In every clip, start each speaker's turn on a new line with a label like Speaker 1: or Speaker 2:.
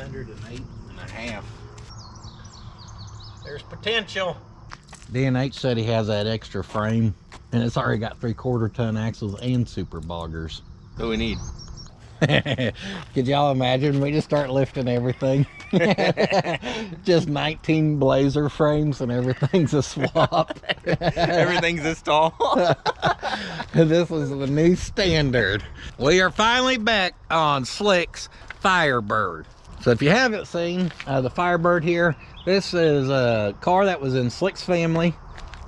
Speaker 1: 308.5. There's potential. D&H said he has that extra frame, and it's already got 3/4 ton axles and super boggers.
Speaker 2: What we need.
Speaker 1: Could y'all imagine we just start lifting everything? Just 19 Blazer frames and everything's a swap.
Speaker 2: Everything's this tall.
Speaker 1: This is the new standard. We are finally back on Slick's Firebird. So if you haven't seen the Firebird here, this is a car that was in Slick's family,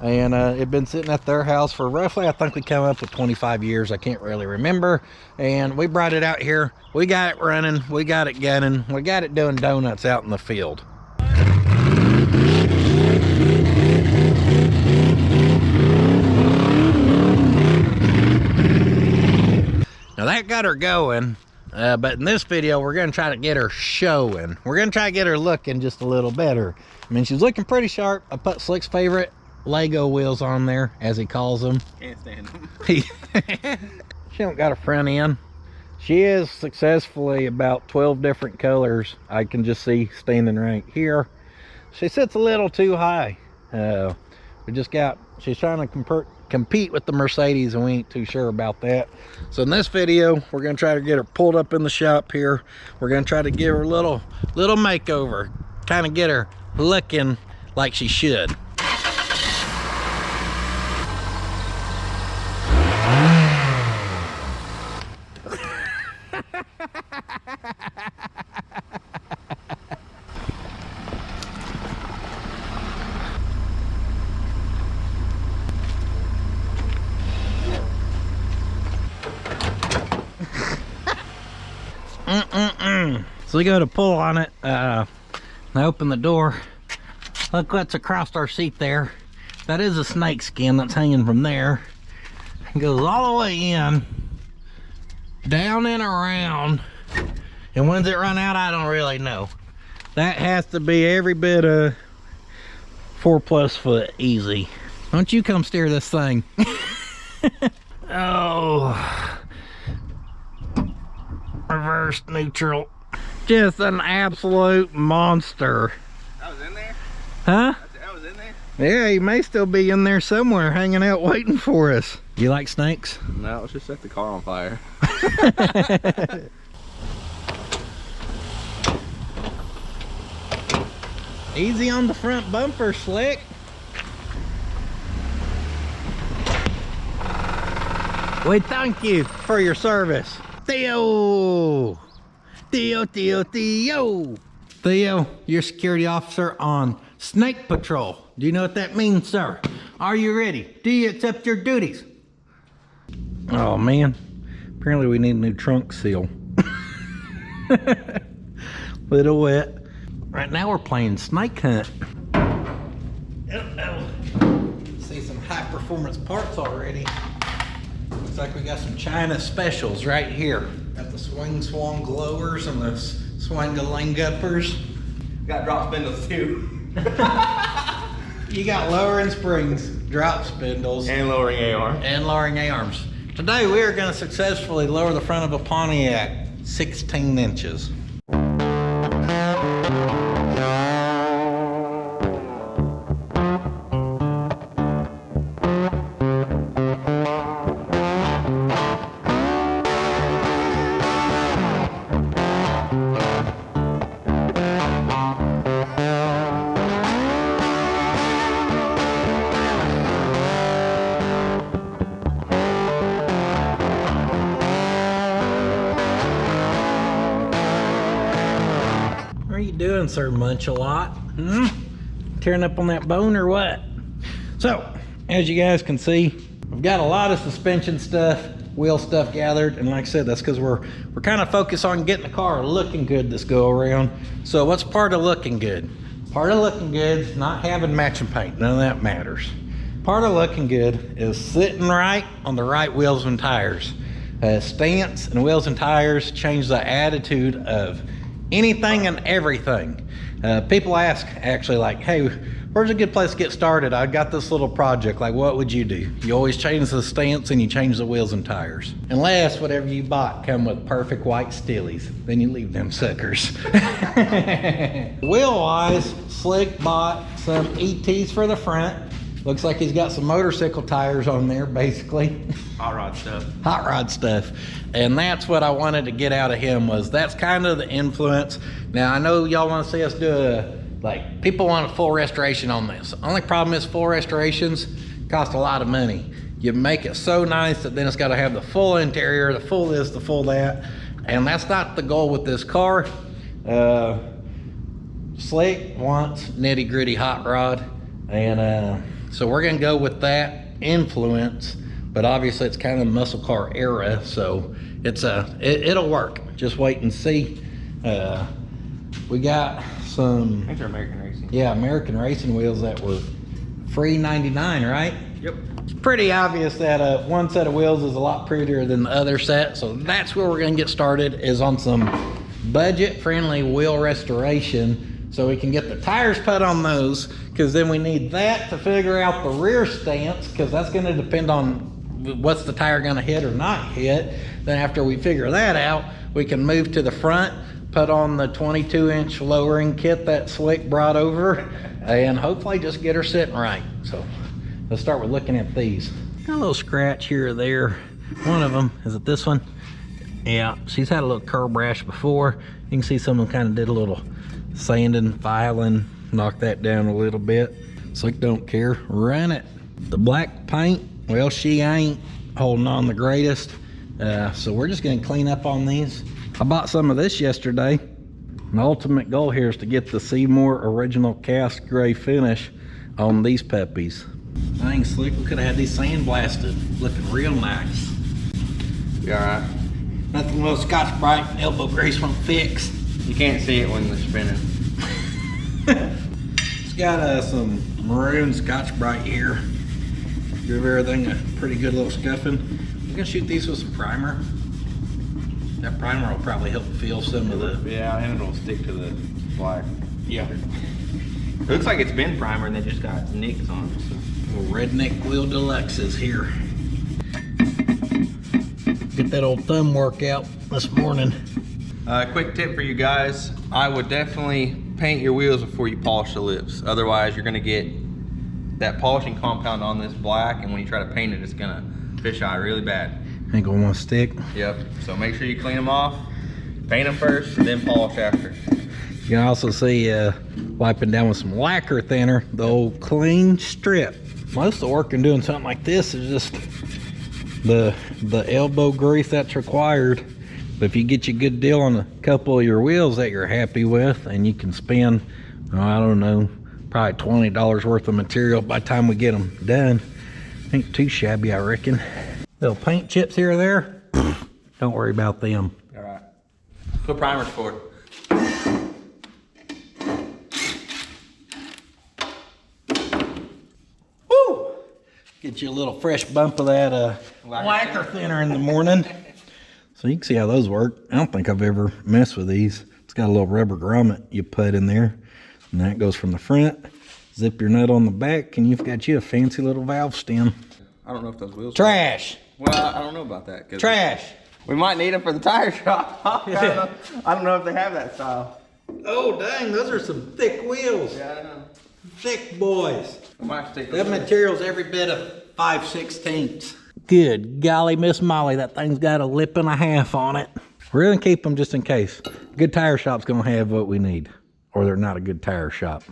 Speaker 1: and it'd been sitting at their house for roughly, I think we came up with 25 years. I can't really remember. And we brought it out here. We got it running. We got it gunning. We got it doing donuts out in the field. Now that got her going. But in this video, we're going to try to get her showing. We're going to try to get her looking just a little better. I mean, she's looking pretty sharp. I put Slick's favorite Lego wheels on there, as he calls them.
Speaker 2: Can't stand them.
Speaker 1: She don't got a front end. She is successfully about 12 different colors. I can just see standing right here. She sits a little too high. She's trying to compete with the Mercedes, and we ain't too sure about that. So in this video, we're gonna try to get her pulled up in the shop here. We're gonna try to give her a little makeover, kind of get her looking like she should. So we go to pull on it, I open the door. Look what's across our seat there. That is a snake skin that's hanging from there. It goes all the way in, down and around. And when's it run out, I don't really know. That has to be every bit of 4+ foot easy. Why don't you come steer this thing? Oh. Reverse neutral. Just an absolute monster.
Speaker 2: I was in there?
Speaker 1: Huh?
Speaker 2: I was in there?
Speaker 1: Yeah, he may still be in there somewhere hanging out waiting for us. You like snakes?
Speaker 2: No, let's just set the car on fire.
Speaker 1: Easy on the front bumper, Slick. We thank you for your service. Theo! Theo, Theo, Theo! Theo, you're security officer on Snake Patrol. Do you know what that means, sir? Are you ready? Do you accept your duties? Oh, man. Apparently we need a new trunk seal. Little wet. Right now we're playing Snake Hunt. See some high performance parts already. Looks like we got some China specials right here. Got the swing swung glowers and the swing-a-ling-uppers.
Speaker 2: Got drop spindles too.
Speaker 1: You got lowering springs, drop spindles,
Speaker 2: And lowering A-arm.
Speaker 1: and lowering A-arms. Today we are going to successfully lower the front of a Pontiac 16 inches. What are you doing, Sir Munch-a-Lot? Tearing up on that bone or what? So, as you guys can see, we've got a lot of suspension stuff, wheel stuff gathered, and like I said, that's because we're kind of focused on getting the car looking good this go around. So what's part of looking good? Part of looking good is not having matching paint. None of that matters. Part of looking good is sitting right on the right wheels and tires. Stance and wheels and tires change the attitude of anything and everything. People ask actually like, hey, where's a good place to get started? I got this little project, like what would you do? You always change the stance and you change the wheels and tires. Unless whatever you bought come with perfect white Steelies, then you leave them suckers. Wheel-wise, Slick bought some ETs for the front. Looks like he's got some motorcycle tires on there, basically.
Speaker 2: Hot rod stuff.
Speaker 1: Hot rod stuff. And that's what I wanted to get out of him, was that's kind of the influence. Now, I know y'all want to see us do like, people want a full restoration on this. The only problem is full restorations cost a lot of money. You make it so nice that then it's got to have the full interior, the full this, the full that. And that's not the goal with this car. Slick wants nitty gritty hot rod. And so we're gonna go with that influence, but obviously it's kind of muscle car era, so it's it'll work. Just wait and see. We got some,
Speaker 2: I think they're American Racing.
Speaker 1: Yeah, American Racing wheels that were free 99, right?
Speaker 2: Yep.
Speaker 1: It's pretty obvious that one set of wheels is a lot prettier than the other set, so that's where we're gonna get started, is on some budget-friendly wheel restoration, so we can get the tires put on those, because then we need that to figure out the rear stance, because that's going to depend on what's the tire going to hit or not hit. Then after we figure that out, we can move to the front, put on the 22-inch lowering kit that Slick brought over, and hopefully just get her sitting right. So let's start with looking at these. Got a little scratch here or there. One of them, is it this one? Yeah, she's had a little curb rash before. You can see someone kind of did a little sanding, filing, knock that down a little bit. Slick don't care, run it. The black paint, well, she ain't holding on the greatest. So we're just gonna clean up on these. I bought some of this yesterday. My ultimate goal here is to get the Seymour original cast gray finish on these puppies. Dang, Slick, we could have had these sandblasted, looking real nice.
Speaker 2: You all right?
Speaker 1: Nothing little Scotch-Brite and elbow grease won't fix.
Speaker 2: You can't see it when they're spinning.
Speaker 1: It's got some maroon Scotch-Brite here. Give everything a pretty good little scuffing. I'm gonna shoot these with some primer. That primer will probably help feel some of the...
Speaker 2: Yeah, and it'll stick to the black.
Speaker 1: Yeah.
Speaker 2: It looks like it's been primer and they just got nicks on it. So.
Speaker 1: Little redneck wheel deluxes here. Get that old thumb workout this morning.
Speaker 2: Quick tip for you guys. I would definitely paint your wheels before you polish the lips. Otherwise, you're gonna get that polishing compound on this black, and when you try to paint it, it's gonna fish eye really bad.
Speaker 1: Ain't gonna want to stick.
Speaker 2: Yep, so make sure you clean them off, paint them first, then polish after.
Speaker 1: You can also see wiping down with some lacquer thinner, the old clean strip. Most of the work in doing something like this is just the elbow grease that's required. But if you get you a good deal on a couple of your wheels that you're happy with, and you can spend, I don't know, probably $20 worth of material by the time we get them done. Ain't too shabby, I reckon. Little paint chips here or there, don't worry about them.
Speaker 2: All right. Put primers for it.
Speaker 1: Woo! Get you a little fresh bump of that lacquer thinner in the morning. So you can see how those work. I don't think I've ever messed with these. It's got a little rubber grommet you put in there, and that goes from the front. Zip your nut on the back, and you've got you a fancy little valve stem.
Speaker 2: I don't know if those wheels...
Speaker 1: Trash!
Speaker 2: Well, I don't know about that.
Speaker 1: Trash!
Speaker 2: We might need them for the tire shop. I don't know if they have that style.
Speaker 1: Oh, dang, those are some thick wheels.
Speaker 2: Yeah, I know.
Speaker 1: Thick boys.
Speaker 2: I might take
Speaker 1: That material's every bit of 5/16. Good golly, Miss Molly, that thing's got a lip and a half on it. We're gonna keep them just in case. Good tire shop's gonna have what we need, or they're not a good tire shop.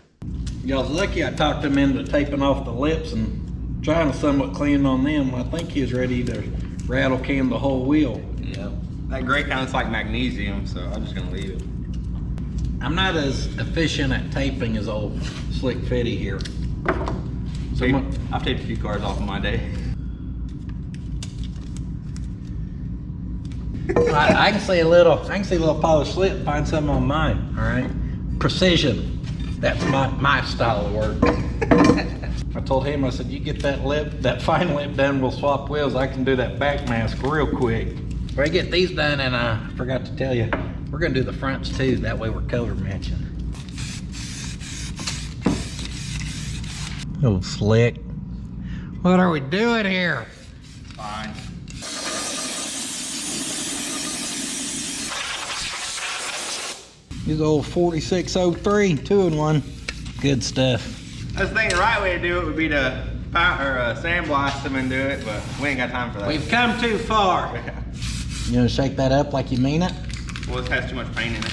Speaker 1: Y'all's lucky I talked him into taping off the lips and trying to somewhat clean on them. I think he was ready to rattle can the whole wheel.
Speaker 2: Yeah. That gray kind of looks like magnesium, so I'm just gonna leave it.
Speaker 1: I'm not as efficient at taping as old Slick Fitty here. So
Speaker 2: I've taped a few cars off in my day.
Speaker 1: I can see a little polished slip and find something on mine, all right? Precision, that's my style of work. I told him, I said, you get that fine lip done, we'll swap wheels. I can do that back mask real quick. When I get these done, and I forgot to tell you, we're gonna do the fronts too, that way we're color matching. Oh, slick. What are we doing here?
Speaker 2: Fine.
Speaker 1: This old 4603 2-in-1. Good stuff.
Speaker 2: I was thinking the right way to do it would be to sandblast them and do it, but we ain't got time for that.
Speaker 1: We've come too far.
Speaker 2: Yeah.
Speaker 1: You gonna shake that up like you mean it?
Speaker 2: Well, this has too much paint in it.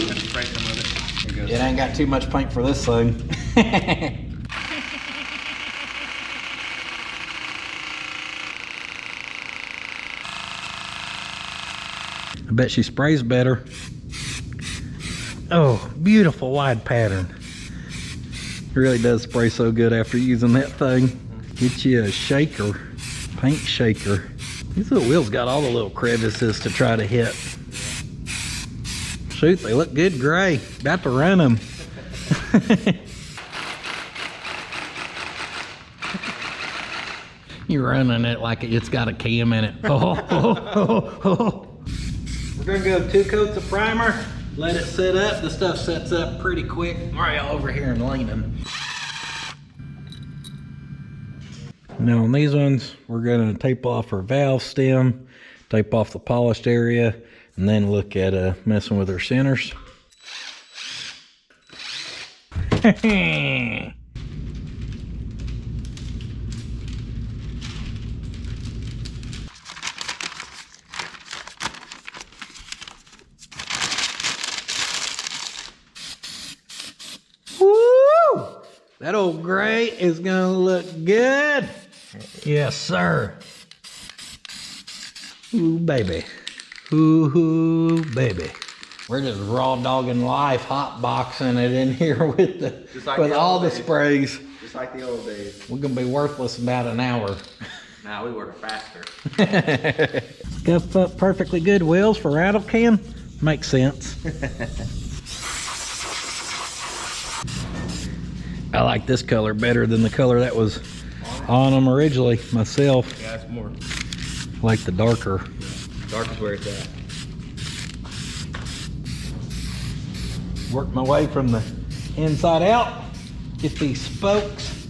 Speaker 2: Let's spray some of it. Here it goes.
Speaker 1: It ain't got too much paint for this thing. I bet she sprays better. Oh, beautiful wide pattern. It really does spray so good after using that thing. Get you a shaker, paint shaker. These little wheels got all the little crevices to try to hit. Shoot, they look good gray. About to run them. You're running it like it's got a cam in it. We're gonna go 2 coats of primer. Let it sit up. The stuff sets up pretty quick. Right over here and leaning. Now on these ones, we're gonna tape off our valve stem, tape off the polished area, and then look at messing with our centers. Woo! That old gray is gonna look good. Yes, sir. Ooh, baby. Ooh, baby. We're just raw dogging life, hot boxing it in here with all the sprays.
Speaker 2: Just like the old days.
Speaker 1: We're gonna be worthless about an hour.
Speaker 2: Now we work faster.
Speaker 1: Scuff up perfectly good wheels for rattle can. Makes sense. I like this color better than the color that was on them originally myself.
Speaker 2: Yeah, it's more.
Speaker 1: I like the darker.
Speaker 2: Dark is where it's at.
Speaker 1: Work my way from the inside out. Get these spokes.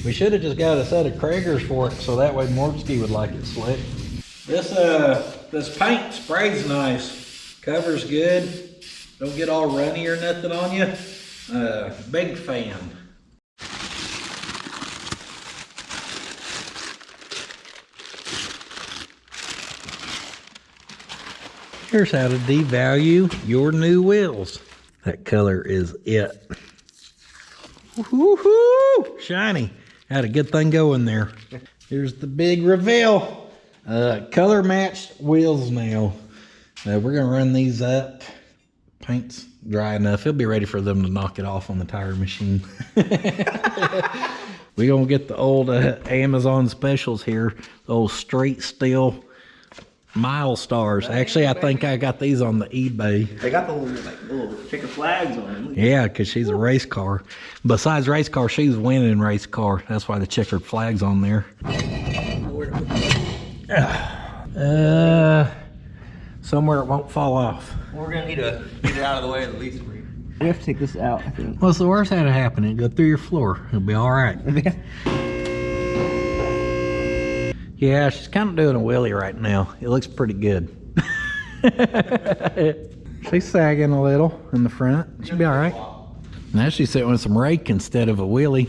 Speaker 1: We should have just got a set of Kragers for it, so that way Morpsky would like it slick. This paint sprays nice. Covers good. Don't get all runny or nothing on you. Big fan. Here's how to devalue your new wheels. That color is it. Woohoo! Shiny. Had a good thing going there. Here's the big reveal. Color matched wheels now. We're gonna run these up. Paint's dry enough. It'll be ready for them to knock it off on the tire machine. We're gonna get the old Amazon specials here. The old straight steel mile stars. Actually, I think I got these on the eBay.
Speaker 2: They got the little checker flags on them.
Speaker 1: Yeah, because she's a race car. Besides race car, she's winning race car. That's why the checkered flag's on there. Somewhere it won't fall off.
Speaker 2: We're gonna need to get it out of the way at least for you. We have to take this out, I think.
Speaker 1: What's the worst that'll happen? It'll go through your floor. It'll be all right. Yeah, she's kind of doing a wheelie right now. It looks pretty good. She's sagging a little in the front. She'll be all right. Now she's sitting with some rake instead of a wheelie.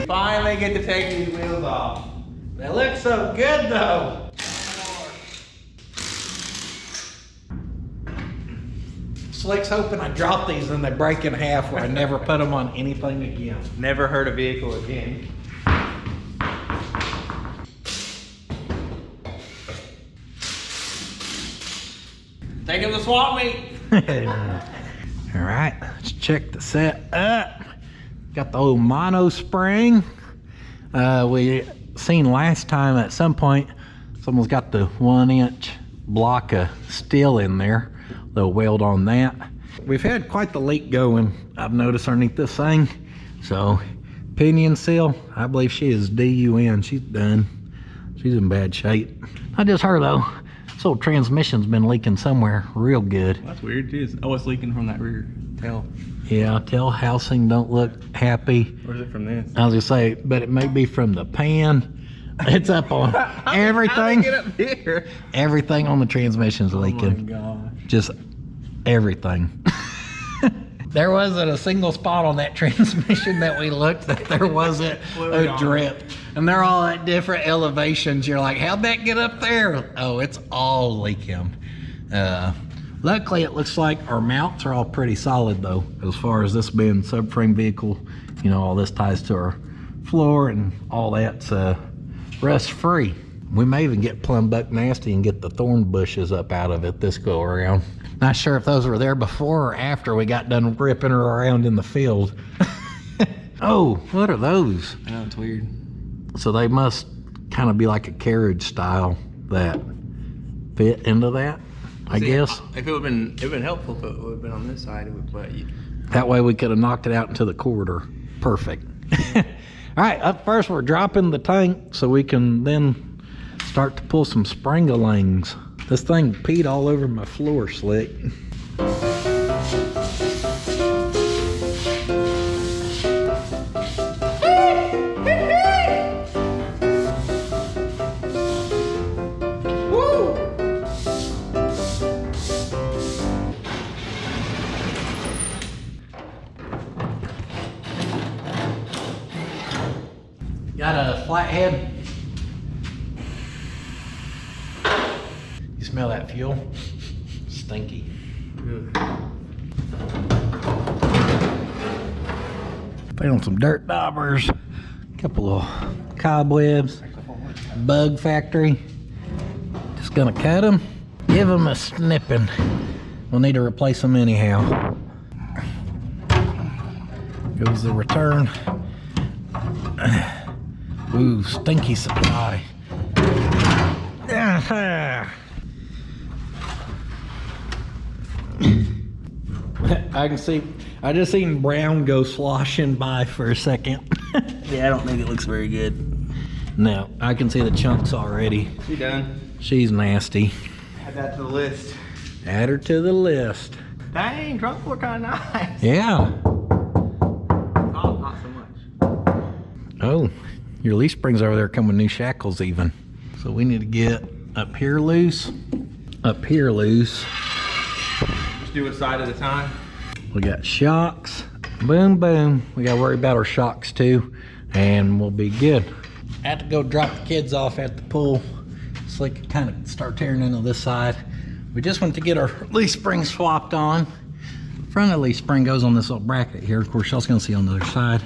Speaker 2: Finally get to take these wheels off.
Speaker 1: They look so good though. Slick's hoping I drop these and they break in half where I never put them on anything again.
Speaker 2: Never hurt a vehicle again. Take him to swap meet.
Speaker 1: All right, let's check the set up. Got the old mono spring. We seen last time at some point, someone's got the 1-inch block of steel in there. They'll weld on that. We've had quite the leak going, I've noticed underneath this thing. So pinion seal, I believe she is DUN. She's done. She's in bad shape. Not just her though. This old transmission's been leaking somewhere real good.
Speaker 2: That's weird too. Oh, it's leaking from that rear tail.
Speaker 1: Yeah, tail housing don't look happy.
Speaker 2: Or is it from this?
Speaker 1: I was gonna say, but it may be from the pan. It's up on everything.
Speaker 2: Get up here.
Speaker 1: Everything on the transmission's leaking.
Speaker 2: Oh my gosh.
Speaker 1: Just everything. There wasn't a single spot on that transmission that we looked that there wasn't a drip. And they're all at different elevations. You're like, how'd that get up there? Oh, it's all leaking. Luckily, it looks like our mounts are all pretty solid though, as far as this being subframe vehicle. You know, all this ties to our floor and all that's rust free. We may even get plumb buck nasty and get the thorn bushes up out of it this go around. Not sure if those were there before or after we got done ripping her around in the field. Oh, what are those?
Speaker 2: I know, it's weird.
Speaker 1: So they must kind of be like a carriage style that fit into that, I guess.
Speaker 2: If it would have been helpful if it would have been on this side, it would let you.
Speaker 1: That way we could have knocked it out into the corridor. Perfect. All right, up first we're dropping the tank so we can then start to pull some spring-a-lings. This thing peed all over my floor slick. Got a flathead. You smell that fuel? Stinky. Found some dirt daubers, a couple of cobwebs, bug factory. Just gonna cut them, give them a snipping. We'll need to replace them anyhow. Goes the return. Ooh, stinky supply. I can see, I just seen Brown go sloshing by for a second. Yeah, I don't think it looks very good. No, I can see the chunks already.
Speaker 2: She done.
Speaker 1: She's nasty.
Speaker 2: Add that to the list.
Speaker 1: Add her to the list.
Speaker 2: Dang, trunk floor kind of nice.
Speaker 1: Yeah.
Speaker 2: Oh, not so much.
Speaker 1: Oh, your leaf springs over there come with new shackles even. So we need to get up here loose, up here loose.
Speaker 2: Just do it side at a time.
Speaker 1: We got shocks, boom, boom. We gotta worry about our shocks too, and we'll be good. I have to go drop the kids off at the pool so they can kind of start tearing into this side. We just went to get our leaf spring swapped on. Front of the leaf spring goes on this little bracket here. Of course, y'all's gonna see on the other side.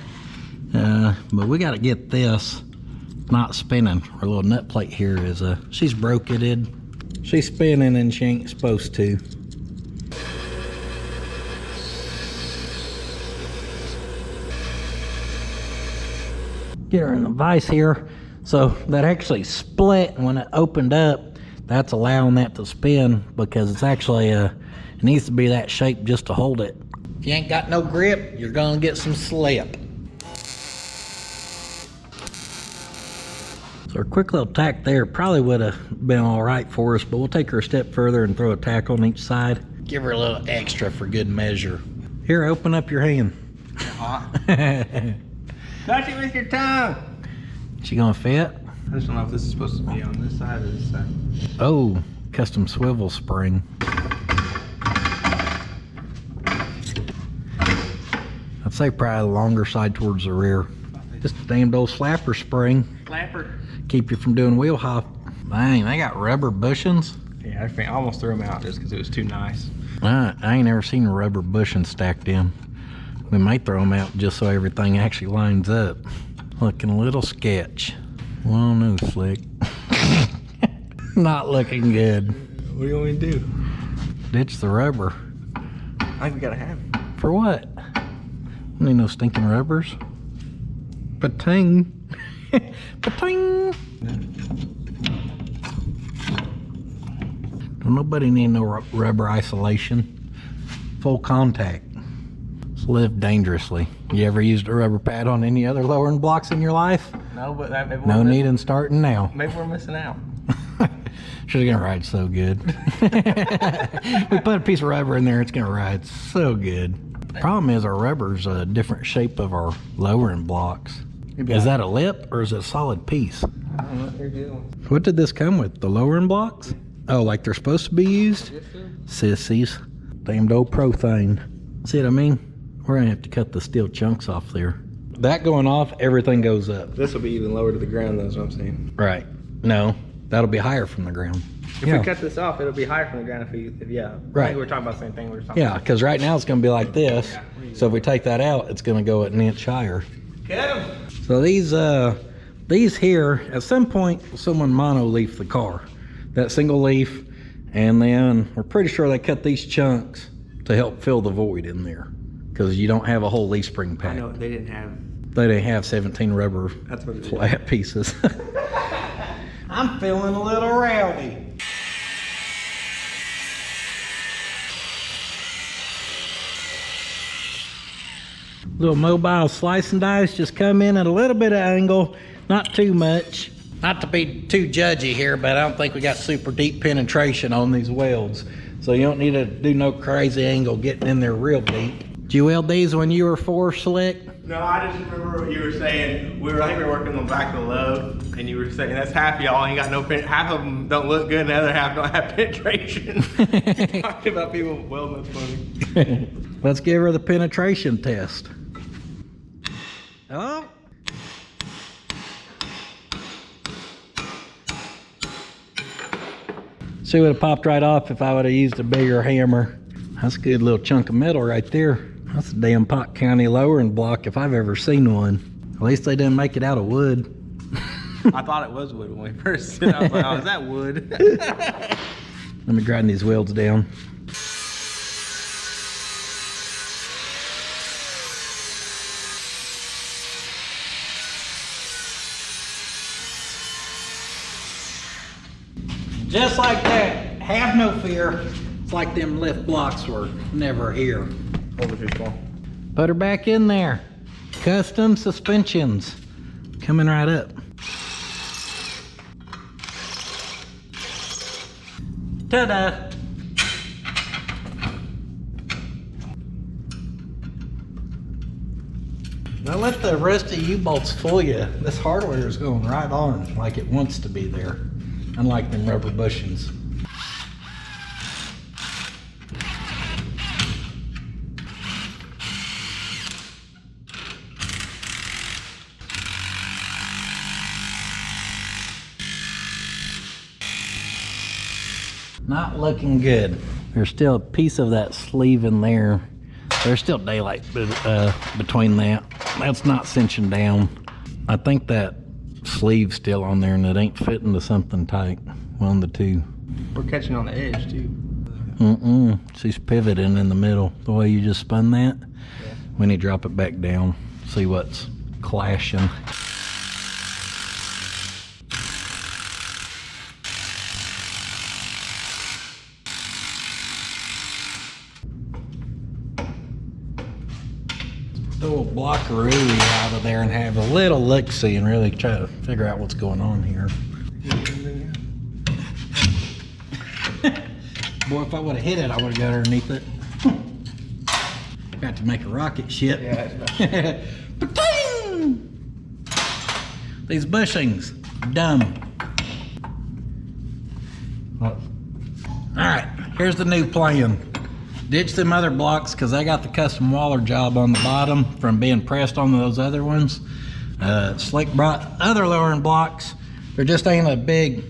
Speaker 1: But we gotta get this not spinning. Our little nut plate here is, she's broketed. She's spinning and she ain't supposed to. Get her in the vise here. So that actually split when it opened up. That's allowing that to spin because it's actually, it needs to be that shape just to hold it. If you ain't got no grip, you're gonna get some slip. So our quick little tack there probably would have been all right for us, but we'll take her a step further and throw a tack on each side. Give her a little extra for good measure. Here, open up your hand.
Speaker 2: Touch it with your tongue.
Speaker 1: She gonna fit?
Speaker 2: I just don't know if this is supposed to be on this side or this side.
Speaker 1: Oh, custom swivel spring. I'd say probably the longer side towards the rear. Just a damned old slapper spring.
Speaker 2: Slapper.
Speaker 1: Keep you from doing wheel hop. Dang, they got rubber bushings.
Speaker 2: Yeah, I almost threw them out just because it was too nice.
Speaker 1: I ain't never seen a rubber bushing stacked in. We might throw them out just so everything actually lines up. Looking a little sketch. Well, no, slick. Not looking good.
Speaker 2: What do you want me to do?
Speaker 1: Ditch the rubber.
Speaker 2: I think we gotta have it.
Speaker 1: For what? Need no stinking rubbers. Pating. Pating. Don't nobody need no rubber isolation. Full contact. Let's live dangerously. You ever used a rubber pad on any other lowering blocks in your life?
Speaker 2: No, but
Speaker 1: No need in starting now.
Speaker 2: Maybe we're missing out.
Speaker 1: She's gonna ride so good. We put a piece of rubber in there, it's gonna ride so good. The problem is our rubber's a different shape of our lowering blocks. Is that a lip or is it a solid piece?
Speaker 2: I don't know what they're doing.
Speaker 1: What did this come with? The lowering blocks? Oh, like they're supposed to be used? Sissies. Damned old pro thing. See what I mean? We're gonna have to cut the steel chunks off there. That going off, everything goes up.
Speaker 2: This will be even lower to the ground, though, is what I'm saying.
Speaker 1: Right. No, that'll be higher from the ground.
Speaker 2: If we cut this off, it'll be higher from the ground if yeah.
Speaker 1: Right.
Speaker 2: I think we're talking about the same thing we were talking
Speaker 1: Yeah, because right now it's gonna be like this. So if we take that out, it's gonna go an inch higher.
Speaker 2: Cut them.
Speaker 1: So these here, at some point, someone mono-leafed the car. That single leaf, and then we're pretty sure they cut these chunks to help fill the void in there. Because you don't have a whole leaf spring pack.
Speaker 2: I know, they didn't have
Speaker 1: 17 rubber
Speaker 2: That's what it is.
Speaker 1: flat pieces. I'm feeling a little rowdy. Little mobile slice and dice just come in at a little bit of angle, not too much. Not to be too judgy here, but I don't think we got super deep penetration on these welds. So you don't need to do no crazy angle getting in there real deep. Did you weld these when you were 4, Slick?
Speaker 2: No, I just remember what you were saying. I think we were working on the back of the load, and you were saying that's half y'all ain't got no half of them don't look good, and the other half don't have penetration. Talking about people welding, that's funny.
Speaker 1: Let's give her the penetration test. Oh. See, would have popped right off if I would have used a bigger hammer. That's a good little chunk of metal right there. That's a damn Pot County lowering block if I've ever seen one. At least they didn't make it out of wood.
Speaker 2: I thought it was wood when we first said it. I was like, oh, is that wood?
Speaker 1: Let me grind these welds down. Just like that, have no fear. It's like them lift blocks were never here.
Speaker 2: Hold it too small.
Speaker 1: Put her back in there. Custom suspensions coming right up. Ta-da! Don't let the rusty U-bolts fool you. This hardware is going right on like it wants to be there, unlike them rubber bushings. Not looking good. There's still a piece of that sleeve in there. There's still daylight between that. That's not cinching down. I think that sleeve's still on there and it ain't fitting to something tight. One of the two.
Speaker 2: We're catching on the edge too.
Speaker 1: She's pivoting in the middle. The way you just spun that. Yeah. We need to drop it back down. See what's clashing. Throw a blockaroo out of there and have a little look-see and really try to figure out what's going on here. Boy, if I would have hit it, I would have got underneath it. Got to make a rocket ship.
Speaker 2: Yeah.
Speaker 1: These bushings, dumb. All right, here's the new plan. Ditch them other blocks because I got the custom waller job on the bottom from being pressed on those other ones. Slick brought other lowering blocks. There just ain't a big,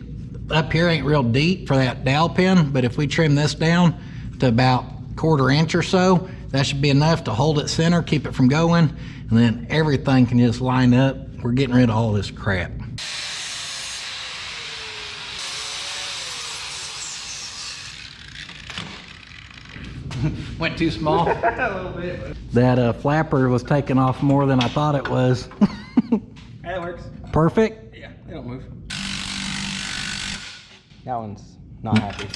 Speaker 1: up here ain't real deep for that dowel pin, but if we trim this down to about 1/4 inch or so, that should be enough to hold it center, keep it from going, and then everything can just line up. We're getting rid of all this crap. Went too small.
Speaker 2: A little bit.
Speaker 1: That flapper was taking off more than I thought it was.
Speaker 2: That works.
Speaker 1: Perfect.
Speaker 2: Yeah, they don't move. That one's not happy.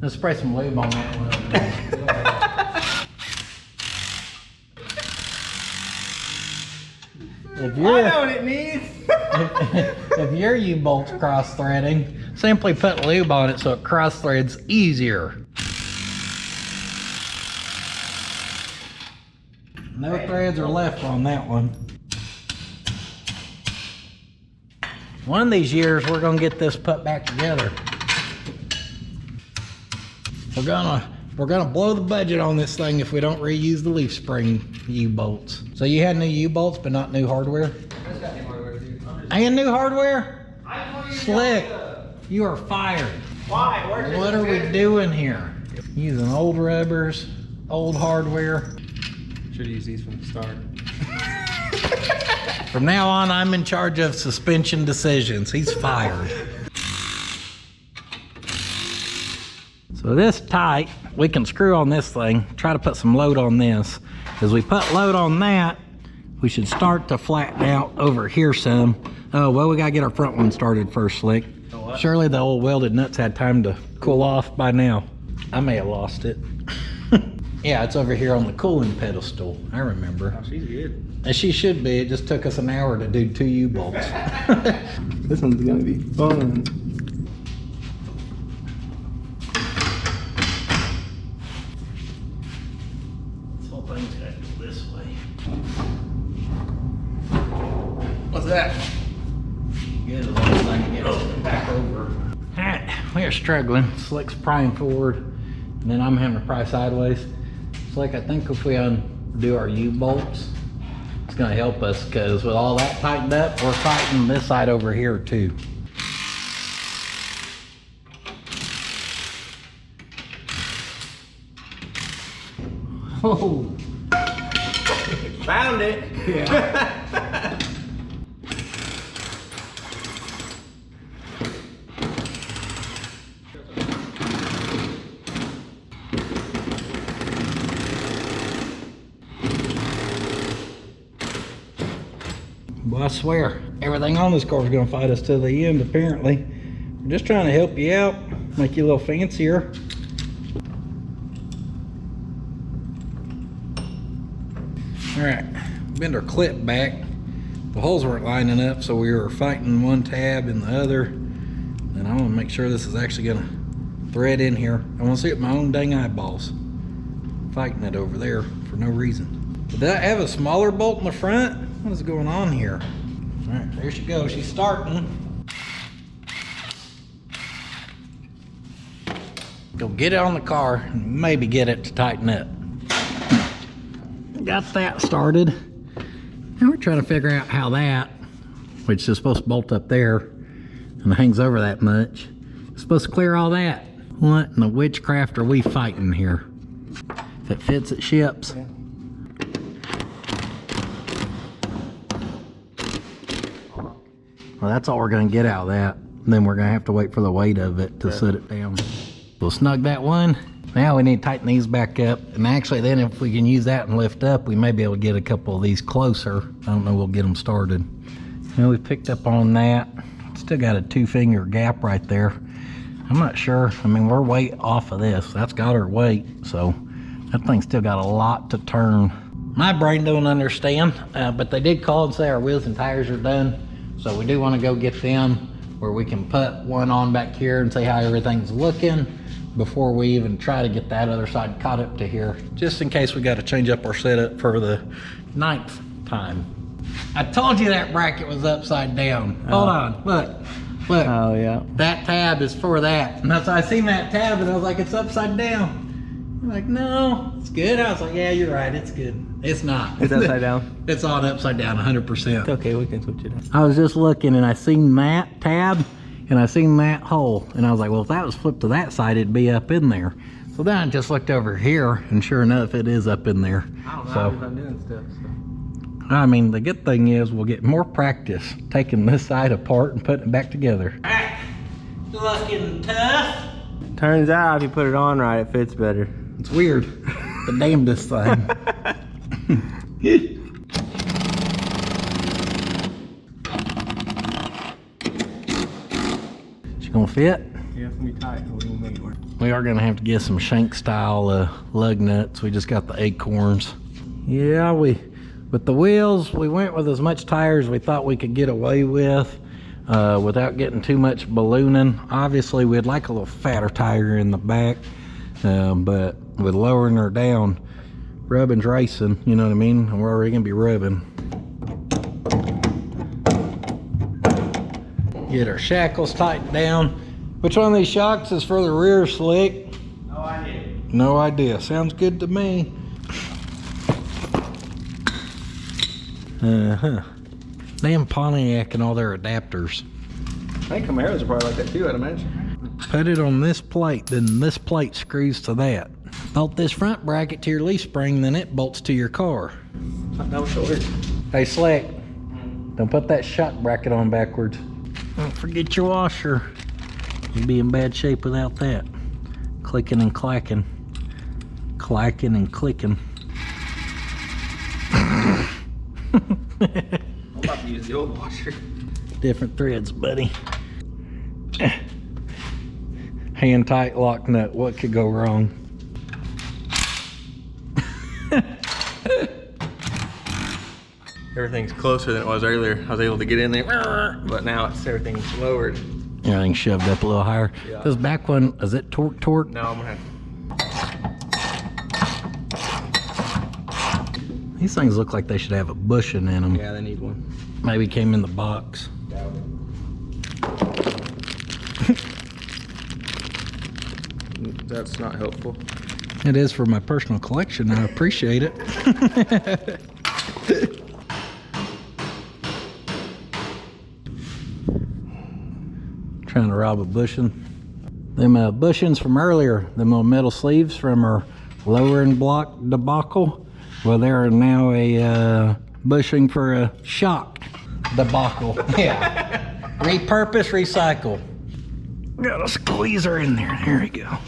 Speaker 1: Let's spray some lube on that one. If
Speaker 2: I know what it needs.
Speaker 1: if your U-bolt's cross-threading, simply put lube on it so it cross-threads easier. No threads are left on that one. One of these years we're gonna get this put back together. We're gonna blow the budget on this thing if we don't reuse the leaf spring U-bolts. So you had new U-bolts but not new hardware?
Speaker 2: I just got new hardware, dude.
Speaker 1: And new hardware? Slick, you are fired.
Speaker 2: Why?
Speaker 1: What are we doing here? Using old rubbers, old hardware.
Speaker 2: Should have used these from the start.
Speaker 1: From now on, I'm in charge of suspension decisions. He's fired. So this tight, we can screw on this thing, try to put some load on this. As we put load on that, we should start to flatten out over here some. Oh, well, we gotta get our front one started first, Slick. Surely the old welded nuts had time to cool off by now. I may have lost it. Yeah, it's over here on the cooling pedestal. I remember.
Speaker 2: Oh, she's good.
Speaker 1: And she should be. It just took us an hour to do 2 U-bolts.
Speaker 2: This one's gonna be fun.
Speaker 1: This whole thing's got to go this way.
Speaker 2: What's that?
Speaker 1: Good, as long as I can get it back over. Alright, we are struggling. Slick's prying forward, and then I'm having to pry sideways. Slick, I think if we undo our U-bolts, it's going to help us, because with all that tightened up, we're fighting this side over here too. Oh!
Speaker 2: Found it!
Speaker 1: Yeah. Well, I swear, everything on this car is going to fight us to the end, apparently. We're just trying to help you out, make you a little fancier. All right, bend our clip back. The holes weren't lining up, so we were fighting one tab and the other. And I want to make sure this is actually going to thread in here. I want to see it with my own dang eyeballs. Fighting it over there for no reason. Did I have a smaller bolt in the front? What is going on here? All right, there she goes. She's starting. Go get it on the car and maybe get it to tighten up. Got that started. Now we're trying to figure out how that, which is supposed to bolt up there and hangs over that much, is supposed to clear all that. What in the witchcraft are we fighting here? If it fits, it ships.
Speaker 2: Yeah.
Speaker 1: Well, that's all we're gonna get out of that. And then we're gonna have to wait for the weight of it to set it down. We'll snug that one. Now we need to tighten these back up. And actually then if we can use that and lift up, we may be able to get a couple of these closer. I don't know, we'll get them started. Now we picked up on that. Still got a 2-finger gap right there. I'm not sure. I mean, we're way off of this. That's got our weight. So that thing's still got a lot to turn. My brain don't understand, but they did call and say our wheels and tires are done. So we do want to go get them where we can put one on back here and see how everything's looking before we even try to get that other side caught up to here, just in case we got to change up our setup for the 9th time. I told you that bracket was upside down. Hold on, look.
Speaker 2: Oh yeah.
Speaker 1: That tab is for that. And that's why I seen that tab and I was like, it's upside down. I'm like, no, it's good. I was like, yeah, you're right, it's good. It's not.
Speaker 2: It's upside down?
Speaker 1: It's on upside down, 100%.
Speaker 2: It's okay, we can switch it out.
Speaker 1: I was just looking and I seen that tab and I seen that hole. And I was like, well, if that was flipped to that side, it'd be up in there. So then I just looked over here and sure enough, it is up in there.
Speaker 2: I don't know
Speaker 1: so,
Speaker 2: if I'm doing stuff, so.
Speaker 1: I mean, the good thing is we'll get more practice taking this side apart and putting it back together. All right, looking tough.
Speaker 2: Turns out if you put it on right, it fits better.
Speaker 1: It's weird. The damnedest thing. She gonna fit?
Speaker 2: Yeah. gonna be tight. We won't make it work.
Speaker 1: We are gonna have to get some shank style lug nuts. We just got the acorns. Yeah, with the wheels, we went with as much tire as we thought we could get away with without getting too much ballooning. Obviously, we'd like a little fatter tire in the back, but with lowering her down, rubbing's racing, you know what I mean? And we're already gonna be rubbing. Get our shackles tightened down. Which one of these shocks is for the rear slick?
Speaker 2: No idea.
Speaker 1: No idea. Sounds good to me. Damn Pontiac and all their adapters.
Speaker 2: I think Camaros are probably like that too, I'd imagine.
Speaker 1: Put it on this plate, then this plate screws to that. Bolt this front bracket to your leaf spring, then it bolts to your car.
Speaker 2: That was so weird.
Speaker 1: Hey Slick, don't put that shock bracket on backwards. Don't forget your washer. You'd be in bad shape without that. Clicking and clacking. Clacking and clicking.
Speaker 2: I'm about to use the old washer.
Speaker 1: Different threads, buddy. Hand tight lock nut. What could go wrong?
Speaker 2: Everything's closer than it was earlier. I was able to get in there, but now everything's lowered.
Speaker 1: Everything shoved up a little higher.
Speaker 2: Yeah.
Speaker 1: This back one, is it torque?
Speaker 2: No, I'm gonna have
Speaker 1: These things look like they should have a bushing in them.
Speaker 2: Yeah, they need one.
Speaker 1: Maybe came in the box.
Speaker 2: That's not helpful.
Speaker 1: It is for my personal collection. I appreciate it. Trying to rob a bushing. Them bushings from earlier, them little metal sleeves from our lowering block debacle. Well, they're now a bushing for a shock debacle. Yeah. Repurpose, recycle. Got a squeezer in there. There we go.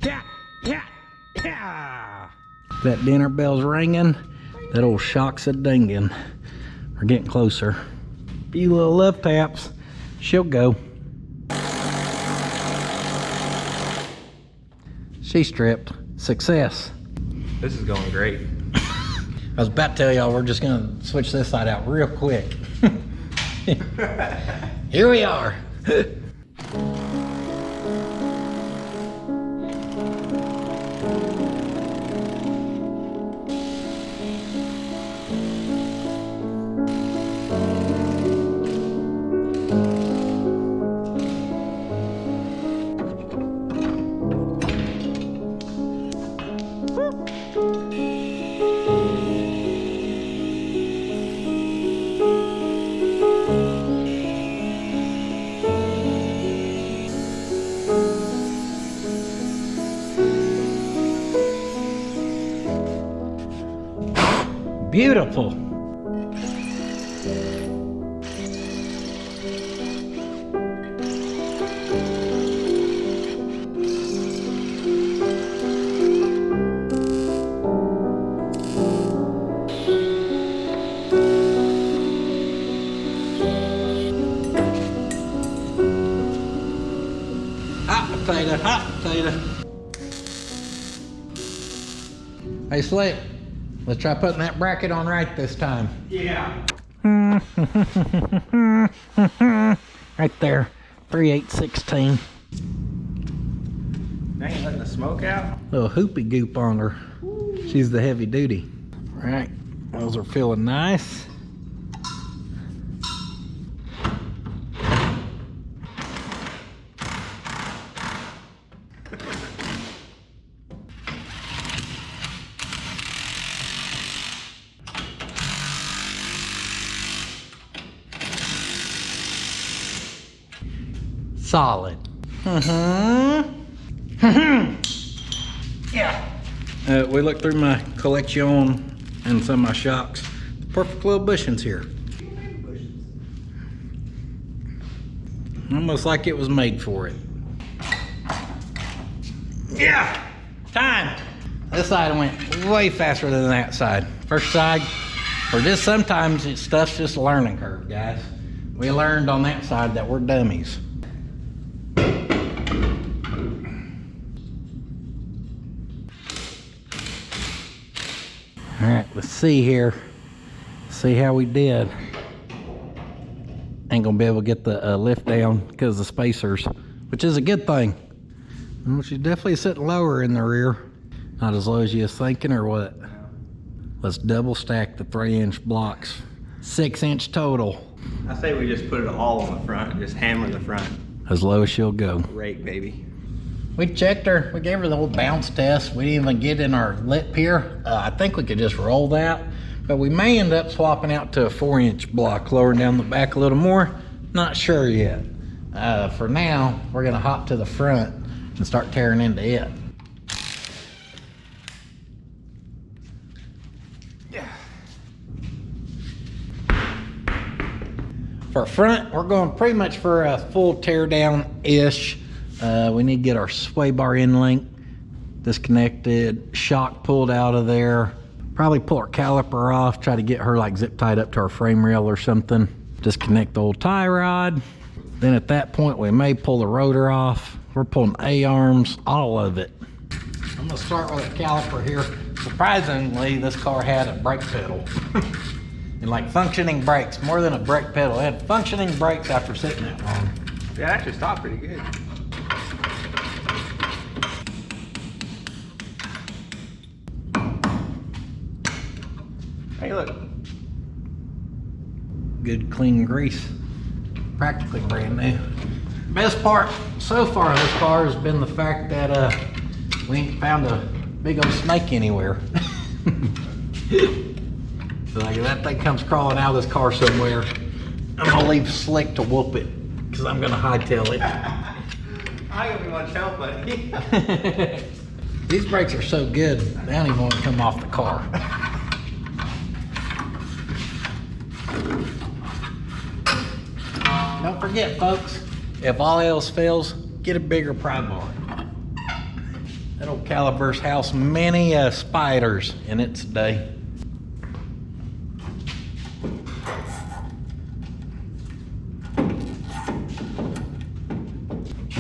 Speaker 1: Yeah, yeah, yeah. That dinner bell's ringing. That old shock's a dinging. We're getting closer. A few little love taps. She'll go. She stripped. Success.
Speaker 2: This is going great.
Speaker 1: I was about to tell y'all we're just gonna switch this side out real quick. Here we are. Beautiful. Hot potato. Hey Slick, let's try putting that bracket on right this time.
Speaker 2: Yeah.
Speaker 1: Right there, 3/8/16.
Speaker 2: Dang, letting the smoke out.
Speaker 1: Little hoopy goop on her. She's the heavy duty. Right, those are feeling nice. Solid. Yeah. We looked through my collection and some of my shocks. Perfect little bushings here. Almost like it was made for it. Yeah. Time. This side went way faster than that side. First side, or just sometimes stuff's just a learning curve, guys. We learned on that side that we're dummies. right, let's see here. See how we did. Ain't gonna be able to get the lift down because of the spacers, which is a good thing. She's definitely sitting lower in the rear. Not as low as you was thinking, or what? Let's double stack the 3-inch blocks. 6-inch total.
Speaker 2: I say we just put it all on the front, just hammer the front.
Speaker 1: As low as she'll go.
Speaker 2: Rake, baby.
Speaker 1: We checked her, we gave her the old bounce test. We didn't even get in our lip here. I think we could just roll that, but we may end up swapping out to a 4-inch block, lowering down the back a little more. Not sure yet. For now, we're gonna hop to the front and start tearing into it. For front, we're going pretty much for a full tear down-ish. We need to get our sway bar in link disconnected, shock pulled out of there. Probably pull our caliper off, try to get her like zip tied up to our frame rail or something. Disconnect the old tie rod. Then at that point, we may pull the rotor off. We're pulling A-arms, all of it. I'm gonna start with a caliper here. Surprisingly, this car had a brake pedal. And like functioning brakes, more than a brake pedal. It had functioning brakes after sitting that long.
Speaker 2: Yeah, it actually stopped pretty good. Hey, look.
Speaker 1: Good clean grease. Practically brand new. Best part so far of this car has been the fact that we ain't found a big old snake anywhere. So like if that thing comes crawling out of this car somewhere, I'm gonna leave Slick to whoop it, because I'm gonna hightail it.
Speaker 2: I ain't gonna be much help, buddy.
Speaker 1: These brakes are so good, they don't even want to come off the car. Don't forget, folks, if all else fails, get a bigger pry bar. That old caliper's housed many spiders in its day.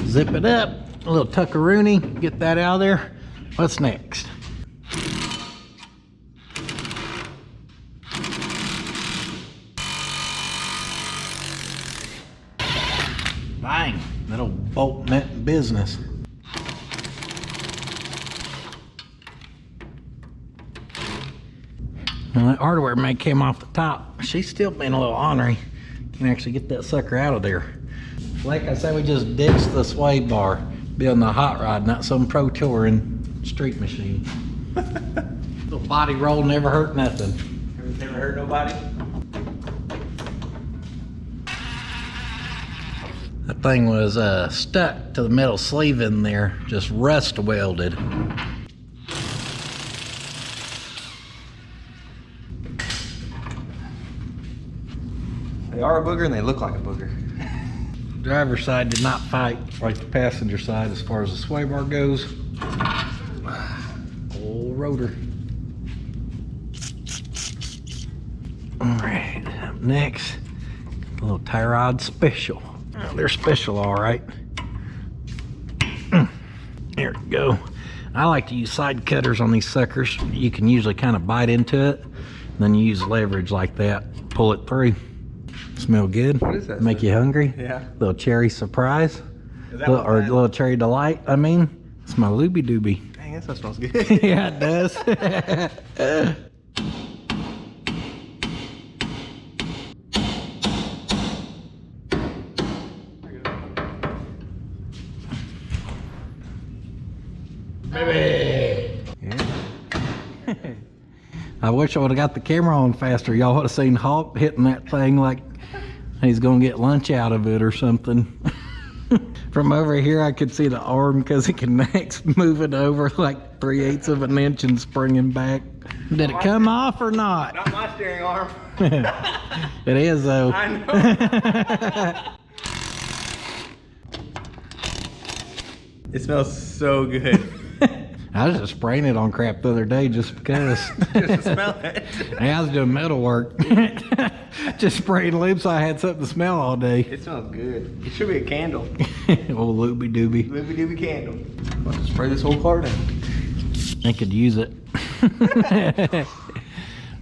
Speaker 1: Zip it up, a little tuckaroony, get that out of there. What's next? Bang, that old bolt meant business. Well, that hardware may came off the top. She's still been a little ornery. Can actually get that sucker out of there. Like I said, we just ditched the sway bar, building a hot rod, not some pro touring street machine. Little body roll never hurt nothing.
Speaker 2: Never hurt nobody?
Speaker 1: That thing was stuck to the metal sleeve in there, just rust welded.
Speaker 2: They are a booger and they look like a booger.
Speaker 1: Driver's side did not fight like the passenger side as far as the sway bar goes. Old rotor. All right, up next, a little tie rod special. Oh, they're special, all right. There we go. I like to use side cutters on these suckers. You can usually kind of bite into it, and then you use leverage like that, pull it through. Smell good?
Speaker 2: What is that?
Speaker 1: Make you hungry?
Speaker 2: Yeah.
Speaker 1: Little cherry surprise.
Speaker 2: Is that
Speaker 1: Or little cherry delight, I mean. It's my looby doobie.
Speaker 2: Dang, that smells good.
Speaker 1: Yeah, it does. Baby. Yeah. I wish I would have got the camera on faster. Y'all would have seen Hawk hitting that thing like he's gonna get lunch out of it or something. From over here, I could see the arm because it connects, moving over like 3/8 of an inch and springing back. Did it come off or not?
Speaker 2: Not my steering arm.
Speaker 1: It is though.
Speaker 2: I know. It smells so good.
Speaker 1: I was just spraying it on crap the other day just because.
Speaker 2: Just to smell it.
Speaker 1: Yeah, I was doing metal work. Just spraying lube so I had something to smell all day.
Speaker 2: It smells good. It should be a candle.
Speaker 1: Old looby doobie.
Speaker 2: Looby dooby candle. Let's spray this whole car down.
Speaker 1: I could use it.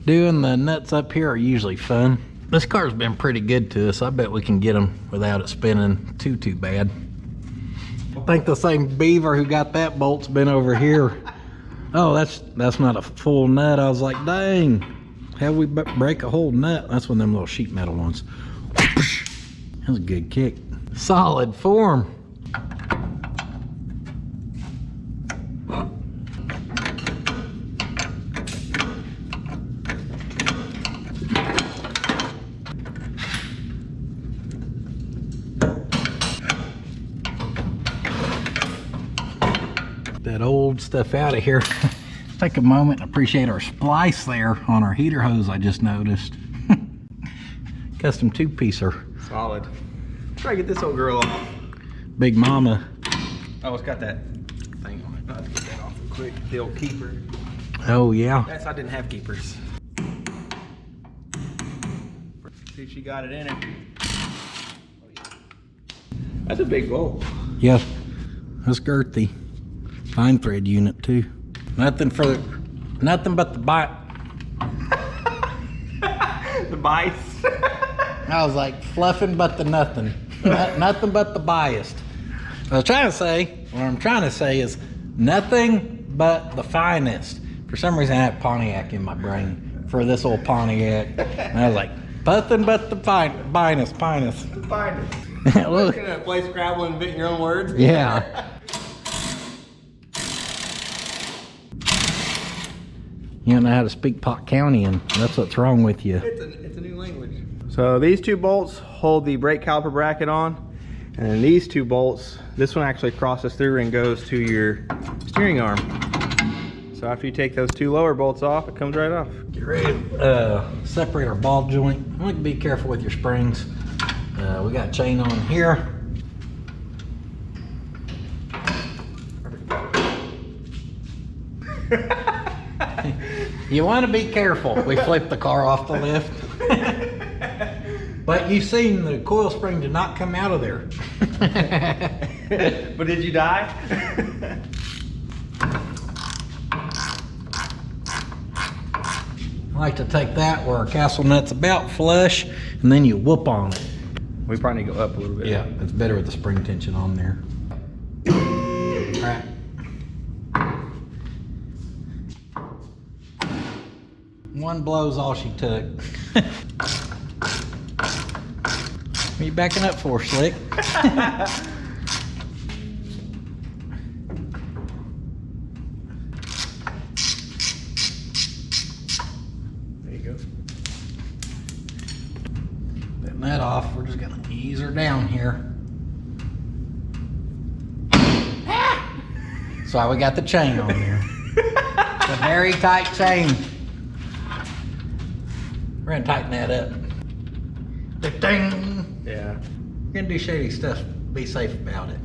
Speaker 1: Doing the nuts up here are usually fun. This car's been pretty good to us. I bet we can get them without it spinning too bad. I think the same beaver who got that bolt's been over here. Oh, that's not a full nut. I was like, dang, how we break a whole nut? That's one of them little sheet metal ones. That was a good kick. Solid form. That old stuff out of here. Take a moment and appreciate our splice there on our heater hose I just noticed. Custom 2-piecer.
Speaker 2: Solid. Try to get this old girl off.
Speaker 1: Big Mama.
Speaker 2: Oh, it's got that thing on it. I'll have to get that off real quick. The old keeper.
Speaker 1: Oh yeah.
Speaker 2: That's, I didn't have keepers. See if she got it in it. Oh, yeah. That's a big bolt.
Speaker 1: Yeah, that's girthy. Fine thread unit too. Nothing but the bite.
Speaker 2: The bites.
Speaker 1: I was like fluffing but the nothing. Nothing but the biased. What I'm trying to say is nothing but the finest. For some reason I had Pontiac in my brain for this old Pontiac. And I was like, nothing but the finest.
Speaker 2: The finest.
Speaker 1: Look.
Speaker 2: You're gonna play Scrabble and invent your own words?
Speaker 1: Yeah. You don't know how to speak Pot County, and that's what's wrong with you.
Speaker 2: It's a new language. So these two bolts hold the brake caliper bracket on, and then these two bolts, this one actually crosses through and goes to your steering arm. So after you take those two lower bolts off, it comes right off.
Speaker 1: Get ready to separate our ball joint. I want you to be careful with your springs. We got chain on here. You want to be careful. We flipped the car off the lift. But you've seen the coil spring did not come out of there.
Speaker 2: But did you die?
Speaker 1: I like to take that where our castle nut's about flush, and then you whoop on it.
Speaker 2: We probably need to go up a little bit.
Speaker 1: Yeah, it's better with the spring tension on there. All right. One blow's all she took. What are you backing up for, Slick?
Speaker 2: There you go.
Speaker 1: Putting that off, we're just gonna ease her down here. That's why we got the chain on there. It's a very tight chain. We're gonna tighten that up. Ding!
Speaker 2: Yeah.
Speaker 1: We're gonna do shady stuff. Be safe about it.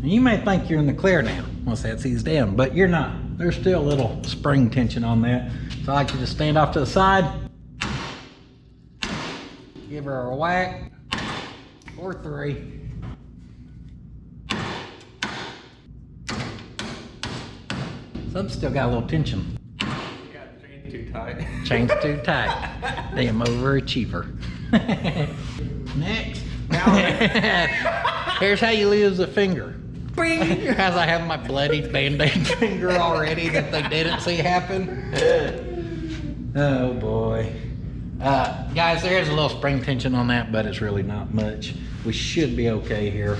Speaker 1: You may think you're in the clear now once that sees down, but you're not. There's still a little spring tension on that. So I like to just stand off to the side, give her a whack, or 3. Something's still got a little tension.
Speaker 2: You got the chain too tight.
Speaker 1: Chain's too tight. Damn overachiever. Next. Here's how you lose a finger. As I have my bloody band-aid finger already that they didn't see happen. Oh boy. Guys, there is a little spring tension on that, but it's really not much. We should be okay here.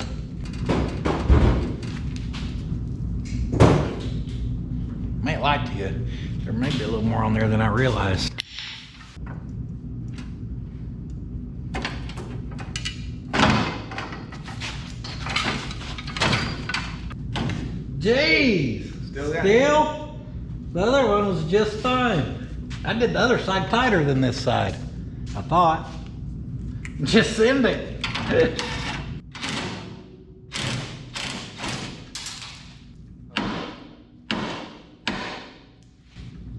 Speaker 1: May lie to you. There may be a little more on there than I realized. Jeez!
Speaker 2: Still?
Speaker 1: The other one was just fine. I did the other side tighter than this side. I thought. Just send it.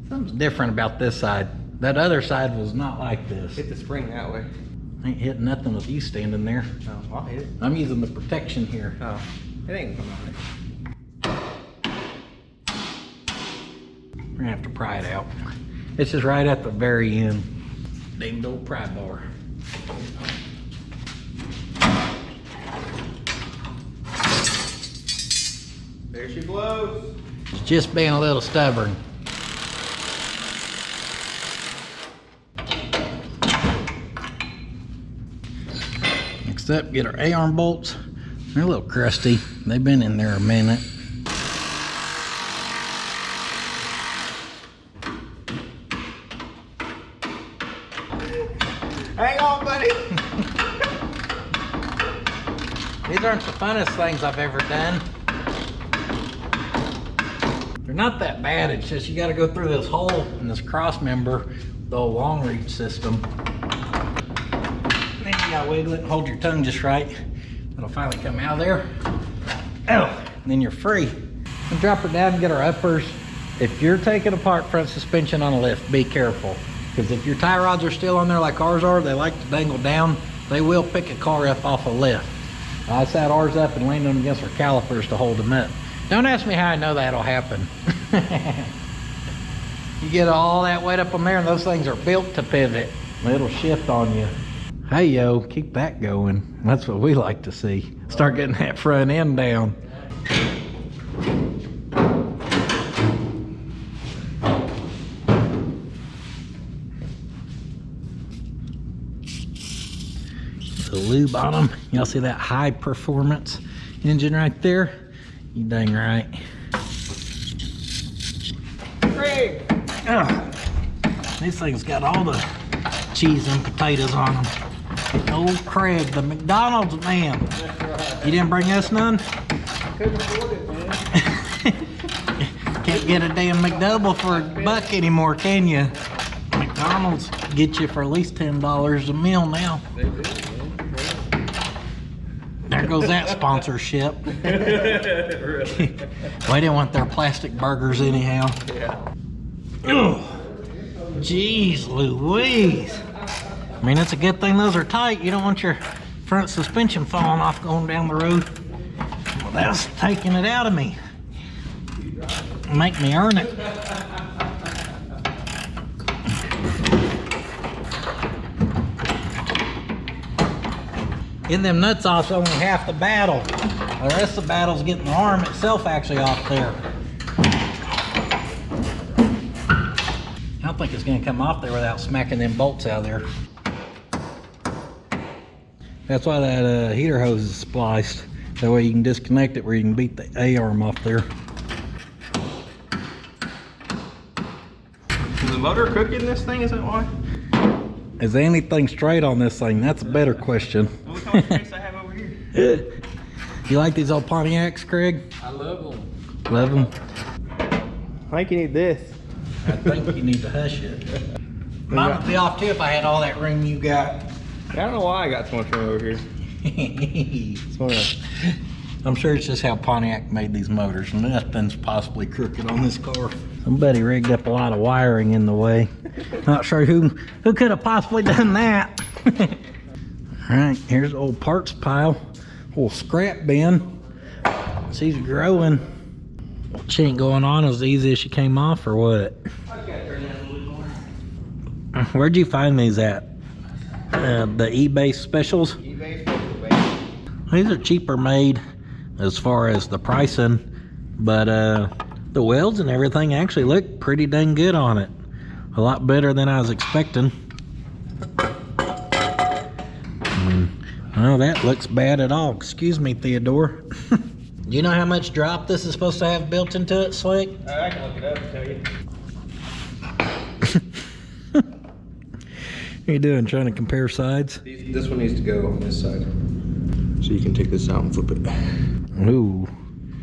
Speaker 1: Something's different about this side. That other side was not like this.
Speaker 2: Hit the spring that way.
Speaker 1: I ain't hitting nothing with you standing there.
Speaker 2: Oh, I'll hit it.
Speaker 1: I'm using the protection here.
Speaker 2: Oh. It ain't gonna come out.
Speaker 1: We're gonna have to pry it out. It's just right at the very end. Damn old pry bar.
Speaker 2: There she blows.
Speaker 1: It's just being a little stubborn. Next up, get our A-arm bolts. They're a little crusty. They've been in there a minute.
Speaker 2: Hang on, buddy.
Speaker 1: These aren't the funnest things I've ever done. They're not that bad, it's just you gotta go through this hole in this cross member, the old long reach system. And then you gotta wiggle it and hold your tongue just right. It'll finally come out of there. Oh, and then you're free. And drop her down and get our uppers. If you're taking apart front suspension on a lift, be careful. Because if your tie rods are still on there like ours are, they like to dangle down, they will pick a car up off a lift. I sat ours up and leaned them against our calipers to hold them up. Don't ask me how I know that'll happen. You get all that weight up on there and those things are built to pivot. It'll shift on you. Hey yo, keep that going. That's what we like to see. Start getting that front end down. The lube on them. Y'all see that high performance engine right there? You dang right.
Speaker 2: Craig!
Speaker 1: Oh, these things got all the cheese and potatoes on them. Old Craig, the McDonald's man. You didn't bring us none?
Speaker 2: Couldn't afford it, man.
Speaker 1: Can't get a damn McDouble for $1 anymore, can you? McDonald's get you for at least $10 a meal now.
Speaker 2: They do, man.
Speaker 1: There goes that sponsorship.
Speaker 2: Really?
Speaker 1: Well, they didn't want their plastic burgers anyhow.
Speaker 2: Yeah.
Speaker 1: Ugh. Jeez Louise. I mean, it's a good thing those are tight. You don't want your front suspension falling off going down the road. Well, that's taking it out of me. Make me earn it. Getting them nuts off is only half the battle. The rest of the battle is getting the arm itself actually off there. I don't think it's going to come off there without smacking them bolts out of there. That's why that heater hose is spliced. That way you can disconnect it where you can beat the A-arm off there.
Speaker 2: Is the motor crooked in this thing? Is that why?
Speaker 1: Is there anything straight on this thing? That's a better question.
Speaker 2: Well, look how much space I have over here.
Speaker 1: You like these old Pontiacs, Craig?
Speaker 2: I love them.
Speaker 1: Love them?
Speaker 2: I think you need this.
Speaker 1: I think you need to hush it. Mine would be off too if I had all that room you got.
Speaker 2: I don't know why I got so much room over here.
Speaker 1: I'm sure it's just how Pontiac made these motors. Nothing's possibly crooked on this car. Somebody rigged up a lot of wiring in the way. Not sure who could have possibly done that. All right, here's the old parts pile. Old scrap bin. She's growing. She ain't going on as easy as she came off, or what? Where'd you find these at? The eBay specials?
Speaker 2: eBay special, baby.
Speaker 1: These are cheaper made as far as the pricing, but the welds and everything actually look pretty dang good on it. A lot better than I was expecting. Well, that looks bad at all. Excuse me, Theodore. Do you know how much drop this is supposed to have built into it, Slick?
Speaker 2: I can look it up and tell you.
Speaker 1: What are you doing, trying to compare sides?
Speaker 2: This one needs to go on this side. So you can take this out and flip it.
Speaker 1: Ooh,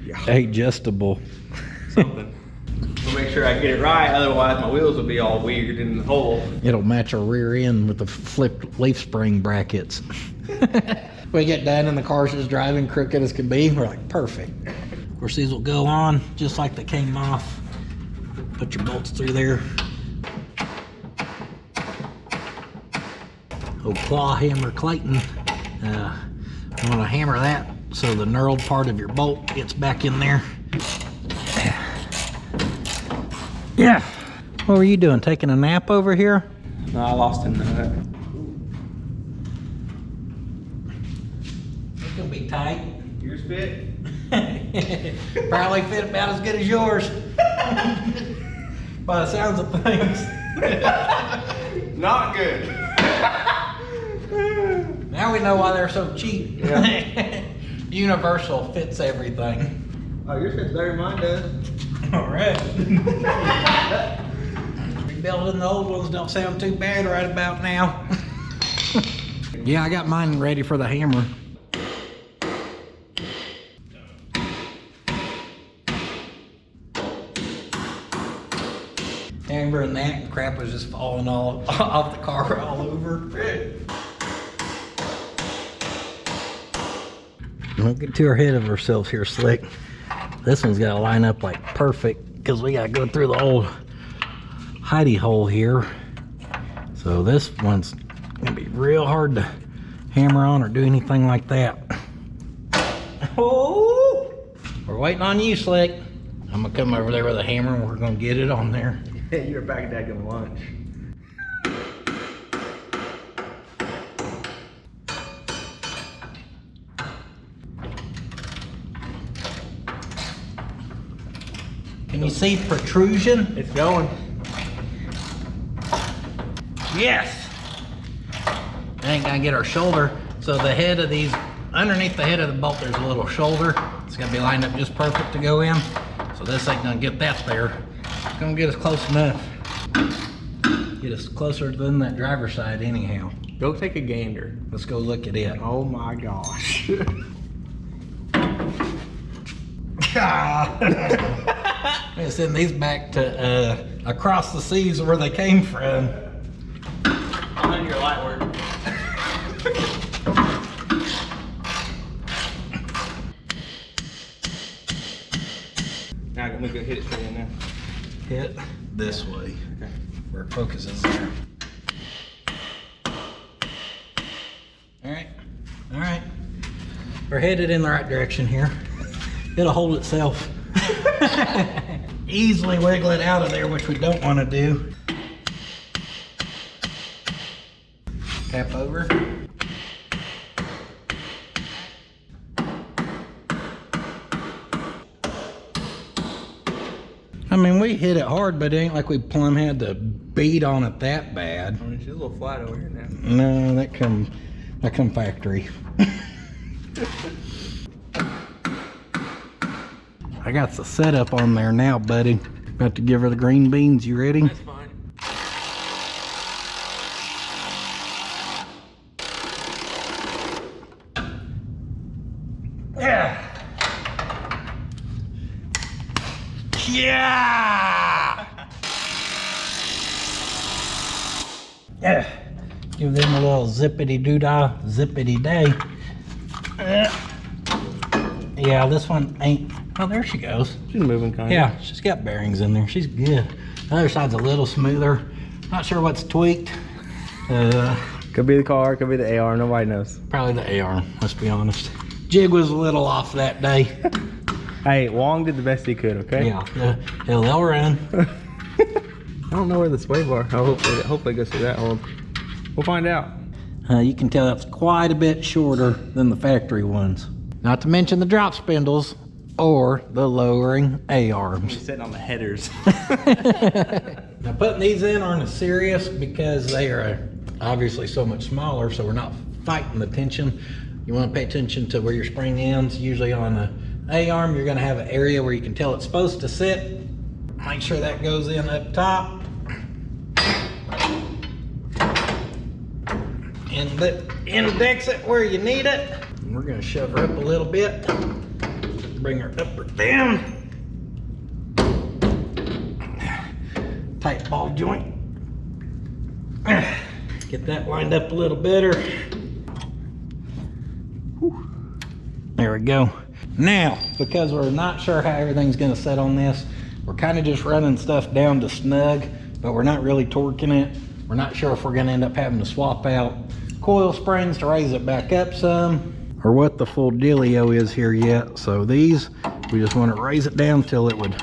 Speaker 2: Yeah.
Speaker 1: adjustable.
Speaker 2: Something. We'll make sure I get it right, otherwise my wheels will be all weird in the hole.
Speaker 1: It'll match our rear end with the flipped leaf spring brackets. We get done and the car's just driving crooked as can be. We're like, perfect. Of course, these will go on just like they came off. Put your bolts through there. Old claw hammer Clayton. I'm gonna hammer that so the knurled part of your bolt gets back in there. Yeah. What were you doing? Taking a nap over here?
Speaker 2: No, I lost a nut.
Speaker 1: It's gonna be tight.
Speaker 2: Yours fit?
Speaker 1: Probably fit about as good as yours. By the sounds of things.
Speaker 2: Not good.
Speaker 1: Now we know why they're so cheap.
Speaker 2: Yeah.
Speaker 1: Universal fits everything.
Speaker 2: Oh, yours fits better than mine does.
Speaker 1: All right. Rebuilding the old ones don't sound too bad right about now. Yeah, I got mine ready for the hammer. Hammer and that crap was just falling all off the car all over. Don't get too ahead of ourselves here, Slick. This one's got to line up like perfect because we got to go through the old hidey hole here. So this one's gonna be real hard to hammer on or do anything like that. Oh, we're waiting on you, Slick. I'm gonna come over there with a hammer and we're gonna get it on there.
Speaker 2: You're back at that lunch.
Speaker 1: Can you see protrusion?
Speaker 2: It's going.
Speaker 1: Yes! I ain't gonna get our shoulder. So the head of these, underneath the head of the bolt, there's a little shoulder. It's gonna be lined up just perfect to go in. So this ain't gonna get that there. It's gonna get us close enough. Get us closer than that driver's side anyhow.
Speaker 2: Go take a gander.
Speaker 1: Let's go look at it.
Speaker 2: Oh my gosh.
Speaker 1: I'm gonna send these back to across the seas where they came from.
Speaker 2: On your light work. Now I'm gonna go hit it straight in there.
Speaker 1: Hit this way.
Speaker 2: Okay.
Speaker 1: Where it focuses there. All right. We're headed in the right direction here. It'll hold itself. Easily wiggle it out of there, which we don't want to do. Tap over. I mean, we hit it hard, but it ain't like we plumb had to beat on it that bad.
Speaker 2: I mean, she's a little flat over here now.
Speaker 1: No, that come factory. I got the setup on there now, buddy. About to give her the green beans. You ready?
Speaker 2: That's fine.
Speaker 1: Yeah. Yeah. Yeah. Give them a little zippity doo-dah, zippity day. Yeah, this one ain't. Oh, there she goes.
Speaker 2: She's moving kind of.
Speaker 1: Yeah, she's got bearings in there. She's good. The other side's a little smoother. Not sure what's tweaked.
Speaker 2: Could be the car, could be the AR, nobody knows.
Speaker 1: Probably the AR, let's be honest. Jig was a little off that day.
Speaker 2: Hey, Wong did the best he could, okay?
Speaker 1: Yeah, hell, they'll run.
Speaker 2: I don't know where the sway bar. Hopefully it goes through that hole. We'll find out.
Speaker 1: You can tell it's quite a bit shorter than the factory ones. Not to mention the drop spindles or the lowering A-arms.
Speaker 2: He's sitting on the headers.
Speaker 1: Now putting these in aren't as serious because they are obviously so much smaller, so we're not fighting the tension. You want to pay attention to where your spring ends. Usually on an A-arm, you're going to have an area where you can tell it's supposed to sit. Make sure that goes in up top. And index it where you need it. And we're going to shove her up a little bit. Bring her up or down. Tight ball joint. Get that lined up a little better. Whew. There we go. Now, because we're not sure how everything's going to set on this, we're kind of just running stuff down to snug, but we're not really torquing it. We're not sure if we're going to end up having to swap out coil springs to raise it back up some. or what the full dealio is here yet. So these, we just want to raise it down till it would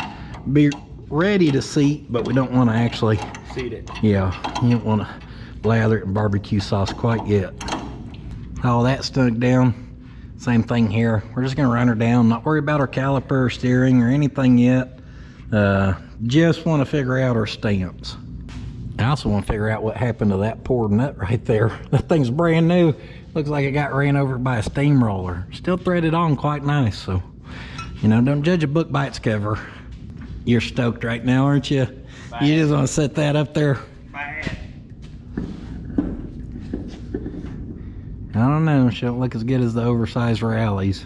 Speaker 1: be ready to seat, but we don't want to actually
Speaker 2: Seat it.
Speaker 1: Yeah, you don't want to lather it in barbecue sauce quite yet. All that stuck down. Same thing here. We're just gonna run her down, not worry about our caliper or steering or anything yet. Just want to figure out our stamps. I also want to figure out what happened to that poor nut right there. That thing's brand new. Looks like it got ran over by a steamroller. Still threaded on quite nice, so you know, don't judge a book by its cover. You're stoked right now, aren't you? Bad. You just want to set that up there. Bad. I don't know, she don't look as good as the oversized rallies.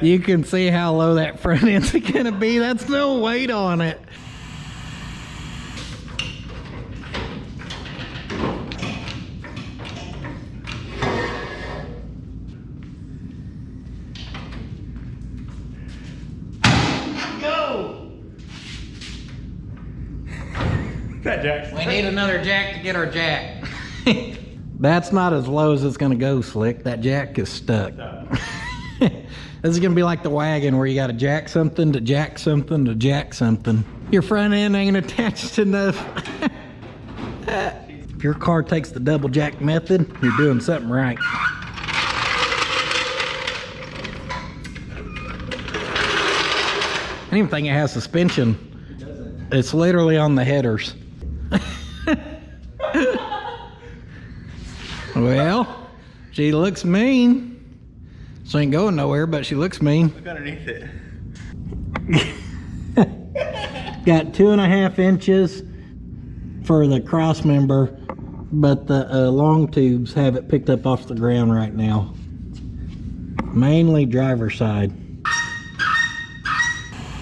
Speaker 1: You can see how low that front end's gonna be. That's no weight on it.
Speaker 2: That jack.
Speaker 1: We need another jack to get our jack. That's not as low as it's gonna go, Slick. That jack is stuck. This is gonna be like the wagon where you gotta jack something to jack something to jack something. Your front end ain't attached enough. If your car takes the double jack method, you're doing something right. I don't even think it has suspension. It's literally on the headers. Well, she looks mean. She ain't going nowhere, but she looks mean.
Speaker 2: Look underneath it.
Speaker 1: Got 2.5 inches for the cross member, but the long tubes have it picked up off the ground right now. Mainly driver's side.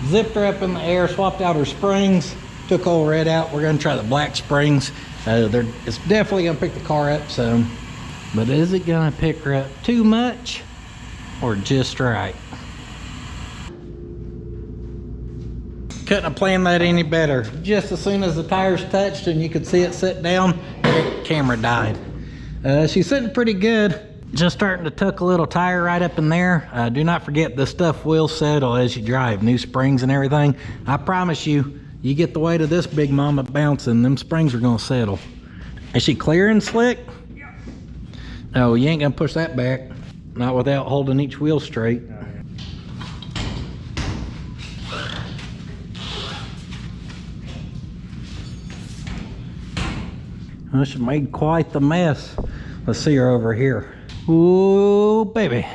Speaker 1: Zipped her up in the air, swapped out her springs, took old red out. We're gonna try the black springs. It's definitely gonna pick the car up some, but is it gonna pick her up too much or just right? Couldn't have planned that any better. Just as soon as the tires touched and you could see it sit down, the camera died. She's sitting pretty good. Just starting to tuck a little tire right up in there. Do not forget, this stuff will settle as you drive. New springs and everything. I promise you, you get the weight of this big mama bouncing, them springs are gonna settle. Is she clearing, Slick? Yeah. Oh, you ain't gonna push that back. Not without holding each wheel straight. Well, she made quite the mess. Let's see her over here. Ooh, baby.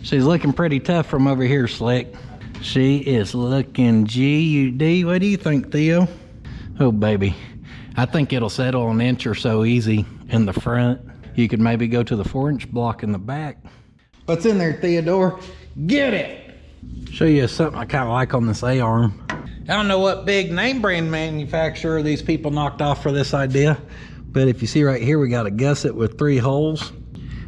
Speaker 1: She's looking pretty tough from over here, Slick. She is looking G-U-D. What do you think, Theo? Oh, baby. I think it'll settle an inch or so easy in the front. You could maybe go to the 4-inch block in the back. What's in there, Theodore? Get it! Show you something I kind of like on this A-arm. I don't know what big name brand manufacturer these people knocked off for this idea, but if you see right here, we got a gusset with 3 holes.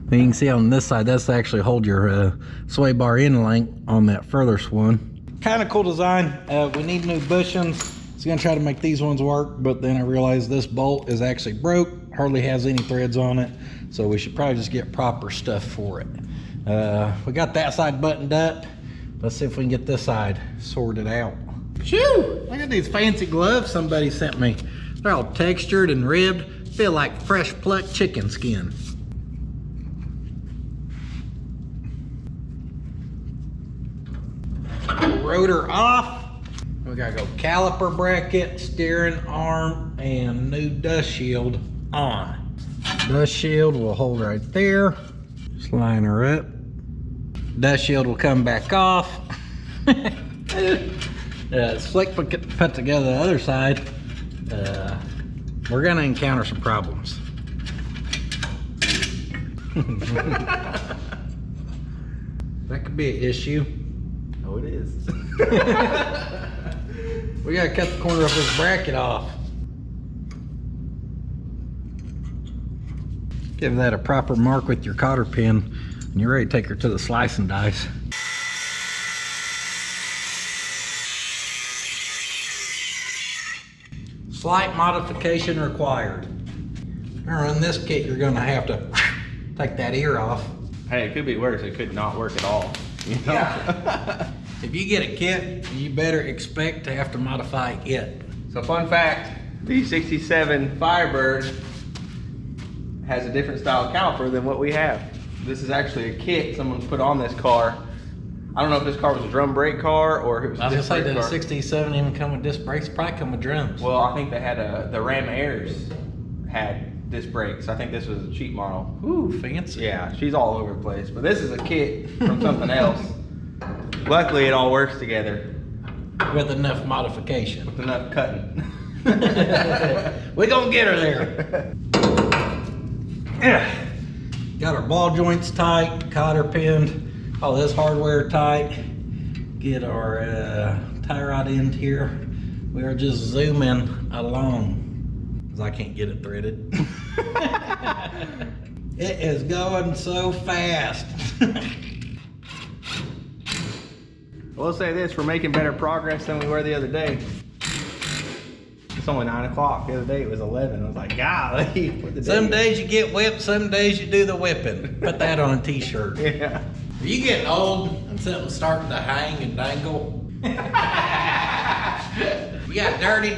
Speaker 1: And you can see on this side, that's to actually hold your sway bar in length on that furthest one. Kind of cool design. We need new bushings. I was gonna try to make these ones work, but then I realized this bolt is actually broke, hardly has any threads on it, so we should probably just get proper stuff for it. We got that side buttoned up. Let's see if we can get this side sorted out. Shoo! Look at these fancy gloves somebody sent me. They're all textured and ribbed, feel like fresh plucked chicken skin. Rotor off. We gotta go caliper bracket, steering arm, and new dust shield on. Dust shield will hold right there. Just line her up. Dust shield will come back off. Slick put together the other side. We're gonna encounter some problems. That could be an issue. Oh, it is. We gotta cut the corner of this bracket off. Give that a proper mark with your cotter pin, and you're ready to take her to the slice and dice. Slight modification required. run this kit, you're gonna have to take that ear off.
Speaker 2: Hey, it could be worse. It could not work at all. You know?
Speaker 1: Yeah. If you get a kit, you better expect to have to modify it.
Speaker 2: So fun fact, the 67 Firebird has a different style caliper than what we have. This is actually a kit someone's put on this car. I don't know if this car was a drum brake car or if it was
Speaker 1: I
Speaker 2: a
Speaker 1: was
Speaker 2: disc
Speaker 1: gonna say,
Speaker 2: brake
Speaker 1: did a
Speaker 2: car.
Speaker 1: 67 even come with disc brakes? Probably come with drums.
Speaker 2: Well, I think they had the Ram Airs had disc brakes. I think this was a cheap model.
Speaker 1: Ooh, fancy.
Speaker 2: Yeah, she's all over the place. But this is a kit from something else. Luckily, it all works together
Speaker 1: With enough modification.
Speaker 2: with enough cutting.
Speaker 1: We're gonna get her there. Yeah. Got our ball joints tight, cotter pinned, all this hardware tight. Get our tie rod end here. We are just zooming along because I can't get it threaded. It is going so fast.
Speaker 2: We'll say this, we're making better progress than we were the other day. It's only 9 o'clock. The other day it was 11. I was like, golly. What the
Speaker 1: Some
Speaker 2: day?
Speaker 1: days you get whipped, some days you do the whipping. Put that on a t-shirt.
Speaker 2: Yeah.
Speaker 1: Are you getting old and something's starting to hang and dangle? You got dirty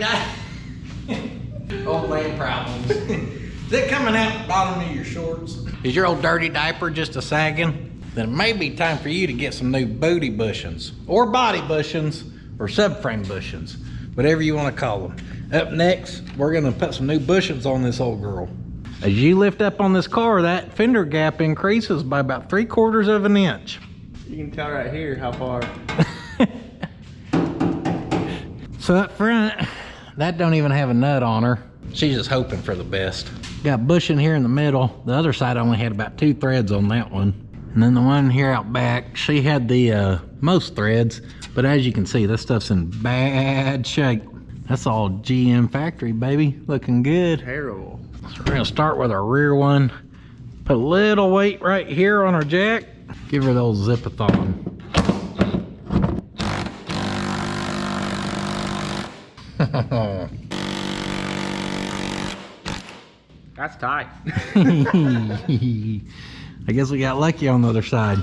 Speaker 1: old man problems. Is it coming out the bottom of your shorts? Is your old dirty diaper just a sagging? Then it may be time for you to get some new booty bushings, or body bushings, or subframe bushings, whatever you want to call them. Up next, we're gonna put some new bushings on this old girl. As you lift up on this car, that fender gap increases by about 3/4 of an inch.
Speaker 2: You can tell right here how far.
Speaker 1: So up front, that don't even have a nut on her. She's just hoping for the best. Got bushing here in the middle. The other side only had about 2 threads on that one. And then the one here out back, she had the most threads, but as you can see, this stuff's in bad shape. That's all GM factory, baby. Looking good.
Speaker 2: Terrible.
Speaker 1: So we're gonna start with our rear one. Put a little weight right here on our jack. Give her the old zip-a-thon.
Speaker 2: That's tight.
Speaker 1: I guess we got lucky on the other side.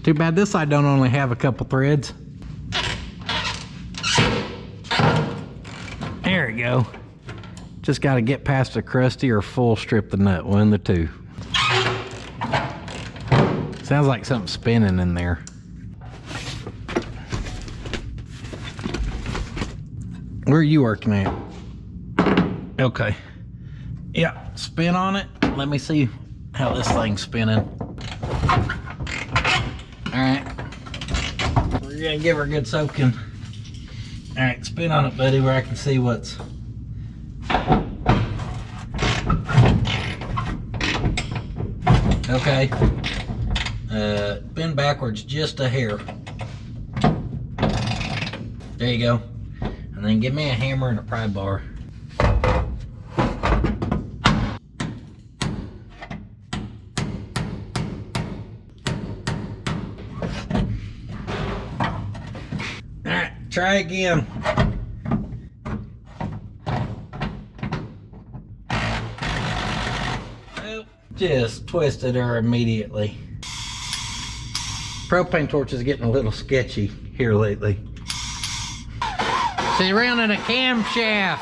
Speaker 1: Too bad this side don't only have a couple threads. There we go. Just got to get past a crusty or full strip the nut, one of the two. Sounds like something spinning in there. Where are you working at? Okay. Yeah, spin on it. Let me see how this thing's spinning. All right. We're gonna give her a good soaking. All right, spin on it, buddy, where I can see what's. Okay. Bend backwards just a hair. There you go. And then give me a hammer and a pry bar. Alright, try again. Nope. Just twisted her immediately. Propane torch is getting a little sketchy here lately. She's running a camshaft.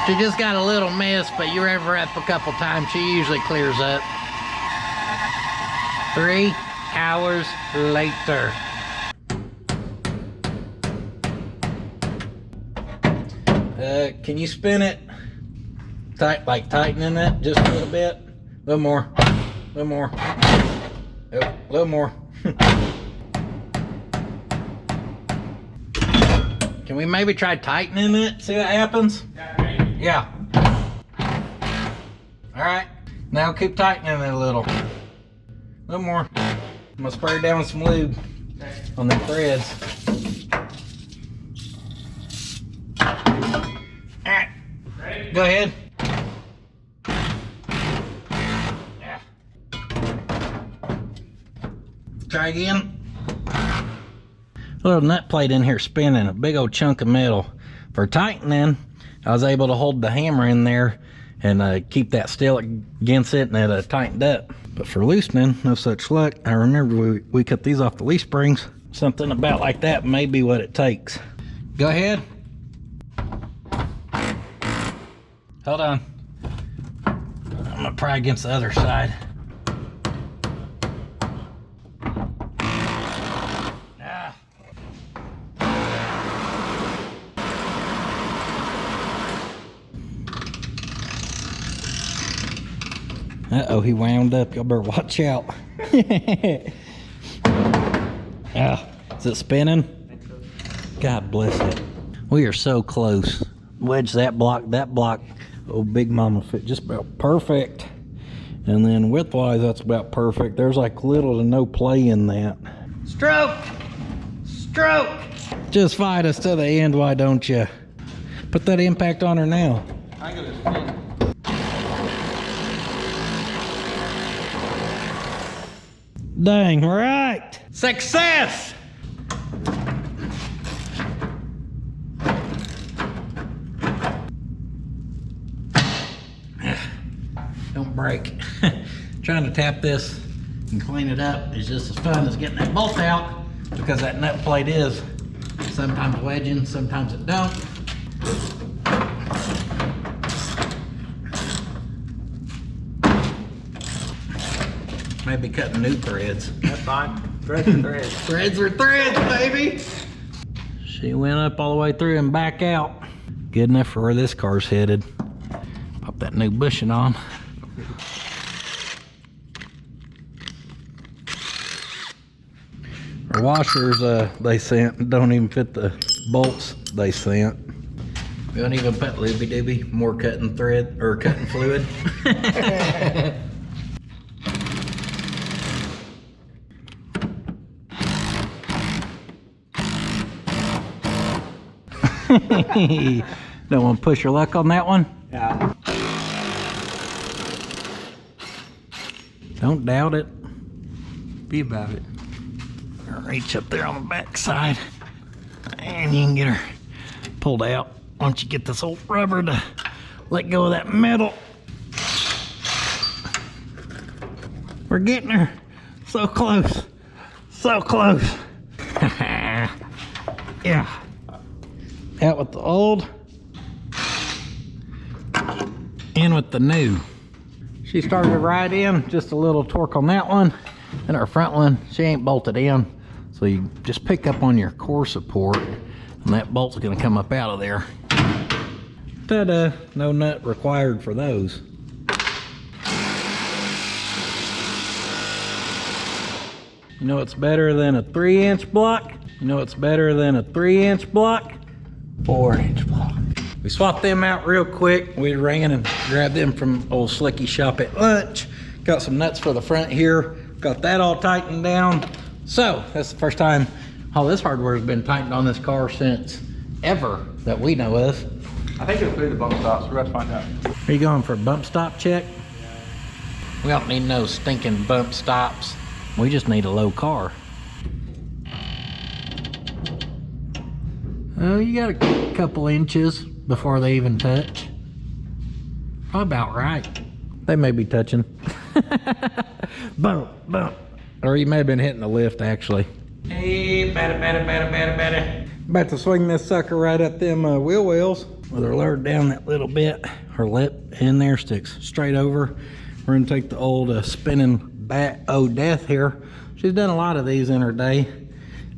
Speaker 1: She just got a little mess, but you rev her up a couple times, she usually clears up. 3 hours later. Can you spin it? Like tightening it just a little bit? A little more. A little more. Yep, a little more. Can we maybe try tightening it? See what happens? Yeah. Alright. Now keep tightening it a little. A little more. I'm gonna spray down with some lube on the threads. Alright. Go ahead. Yeah. Try again. A little nut plate in here spinning, a big old chunk of metal. For tightening, I was able to hold the hammer in there and keep that still against it, and it tightened up. But for loosening, no such luck. I remember we cut these off the leaf springs. Something about like that may be what it takes. Go ahead. Hold on. I'm gonna pry against the other side. Uh-oh, he wound up. Y'all better watch out. Ah, is it spinning? God bless it. We are so close. Wedge that block. Oh, Big Mama fit just about perfect. And then width-wise, that's about perfect. There's like little to no play in that. Stroke! Stroke! Just fight us to the end, why don't you? Put that impact on her now.
Speaker 2: I got to spin.
Speaker 1: Dang right. Success! Don't break. Trying to tap this and clean it up is just as fun as getting that bolt out, because that nut plate is sometimes wedging, sometimes it don't. Maybe cutting new threads.
Speaker 2: That's fine. Threads are threads.
Speaker 1: Threads are threads, baby. She went up all the way through and back out. Good enough for where this car's headed. Pop that new bushing on. Our washers they sent don't even fit the bolts they sent. We don't even put looby dooby, more cutting thread or cutting fluid. Don't want to push your luck on that one?
Speaker 2: Yeah.
Speaker 1: Don't doubt it.
Speaker 2: Be about it.
Speaker 1: Reach up there on the back side and you can get her pulled out. Once you get this old rubber to let go of that metal. We're getting her. So close. So close. Yeah. Out with the old, in with the new. She started right in, just a little torque on that one. And our front one, she ain't bolted in. So you just pick up on your core support and that bolt's gonna come up out of there. Ta-da, no nut required for those. You know what's better than a 3-inch block? You know what's better than a 3-inch block? 4-inch block. We swapped them out real quick. We ran and grabbed them from old Slicky's shop at lunch. Got some nuts for the front here. Got that all tightened down. So that's the first time all this hardware has been tightened on this car since ever that we know of.
Speaker 2: I think it'll clear the bump stops. We're about to find out.
Speaker 1: Are you going for a bump stop check? We don't need no stinking bump stops. We just need a low car. Oh, you got a couple inches before they even touch. Probably about right. They may be touching. Bump, bump. Or you may have been hitting the lift, actually. Hey, better. About to swing this sucker right at them wheel wells. With her lowered down that little bit. Her lip in there sticks straight over. We're gonna take the old spinning bat death here. She's done a lot of these in her day.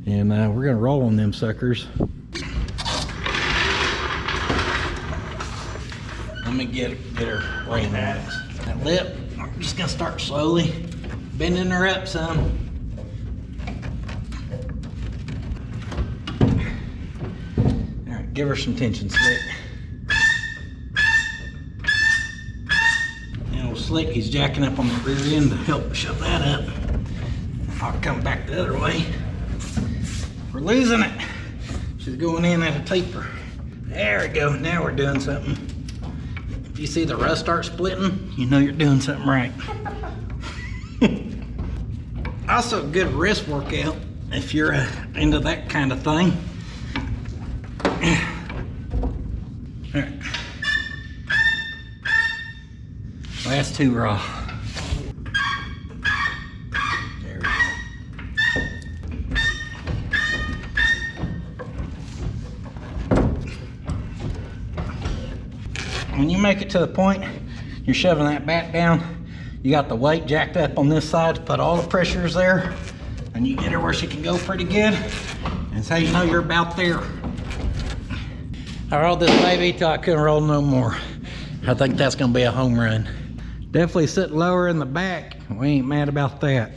Speaker 1: And we're gonna roll on them suckers. Let me get her laying that lip. I'm just gonna start slowly bending her up some. All right, give her some tension, Slick. And old Slick, he's jacking up on the rear end to help shut that up. I'll come back the other way. We're losing it. She's going in at a taper. There we go, now we're doing something. If you see the rust start splitting, you know you're doing something right. Also a good wrist workout if you're into that kind of thing. All right. That's too raw. There we go. When you make it to the point you're shoving that back down, you got the weight jacked up on this side to put all the pressures there, and you get her where she can go pretty good. And so you know you're about there. I rolled this baby till I couldn't roll no more. I think that's gonna be a home run. Definitely sitting lower in the back. We ain't mad about that.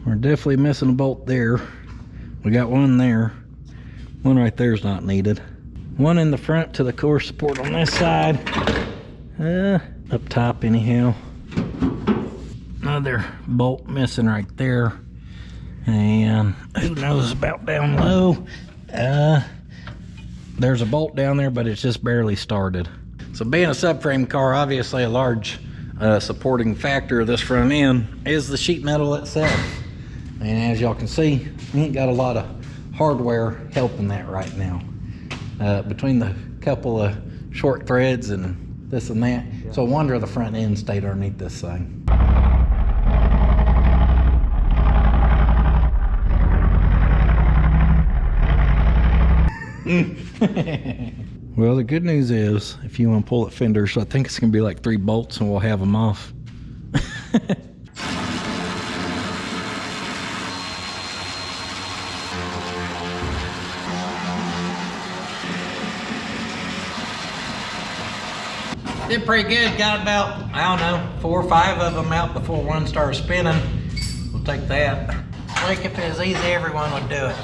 Speaker 1: We're definitely missing a bolt there. We got one there. One right there is not needed. One in the front to the core support on this side. Up top anyhow. Another bolt missing right there. And who knows about down low. There's a bolt down there, but it's just barely started. So being a subframe car, obviously a large supporting factor of this front end is the sheet metal itself. And as y'all can see, we ain't got a lot of hardware helping that right now. Between the couple of short threads and this and that. Yeah. So I wonder the front end stayed underneath this thing. Well, the good news is, if you want to pull at Fender, so I think it's going to be like 3 bolts and we'll have them off. Did pretty good. Got about, I don't know, 4 or 5 of them out before one started spinning. We'll take that. Like if it was easy, everyone would do it.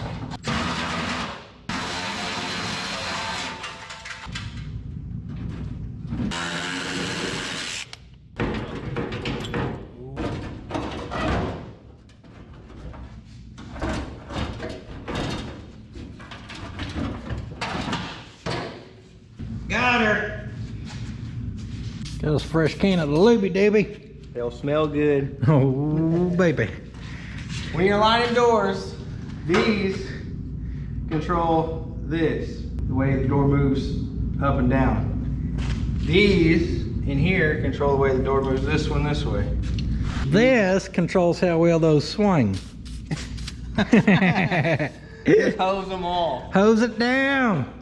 Speaker 1: Got her. Got us a fresh can of the looby dooby.
Speaker 2: They'll smell good.
Speaker 1: Oh, baby.
Speaker 2: When you're lining doors, these control this, the way the door moves up and down. These in here control the way the door moves this one this way.
Speaker 1: This controls how well those swing.
Speaker 2: Just hose them all.
Speaker 1: Hose it down.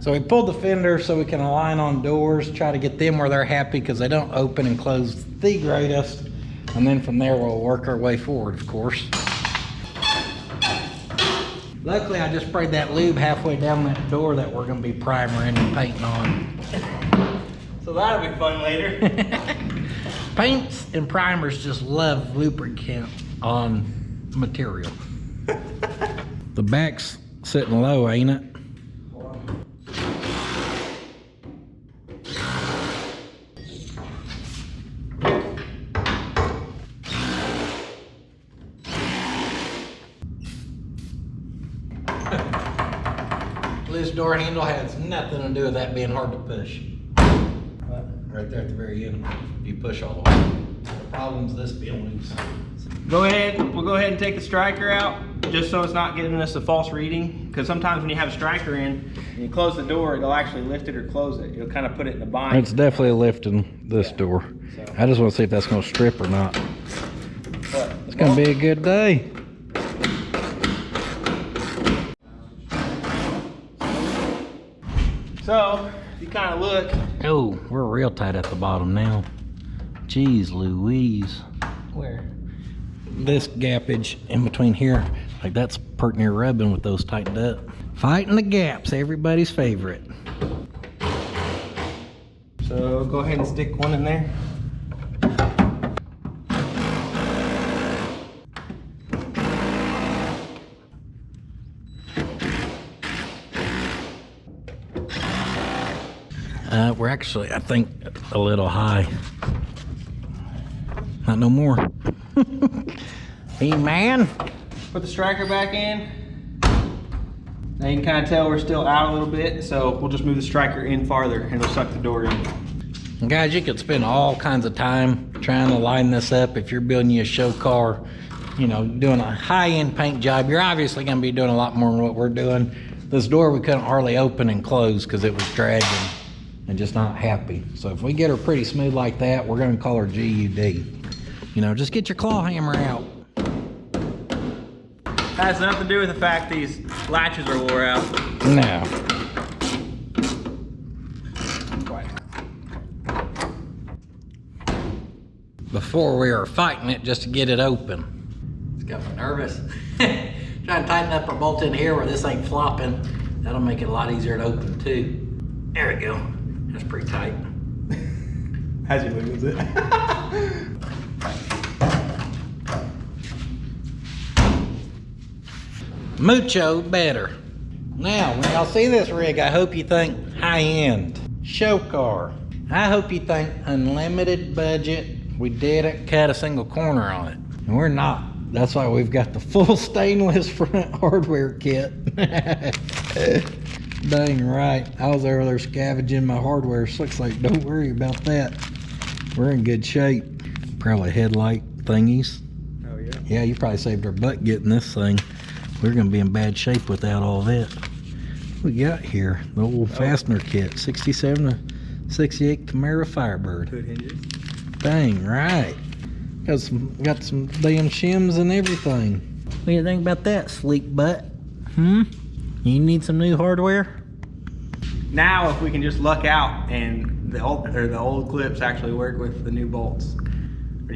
Speaker 1: So we pulled the fender so we can align on doors, try to get them where they're happy because they don't open and close the greatest. And then from there we'll work our way forward, of course. Luckily I just sprayed that lube halfway down that door that we're going to be primering and painting on.
Speaker 2: So that'll be fun later.
Speaker 1: Paints and primers just love lubricant on material. The back's sitting low, ain't it? This door handle has nothing to do with that being hard to push. Right there at the very end, you push all the way. The problem's this being loose.
Speaker 2: We'll go ahead and take the striker out, just so it's not giving us a false reading. Because sometimes when you have a striker in, and you close the door, it'll actually lift it or close it. It'll kind of put it in the bind.
Speaker 1: It's definitely lifting this door. So. I just want to see if that's going to strip or not. It's going to be a good day.
Speaker 2: So, if you kind of look.
Speaker 1: Oh, we're real tight at the bottom now. Jeez Louise.
Speaker 2: Where?
Speaker 1: This gappage in between here, like that's pert near rubbing with those tightened up. Fighting the gaps, everybody's favorite.
Speaker 2: So, go ahead and stick one in there.
Speaker 1: We're actually, I think, a little high. Not no more. Hey, man.
Speaker 2: Put the striker back in. Now you can kind of tell we're still out a little bit, so we'll just move the striker in farther and it'll suck the door in.
Speaker 1: And guys, you could spend all kinds of time trying to line this up. If you're building you a show car, you know, doing a high-end paint job, you're obviously going to be doing a lot more than what we're doing. This door we couldn't hardly open and close because it was dragging. and just not happy. So if we get her pretty smooth like that, we're gonna call her GUD. You know, just get your claw hammer out.
Speaker 2: Has nothing to do with the fact these latches are wore out.
Speaker 1: No. Before we were fighting it just to get it open. It's got me nervous. Trying to tighten up our bolt in here where this ain't flopping. That'll make it a lot easier to open too. There we go. That's pretty tight.
Speaker 2: How'd you lose it?
Speaker 1: Mucho better. Now, when y'all see this rig, I hope you think high-end. Show car. I hope you think unlimited budget. We didn't cut a single corner on it. And we're not. That's why we've got the full stainless front hardware kit. Dang right. I was over there scavenging my hardware. So looks like, don't worry about that. We're in good shape. Probably headlight thingies.
Speaker 2: Oh yeah?
Speaker 1: Yeah, you probably saved our butt getting this thing. We're gonna be in bad shape without all that. What we got here? The old fastener kit. 67 to 68 Camaro Firebird.
Speaker 2: Hood hinges.
Speaker 1: Dang right. Got some damn shims and everything. What do you think about that, sleek butt? You need some new hardware?
Speaker 2: Now, if we can just luck out and the old clips actually work with the new bolts.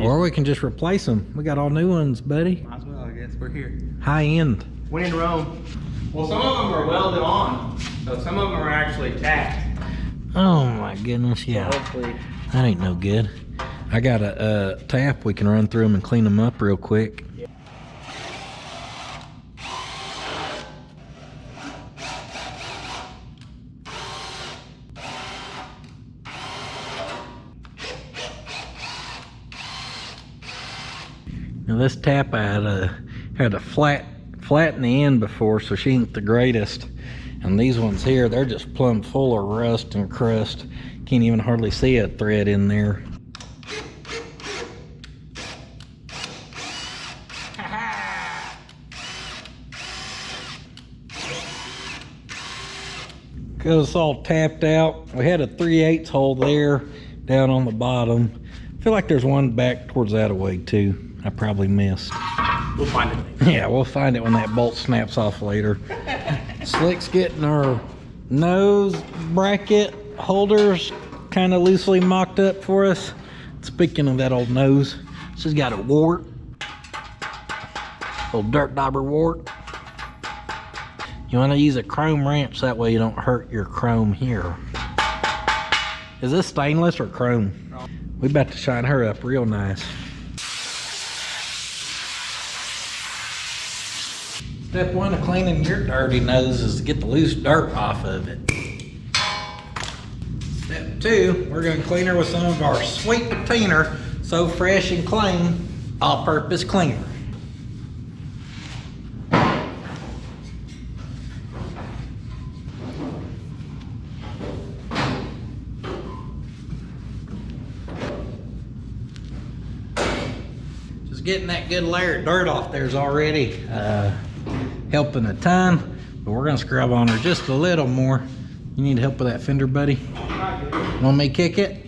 Speaker 1: Or we can just replace them. We got all new ones, buddy.
Speaker 2: Might as well, I guess. We're here.
Speaker 1: High end.
Speaker 2: When in Rome. Well, some of them are welded on, so some of them are actually tacked.
Speaker 1: Oh my goodness, yeah.
Speaker 2: Hopefully.
Speaker 1: That ain't no good. I got a tap. We can run through them and clean them up real quick.
Speaker 2: Yeah.
Speaker 1: Now this tap I had a flatten the end before, so she ain't the greatest. And these ones here, they're just plumb full of rust and crust. Can't even hardly see a thread in there. Got us all tapped out. We had a 3/8 hole there down on the bottom. I feel like there's one back towards that away too. I probably missed.
Speaker 2: We'll find it.
Speaker 1: Yeah, we'll find it when that bolt snaps off later. Slick's getting our nose bracket holders kind of loosely mocked up for us. Speaking of that old nose, she's got a wart. Little dirt dauber wart. You want to use a chrome wrench, that way you don't hurt your chrome here. Is this stainless or chrome? We about to shine her up real nice. Step one of cleaning your dirty nose is to get the loose dirt off of it. Step two, we're going to clean her with some of our sweet patina, so fresh and clean, all-purpose cleaner. Just getting that good layer of dirt off there's already helping a ton, but we're going to scrub on her just a little more. You need help with that fender, buddy? Want me to kick it?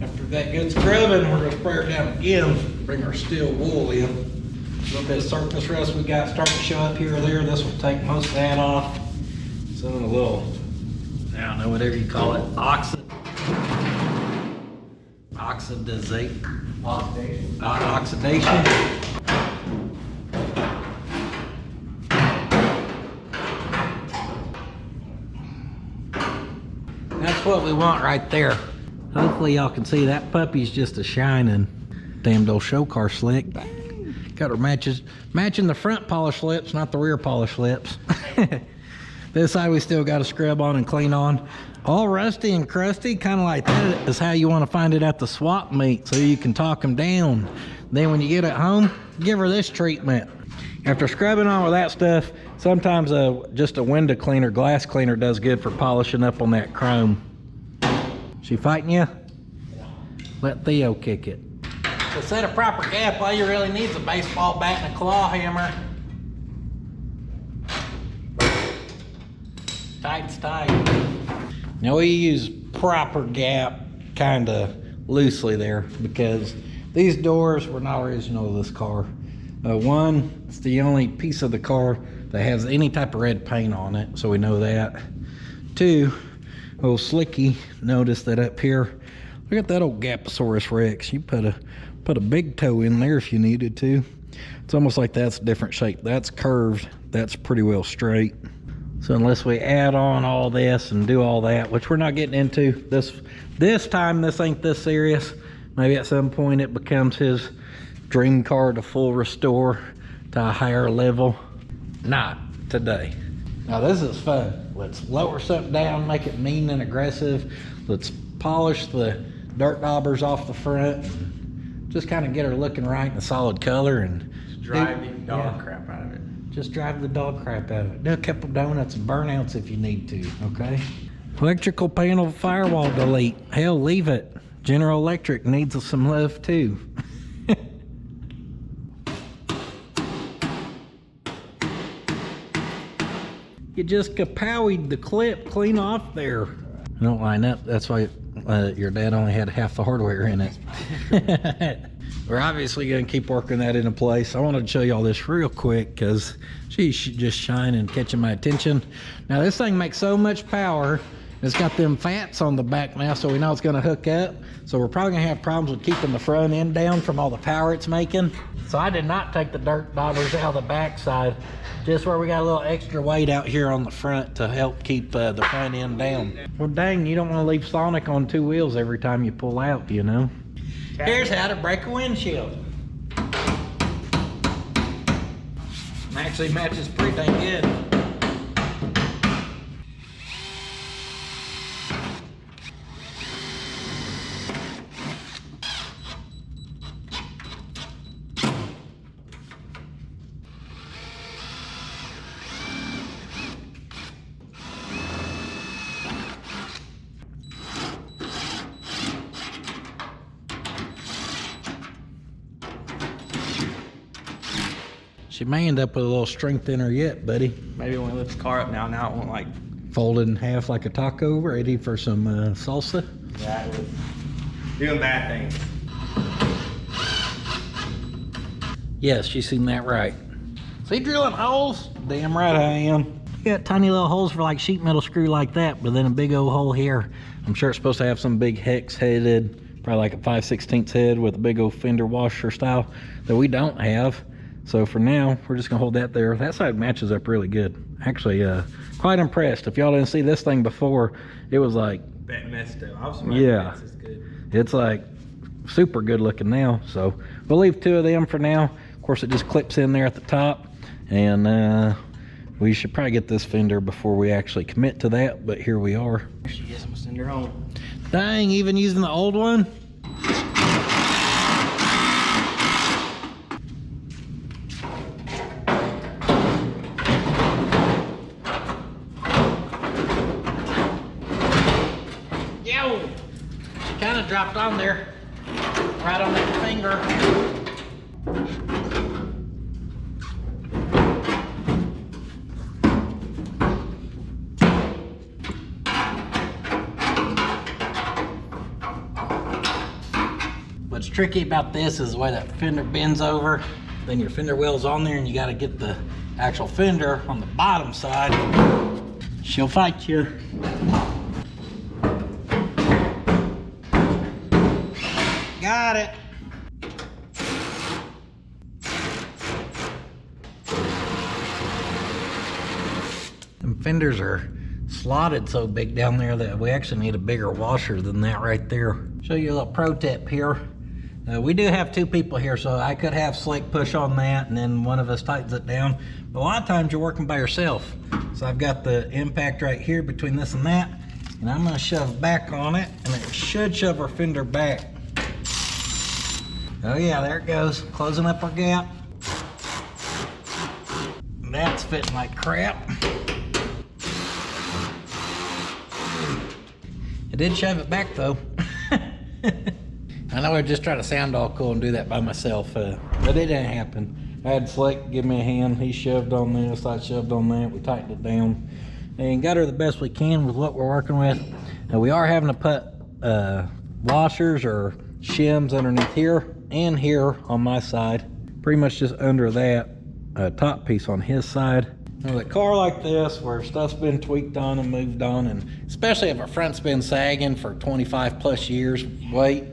Speaker 1: After that good scrubbing, we're going to spray her down again, bring our steel wool in. A little bit of surface rust we got starting to show up here or there. This will take most of that off. Some of the little, I don't know, whatever you call it, oxidation. That's what we want right there. Hopefully y'all can see that puppy's just a shining. Damned old show car slick. Got her matching the front polish lips, not the rear polish lips. This side we still got to scrub on and clean on. All rusty and crusty, kind of like that is how you want to find it at the swap meet, so you can talk them down. Then when you get it home, give her this treatment. After scrubbing on with that stuff, sometimes just a window cleaner, glass cleaner does good for polishing up on that chrome. She fighting you? Let Theo kick it. To set a proper gap, all you really need is a baseball bat and a claw hammer. Tight's tight. Now we use proper gap kind of loosely there because these doors were not original to this car. One, it's the only piece of the car that has any type of red paint on it, so we know that. Two, old Slicky noticed that up here, look at that old Gaposaurus Rex. You put a big toe in there if you needed to. It's almost like that's a different shape. That's curved, that's pretty well straight. So unless we add on all this and do all that, which we're not getting into this time, this ain't this serious. Maybe at some point it becomes his dream car to full restore to a higher level. Not today. Now this is fun. Let's lower something down, make it mean and aggressive. Let's polish the dirt daubers off the front. Just kind of get her looking right in a solid color and
Speaker 2: drive the dog crap out of it.
Speaker 1: Just drive the dog crap out of it. Do a couple donuts and burnouts if you need to, okay? Electrical panel firewall delete. Hell, leave it. General Electric needs some love too. You just kapowied the clip clean off there. I don't line up. That's why your dad only had half the hardware in it. We're obviously going to keep working that into place. I wanted to show y'all this real quick because she's just shining and catching my attention. Now this thing makes so much power. It's got them fats on the back now, so we know it's going to hook up. So we're probably going to have problems with keeping the front end down from all the power it's making. So I did not take the dirt daubers out of the back side, just where we got a little extra weight out here on the front to help keep the front end down. Well, dang, you don't want to leave Sonic on two wheels every time you pull out, you know? Here's how to break a windshield. Actually matches pretty dang good. She may end up with a little strength in her yet, buddy.
Speaker 2: Maybe when we lift the car up now it won't like...
Speaker 1: Folded in half like a taco, ready for some salsa.
Speaker 2: Yeah, it was doing bad things.
Speaker 1: Yes, you seen that right. See drilling holes? Damn right I am. You got tiny little holes for like sheet metal screw like that, but then a big old hole here. I'm sure it's supposed to have some big hex headed, probably like a 5/16 head with a big old fender washer style that we don't have. So for now, we're just gonna hold that there. That side matches up really good. Actually, quite impressed. If y'all didn't see this thing before, it was like...
Speaker 2: That messed up.
Speaker 1: Yeah.
Speaker 2: This is good.
Speaker 1: It's like super good looking now. So we'll leave two of them for now. Of course, it just clips in there at the top. And we should probably get this fender before we actually commit to that. But here we are.
Speaker 2: She gets them send her home.
Speaker 1: Dang, even using the old one? Kind of dropped on there, right on that finger. What's tricky about this is the way that fender bends over, then your fender well's on there and you got to get the actual fender on the bottom side. She'll fight you. Got it. Them fenders are slotted so big down there that we actually need a bigger washer than that right there. Show you a little pro tip here. We do have two people here, so I could have Slick push on that and then one of us tightens it down. But a lot of times you're working by yourself. So I've got the impact right here between this and that, and I'm gonna shove back on it, and it should shove our fender back. Oh yeah, there it goes, closing up our gap. That's fitting like crap. I did shove it back though. I know I just try to sound all cool and do that by myself, but it didn't happen. I had Slick give me a hand, he shoved on this, I shoved on that, we tightened it down, and got her the best we can with what we're working with. Now we are having to put washers or shims underneath here and here on my side. Pretty much just under that top piece on his side. With a car like this where stuff's been tweaked on and moved on, and especially if a front's been sagging for 25 plus years, weight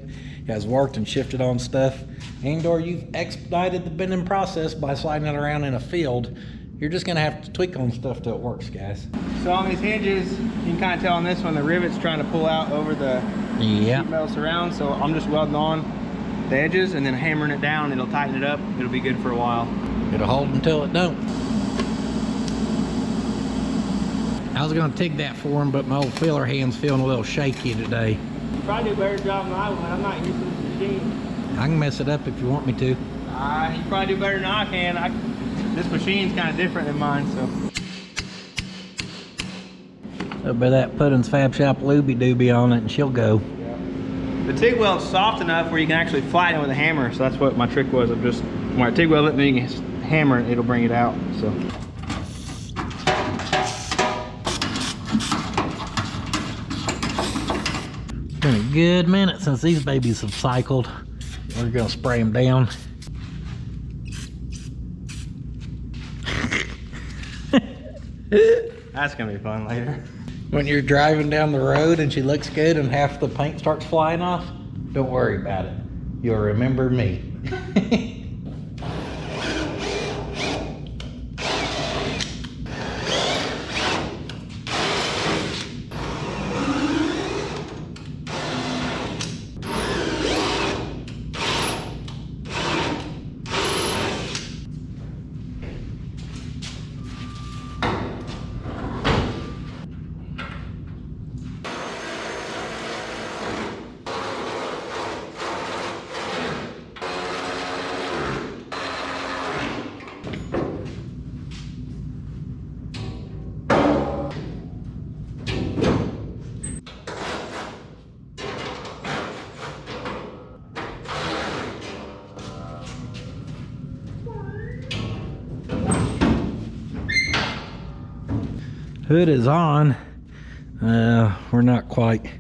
Speaker 1: has worked and shifted on stuff, and or you've expedited the bending process by sliding it around in a field, you're just gonna have to tweak on stuff till it works, guys.
Speaker 2: So on these hinges, you can kind of tell on this one, the rivet's trying to pull out over the sheet metal surround, so I'm just welding on the edges and then hammering it down. It'll tighten it up. It'll be good for a while.
Speaker 1: It'll hold until it don't. I was gonna TIG that for him, but my old filler hand's feeling a little shaky today.
Speaker 2: You probably do a better job than I would. I'm not used to this machine.
Speaker 1: I can mess it up if you want me to.
Speaker 2: You probably do better than I can. This machine's kind of different than mine, so.
Speaker 1: A little bit of that puddins.fab.shop looby doobie on it and she'll go.
Speaker 2: Yeah. The TIG weld's soft enough where you can actually flatten it with a hammer, so that's what my trick was. Of just, when I TIG weld it, then you can hammer it, it'll bring it out, so.
Speaker 1: Been a good minute since these babies have cycled. We're gonna spray them down.
Speaker 2: That's gonna be fun later.
Speaker 1: When you're driving down the road and she looks good and half the paint starts flying off, don't worry about it. You'll remember me. Hood is on. We're not quite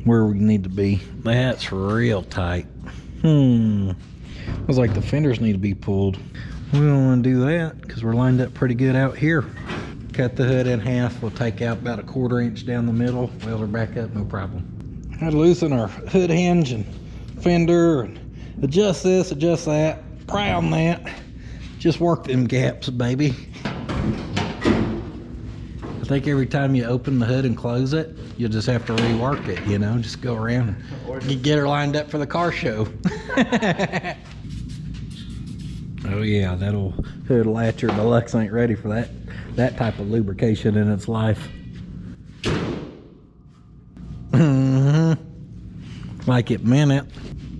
Speaker 1: where we need to be. That's real tight. Looks like the fenders need to be pulled. We don't want to do that because we're lined up pretty good out here. Cut the hood in half. We'll take out about 1/4 inch down the middle. Weld her back up, no problem. Had to loosen our hood hinge and fender and adjust this, adjust that, pry on that. Just work them gaps, baby. I think every time you open the hood and close it, you'll just have to rework it, you know, just go around and get her lined up for the car show. Oh yeah, that old hood latcher deluxe ain't ready for that type of lubrication in its life. Like it meant it.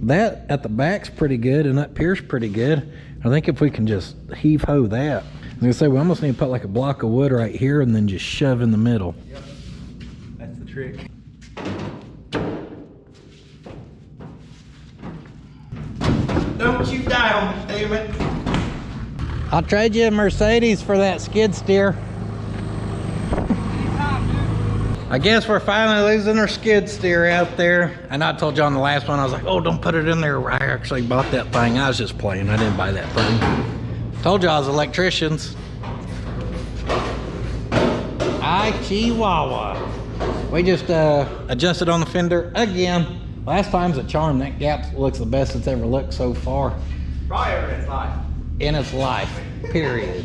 Speaker 1: That at the back's pretty good and up here's pretty good. I think if we can just heave-ho that. I was gonna say we almost need to put like a block of wood right here and then just shove in the middle.
Speaker 2: Yep, that's the trick. Don't you die on me, damn it.
Speaker 1: I'll trade you a Mercedes for that skid steer. I guess we're finally losing our skid steer out there. And I told you on the last one, I was like, oh, don't put it in there. I actually bought that thing. I was just playing. I didn't buy that thing. Told you I was electricians. Chihuahua. We just adjusted on the fender again. Last time's a charm. That gap looks the best it's ever looked so far.
Speaker 2: Probably ever in its life.
Speaker 1: In its life, period.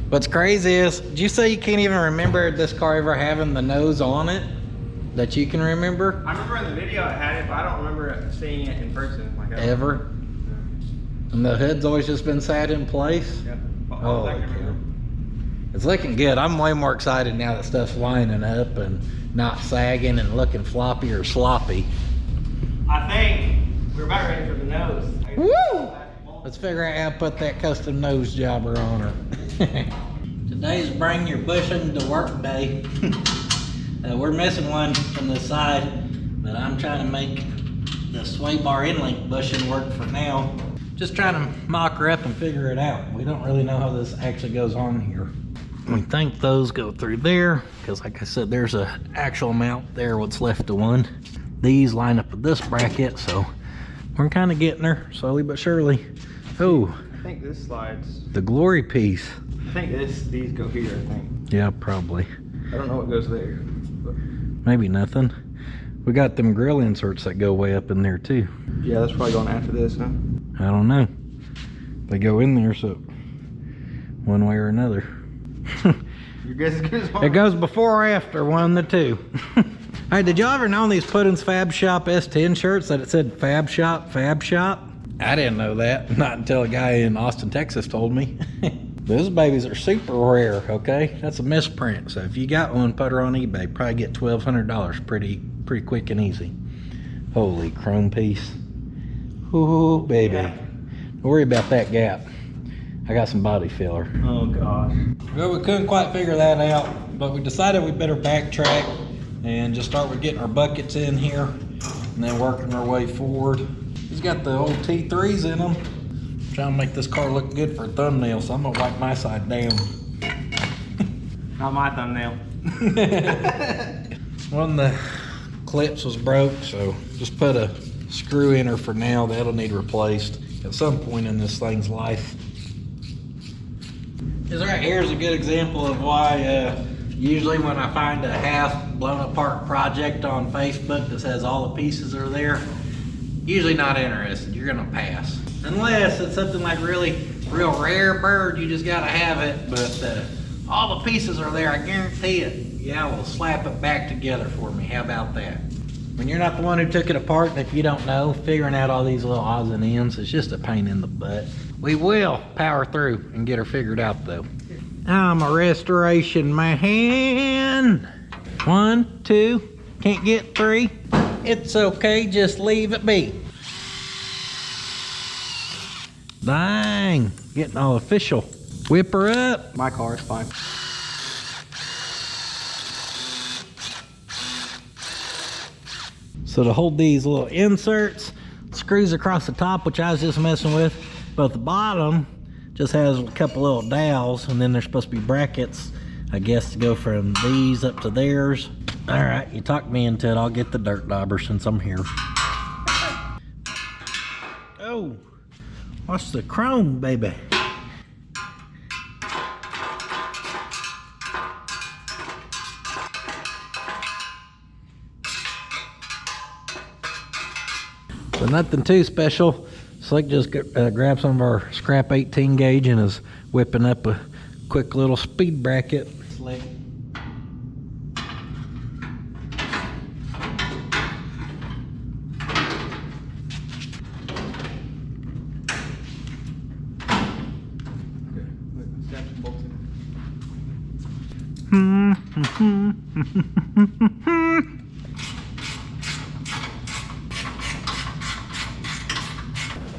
Speaker 1: What's crazy is, did you say you can't even remember this car ever having the nose on it? That you can remember?
Speaker 2: I remember in the video it had it, but I don't remember seeing it in person. Like
Speaker 1: ever? Yeah. And the hood's always just been sat in place?
Speaker 2: Yep.
Speaker 1: Oh, it's looking good. I'm way more excited now that stuff's lining up and not sagging and looking floppy or sloppy.
Speaker 2: I think we're about ready for the nose.
Speaker 1: Woo! Let's figure out how to put that custom nose jobber on her. Today's bring your bushing to work day. We're missing one from the side, but I'm trying to make the sway bar inlink bushing work for now. Just trying to mock her up and figure it out. We don't really know how this actually goes on here. We think those go through there, because like I said, there's an actual mount there, what's left of one. These line up with this bracket, so we're kind of getting there, slowly but surely. Oh,
Speaker 2: I think this slides.
Speaker 1: the glory piece.
Speaker 2: I think these go here, I think.
Speaker 1: Yeah, probably.
Speaker 2: I don't know what goes there. But
Speaker 1: Maybe nothing. We got them grill inserts that go way up in there too.
Speaker 2: yeah, that's probably going after this, huh?
Speaker 1: I don't know. They go in there, so one way or another.
Speaker 2: Your guess is good as mine.
Speaker 1: It goes before or after, one of the two. Hey, did y'all ever know on these Puddins Fab Shop S10 shirts that it said Fab Shop, Fab Shop? I didn't know that, not until a guy in Austin, Texas told me. Those babies are super rare, okay? That's a misprint, so if you got one, put her on eBay. Probably get $1,200 pretty quick and easy. Holy chrome piece. Ooh, baby.
Speaker 2: Yeah.
Speaker 1: Don't worry about that gap. I got some body filler.
Speaker 2: Oh gosh.
Speaker 1: Well, we couldn't quite figure that out, but we decided we better backtrack and just start with getting our buckets in here and then working our way forward. He's got the old T3s in them. Trying to make this car look good for a thumbnail, so I'm gonna wipe my side down.
Speaker 2: Not my thumbnail.
Speaker 1: One of the clips was broke, so just put a screw in her for now. That'll need replaced at some point in this thing's life. This right here is a good example of why usually when I find a half blown apart project on Facebook that says all the pieces are there, usually not interested. You're gonna pass. Unless it's something like real rare bird, you just gotta have it, but all the pieces are there, I guarantee it. Yeah, we'll slap it back together for me. How about that? When you're not the one who took it apart, and if you don't know, figuring out all these little odds and ends is just a pain in the butt. We will power through and get her figured out though. I'm a restoration man. 1, 2, can't get 3. It's okay, just leave it be. Dang, getting all official. Whip her up.
Speaker 2: My car is fine.
Speaker 1: So to hold these little inserts, screws across the top, which I was just messing with, but the bottom just has a couple little dowels, and then there's supposed to be brackets, I guess, to go from these up to theirs. All right, you talked me into it. I'll get the dirt dauber since I'm here. Oh, what's the chrome, baby? So nothing too special. Slick just grabbed some of our scrap 18 gauge and is whipping up a quick little speed bracket. Slick.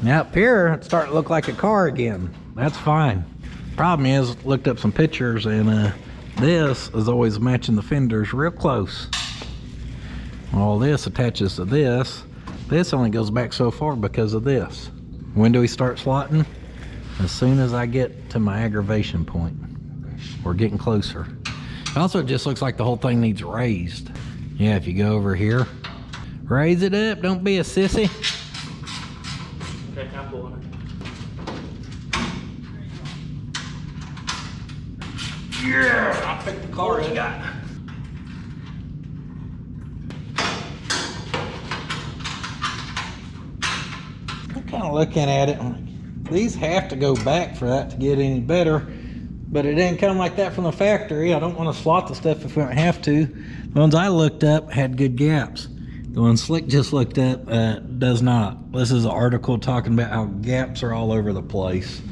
Speaker 1: Now up here, it's starting to look like a car again. That's fine. Problem is, looked up some pictures and this is always matching the fenders real close. All this attaches to this. This only goes back so far because of this. When do we start slotting? As soon as I get to my aggravation point. We're getting closer. Also, it just looks like the whole thing needs raised. Yeah, if you go over here, raise it up, don't be a sissy.
Speaker 2: Okay, I'm pulling it.
Speaker 1: Yeah, I'll pick the car I got. I'm kind of looking at it, I'm like, these have to go back for that to get any better, but it didn't come like that from the factory. I don't want to slot the stuff if we don't have to. The ones I looked up had good gaps. The one Slick just looked up does not. This is an article talking about how gaps are all over the place.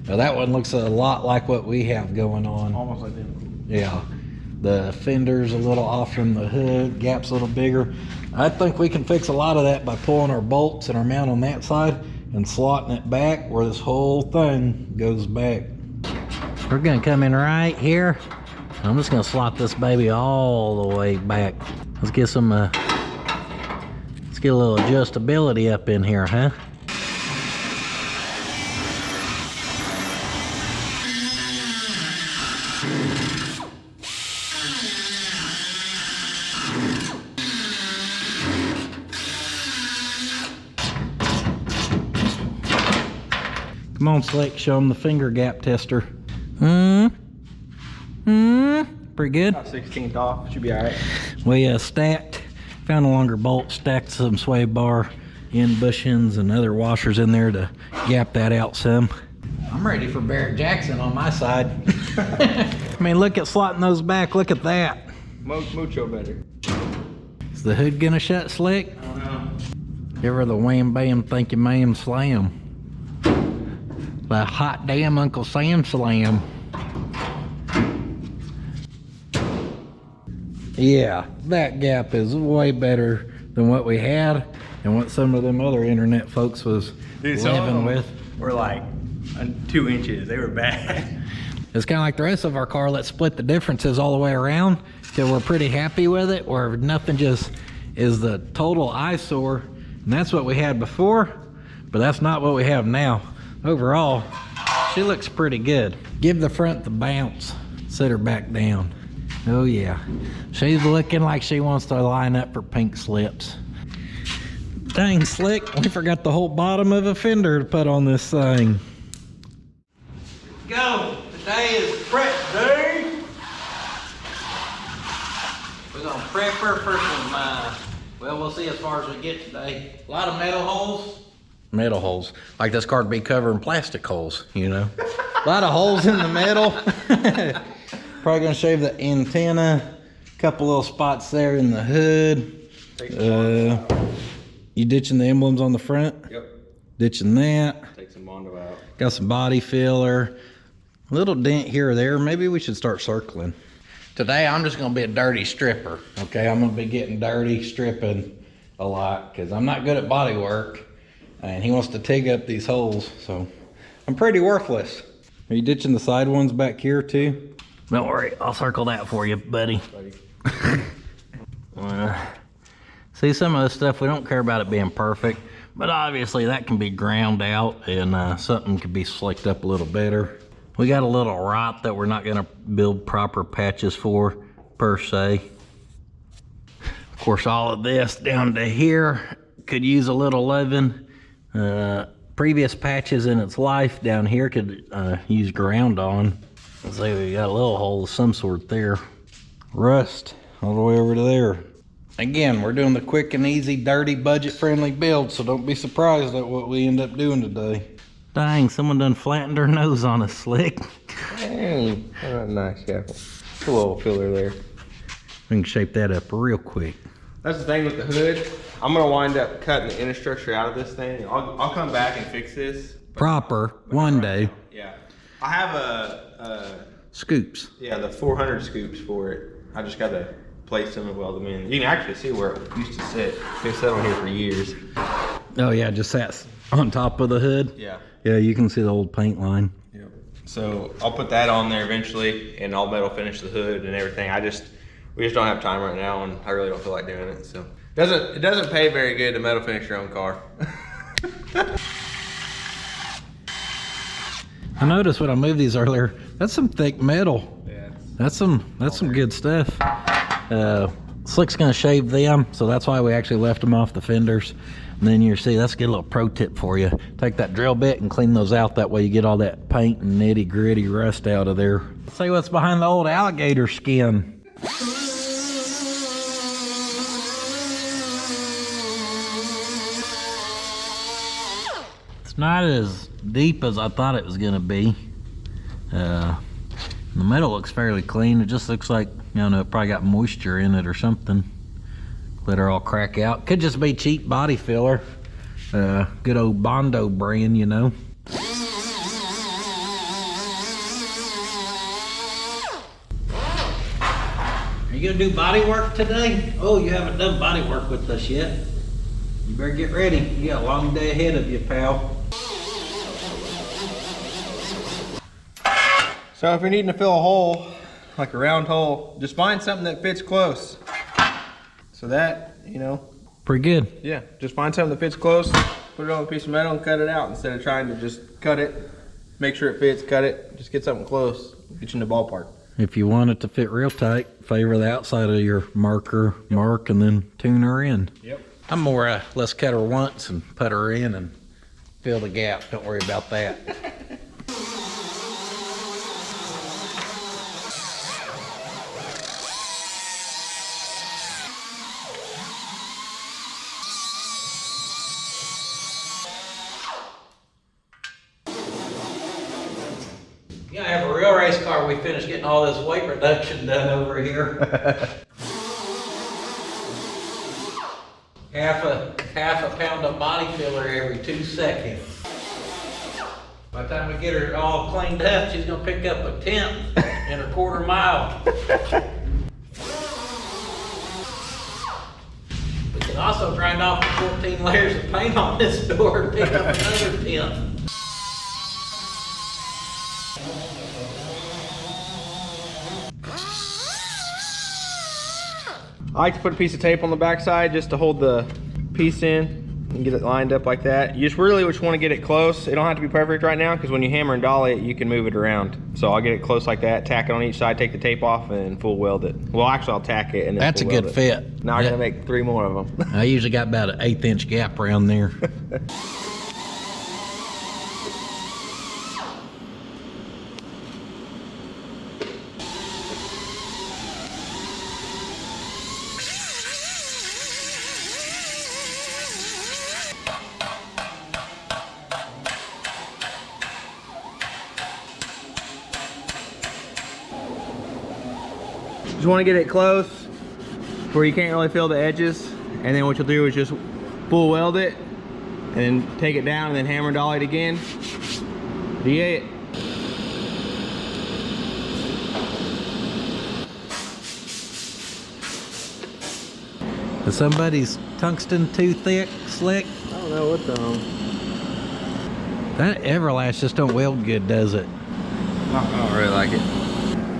Speaker 1: Now that one looks a lot like what we have going on.
Speaker 2: Almost identical.
Speaker 1: Yeah, the fender's a little off from the hood, gap's a little bigger. I think we can fix a lot of that by pulling our bolts and our mount on that side and slotting it back where this whole thing goes back. We're gonna come in right here. I'm just gonna slot this baby all the way back. Let's get some, let's get a little adjustability up in here, huh? Come on, Slick, show them the finger gap tester. Pretty good.
Speaker 2: About 16th off, should be all right.
Speaker 1: We found a longer bolt, stacked some sway bar end bushings and other washers in there to gap that out some. I'm ready for Barrett Jackson on my side. I mean, look at slotting those back. Look at that.
Speaker 2: Mucho better.
Speaker 1: Is the hood gonna shut, Slick?
Speaker 2: I don't know.
Speaker 1: Give her the wham bam, thank you ma'am slam. The hot damn Uncle Sam slam. Yeah, that gap is way better than what we had and what some of them other internet folks was living with.
Speaker 2: We're like 2 inches. They were bad.
Speaker 1: It's kind of like the rest of our car. Let's split the differences all the way around till we're pretty happy with it, where nothing just is the total eyesore. And that's what we had before, but that's not what we have now. Overall, she looks pretty good. Give the front the bounce. Sit her back down. Oh yeah, she's looking like she wants to line up for pink slips. Dang, Slick, we forgot the whole bottom of a fender to put on this thing. Go, today is prep day. We're gonna prep her for some, well, we'll see as far as we get today. A lot of metal holes. Metal holes, like this car to be covered in plastic holes, you know. A lot of holes in the metal. Probably gonna shave the antenna, couple little spots there in the hood. You ditching the emblems on the front?
Speaker 2: Yep.
Speaker 1: Ditching that.
Speaker 2: Take some Mondo out.
Speaker 1: Got some body filler. A little dent here or there. Maybe we should start circling. Today I'm just gonna be a dirty stripper, okay? I'm gonna be getting dirty, stripping a lot, because I'm not good at body work, and he wants to dig up these holes, so I'm pretty worthless. Are you ditching the side ones back here too? Don't worry, I'll circle that for you, buddy. See, some of this stuff, we don't care about it being perfect, but obviously that can be ground out and something could be slicked up a little better. We got a little rot that we're not gonna build proper patches for, per se. Of course, all of this down to here could use a little loving. Previous patches in its life down here could use ground on. Let's see, we got a little hole of some sort there. Rust all the way over to there. Again, we're doing the quick and easy, dirty, budget-friendly build, so don't be surprised at what we end up doing today. Dang, someone done flattened her nose on us, Slick.
Speaker 2: Hey, nice, Shackle. A little filler there.
Speaker 1: We can shape that up real quick.
Speaker 2: That's the thing with the hood. I'm gonna wind up cutting the inner structure out of this thing. I'll come back and fix this.
Speaker 1: Proper, one day.
Speaker 2: Yeah. I have
Speaker 1: Scoops.
Speaker 2: yeah, the 400 scoops for it. I just gotta place them and weld them in. You can actually see where it used to sit. It's sat on here for years.
Speaker 1: Oh yeah, just sat on top of the hood.
Speaker 2: Yeah.
Speaker 1: Yeah, you can see the old paint line.
Speaker 2: Yep. So I'll put that on there eventually, and I'll metal finish the hood and everything. We just don't have time right now, and I really don't feel like doing it. So it doesn't pay very good to metal finish your own car.
Speaker 1: I noticed when I moved these earlier, that's some thick metal.
Speaker 2: Yeah.
Speaker 1: That's some good stuff. Slick's gonna shave them, so that's why we actually left them off the fenders. And then you see, that's a good little pro tip for you. Take that drill bit and clean those out. That way you get all that paint and nitty gritty rust out of there. Let's see what's behind the old alligator skin. It's not as deep as I thought it was gonna be. The metal looks fairly clean. It just looks like, you know, it probably got moisture in it or something. Let her all crack out. Could just be cheap body filler. Good old Bondo brand, you know. Are you gonna do body work today? Oh, you haven't done body work with us yet. You better get ready. You got a long day ahead of you, pal.
Speaker 2: So if you're needing to fill a hole, like a round hole, just find something that fits close. So that, you know.
Speaker 1: Pretty good.
Speaker 2: Yeah, just find something that fits close, put it on a piece of metal and cut it out instead of trying to just cut it, make sure it fits, cut it, just get something close, get you in the ballpark.
Speaker 1: If you want it to fit real tight, favor the outside of your mark and then tune her in.
Speaker 2: Yep.
Speaker 1: I'm more, let's cut her once and put her in and fill the gap. Don't worry about that. You gotta have a real race car. We finished getting all this weight reduction done over here. half a pound of body filler every 2 seconds. By the time we get her all cleaned up, she's gonna pick up a 10th in a quarter mile. We can also grind off the 14 layers of paint on this door and pick up another 10th.
Speaker 2: I like to put a piece of tape on the backside just to hold the piece in and get it lined up like that. You just really want to get it close. It don't have to be perfect right now because when you hammer and dolly it, you can move it around. So I'll get it close like that, tack it on each side, take the tape off, and full weld it. Well, actually, I'll tack it and then
Speaker 1: That's a good fit.
Speaker 2: Now I'm gonna make 3 more of them.
Speaker 1: I usually got about an 1/8 inch gap around there.
Speaker 2: Just want to get it close where you can't really feel the edges, and then what you'll do is just full weld it and then take it down and then hammer and dolly it again. DA it.
Speaker 1: Is somebody's tungsten too thick, slick?
Speaker 2: I don't know what the
Speaker 1: That Everlast just don't weld good, does it?
Speaker 2: I don't really like it.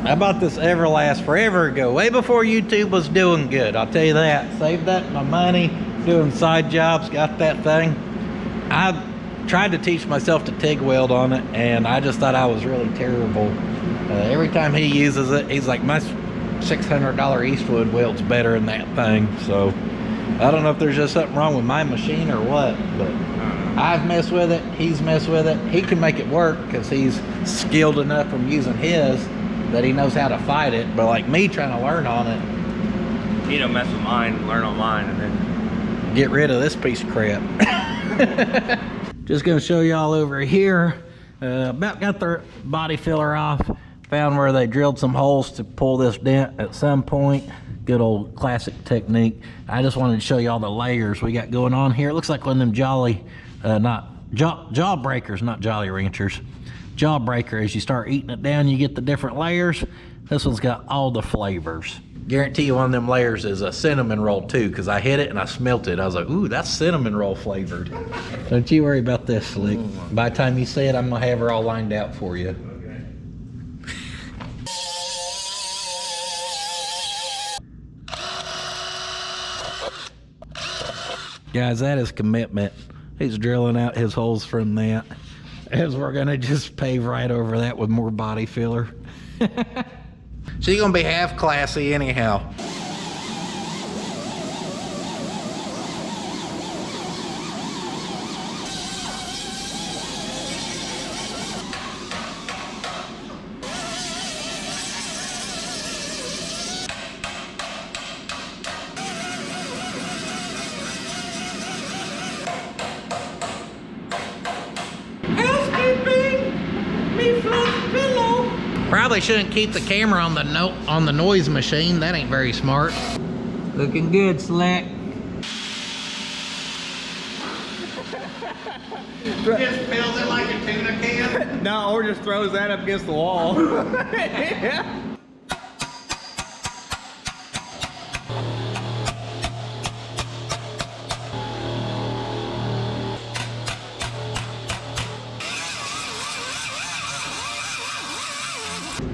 Speaker 1: I bought this Everlast forever ago, way before YouTube was doing good. I'll tell you that. Saved up my money, doing side jobs, got that thing. I tried to teach myself to TIG weld on it, and I just thought I was really terrible. Every time he uses it, he's like, my $600 Eastwood welds better than that thing. So I don't know if there's just something wrong with my machine or what, but I've messed with it, he's messed with it. He can make it work because he's skilled enough from using his that he knows how to fight it, but like me trying to learn on it.
Speaker 2: You don't mess with mine, learn on mine, and then
Speaker 1: get rid of this piece of crap. Just gonna show y'all over here. About got the body filler off. Found where they drilled some holes to pull this dent at some point. Good old classic technique. I just wanted to show y'all the layers we got going on here. It looks like one of them jawbreakers, not Jolly Ranchers. Jawbreaker, as you start eating it down, you get the different layers. This one's got all the flavors. Guarantee you one of them layers is a cinnamon roll too, because I hit it and I smelt it. I was like, ooh, that's cinnamon roll flavored. Don't you worry about this, Slick. By the time you see it, I'm gonna have her all lined out for you. Guys, that is commitment. He's drilling out his holes from that. As we're gonna just pave right over that with more body filler. She's gonna be half classy anyhow. Probably shouldn't keep the camera on the noise machine. That ain't very smart. Looking good, Slack. Just fills it like a tuna can?
Speaker 2: no, or just throws that up against the wall. Yeah.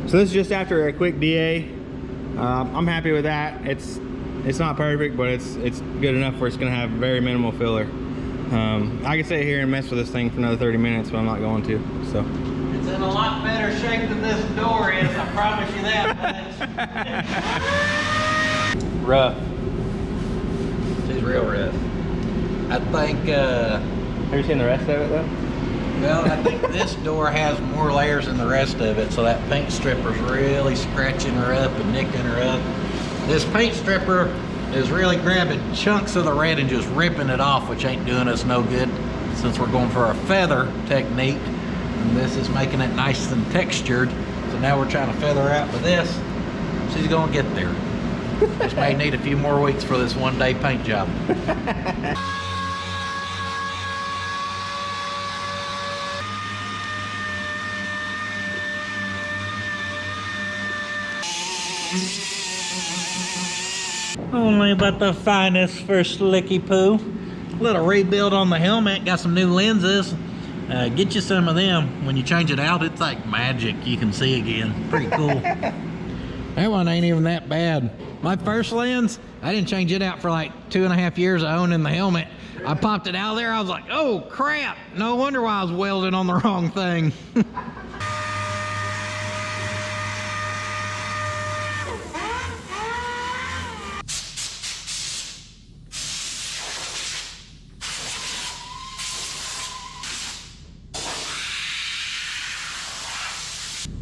Speaker 2: So this is just after a quick DA. I'm happy with that. It's not perfect, but it's good enough where it's gonna have very minimal filler. I can sit here and mess with this thing for another 30 minutes, but I'm not going to. So
Speaker 1: it's in a lot better shape than this door is. I promise you that much.
Speaker 2: rough.
Speaker 1: She's real rough. I think.
Speaker 2: Have you seen the rest of it though?
Speaker 1: Well, I think this door has more layers than the rest of it, so that paint stripper's really scratching her up and nicking her up. This paint stripper is really grabbing chunks of the red and just ripping it off, which ain't doing us no good since we're going for a feather technique. And this is making it nice and textured. So now we're trying to feather out with this. She's gonna get there. Just may need a few more weeks for this one-day paint job. Only but the finest for Slicky Poo. Little rebuild on the helmet, got some new lenses. Get you some of them. When you change it out, it's like magic. You can see again. Pretty cool. That one ain't even that bad. My first lens, I didn't change it out for like 2.5 years of owning the helmet. I popped it out of there, I was like, oh crap. No wonder why I was welding on the wrong thing.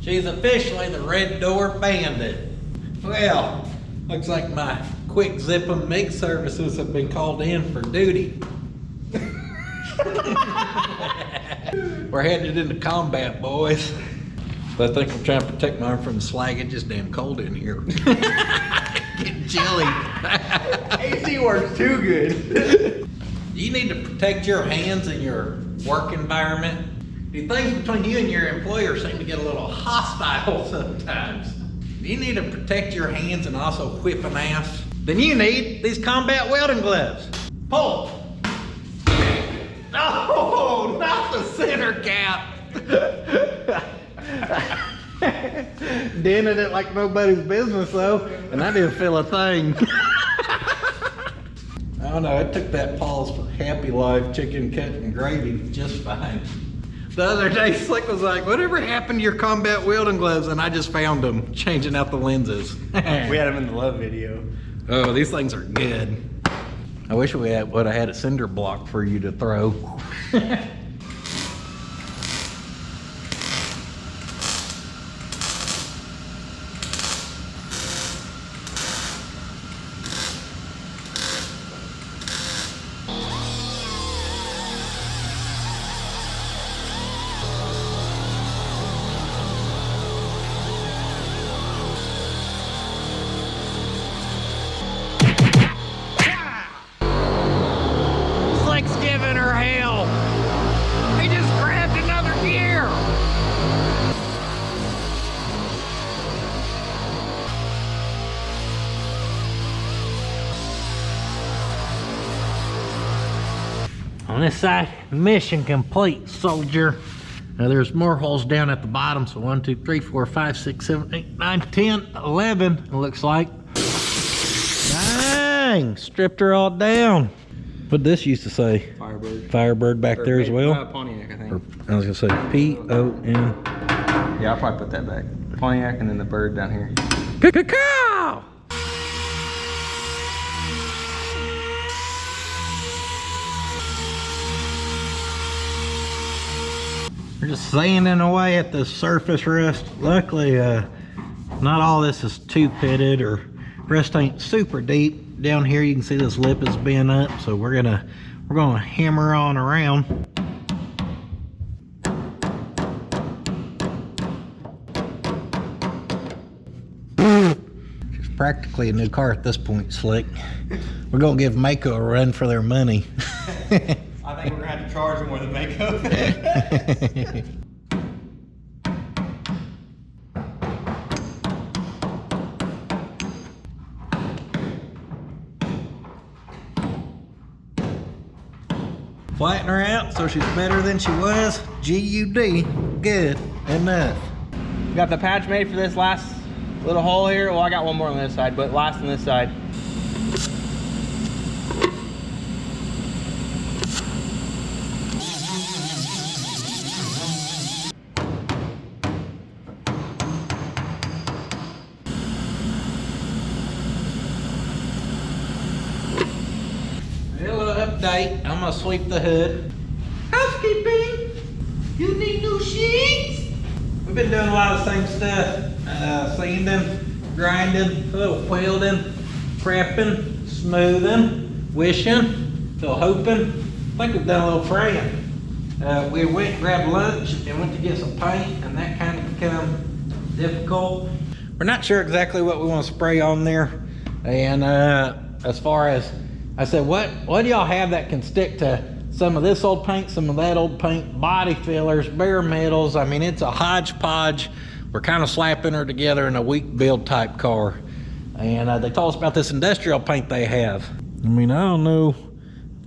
Speaker 1: She's officially the Red Door Bandit. Well, looks like my quick zip and MIG services have been called in for duty. We're headed into combat, boys. But I think I'm trying to protect my arm from the slag. It's just damn cold in here. Getting chilly.
Speaker 2: AC works too good.
Speaker 1: You need to protect your hands in your work environment. The things between you and your employer seem to get a little hostile sometimes. You need to protect your hands and also whip an ass. Then you need these combat welding gloves. Pull. Oh, not the center cap. Dented it like nobody's business though, and I didn't feel a thing. I don't know, it took that pause for Happy Life chicken cut and gravy just fine. The other day, Slick was like, whatever happened to your combat welding gloves? And I just found them, changing out the lenses.
Speaker 2: We had them in the love video.
Speaker 1: Oh, these things are good. I wish we would have had a cinder block for you to throw. Giving her hell. He just grabbed another gear. On this side, mission complete, soldier. Now there's more holes down at the bottom, so 1, 2, 3, 4, 5, 6, 7, 8, 9, 10, 11, it looks like. Dang, stripped her all down. What did this used to say?
Speaker 2: Firebird.
Speaker 1: Firebird back there as well?
Speaker 2: Pontiac, I think.
Speaker 1: Or, I was gonna say P-O-N.
Speaker 2: Yeah, I'll probably put that back. Pontiac and then the bird down here.
Speaker 1: Cow! We're just sanding away at the surface rust. Luckily, not all this is too pitted or rust ain't super deep. Down here you can see this lip is bent up, so we're gonna hammer on around. It's practically a new car at this point, Slick. We're gonna give Mako a run for their money.
Speaker 2: I think we're gonna have to charge them more than Mako.
Speaker 1: Flatten her out so she's better than she was. G-U-D, good enough.
Speaker 2: Got the patch made for this last little hole here. Well, I got one more on this side, but last on this side.
Speaker 1: Update, I'm gonna sweep the hood. Housekeeping, you need new sheets? We've been doing a lot of the same stuff. Sanding, grinding, a little welding, prepping, smoothing, wishing, still hoping. I think we've done a little praying. We went and grabbed lunch and went to get some paint, and that kind of become difficult. We're not sure exactly what we want to spray on there. And as far as, I said, what do y'all have that can stick to some of this old paint, some of that old paint, body fillers, bare metals. I mean, it's a hodgepodge. We're kind of slapping her together in a weak build type car. And they told us about this industrial paint they have. I mean, I don't know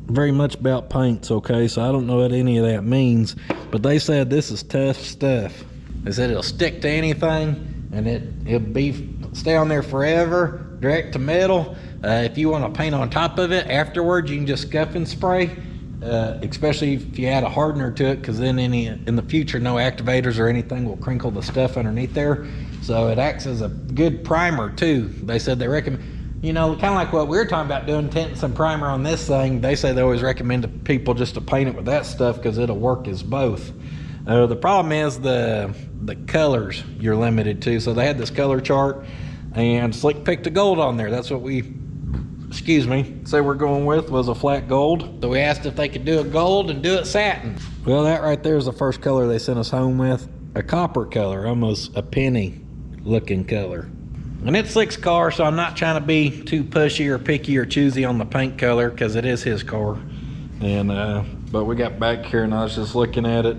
Speaker 1: very much about paints, okay, so I don't know what any of that means, but they said this is tough stuff. They said it'll stick to anything, and it'll stay on there forever, direct to metal. If you want to paint on top of it afterwards, you can just scuff and spray, especially if you add a hardener to it, because then in the future, no activators or anything will crinkle the stuff underneath there. So it acts as a good primer too. They said they recommend, you know, kind of like what we were talking about doing, tinting some primer on this thing. They say they always recommend to people just to paint it with that stuff because it'll work as both. The problem is the colors you're limited to. So they had this color chart, and Slick picked a gold on there. That's what we, say we're going with, was a flat gold. So we asked if they could do a gold and do it satin. Well, that right there is the first color they sent us home with. A copper color, almost a penny looking color. And it's Slick's car, so I'm not trying to be too pushy or picky or choosy on the paint color because it is his car. And but we got back here and I was just looking at it.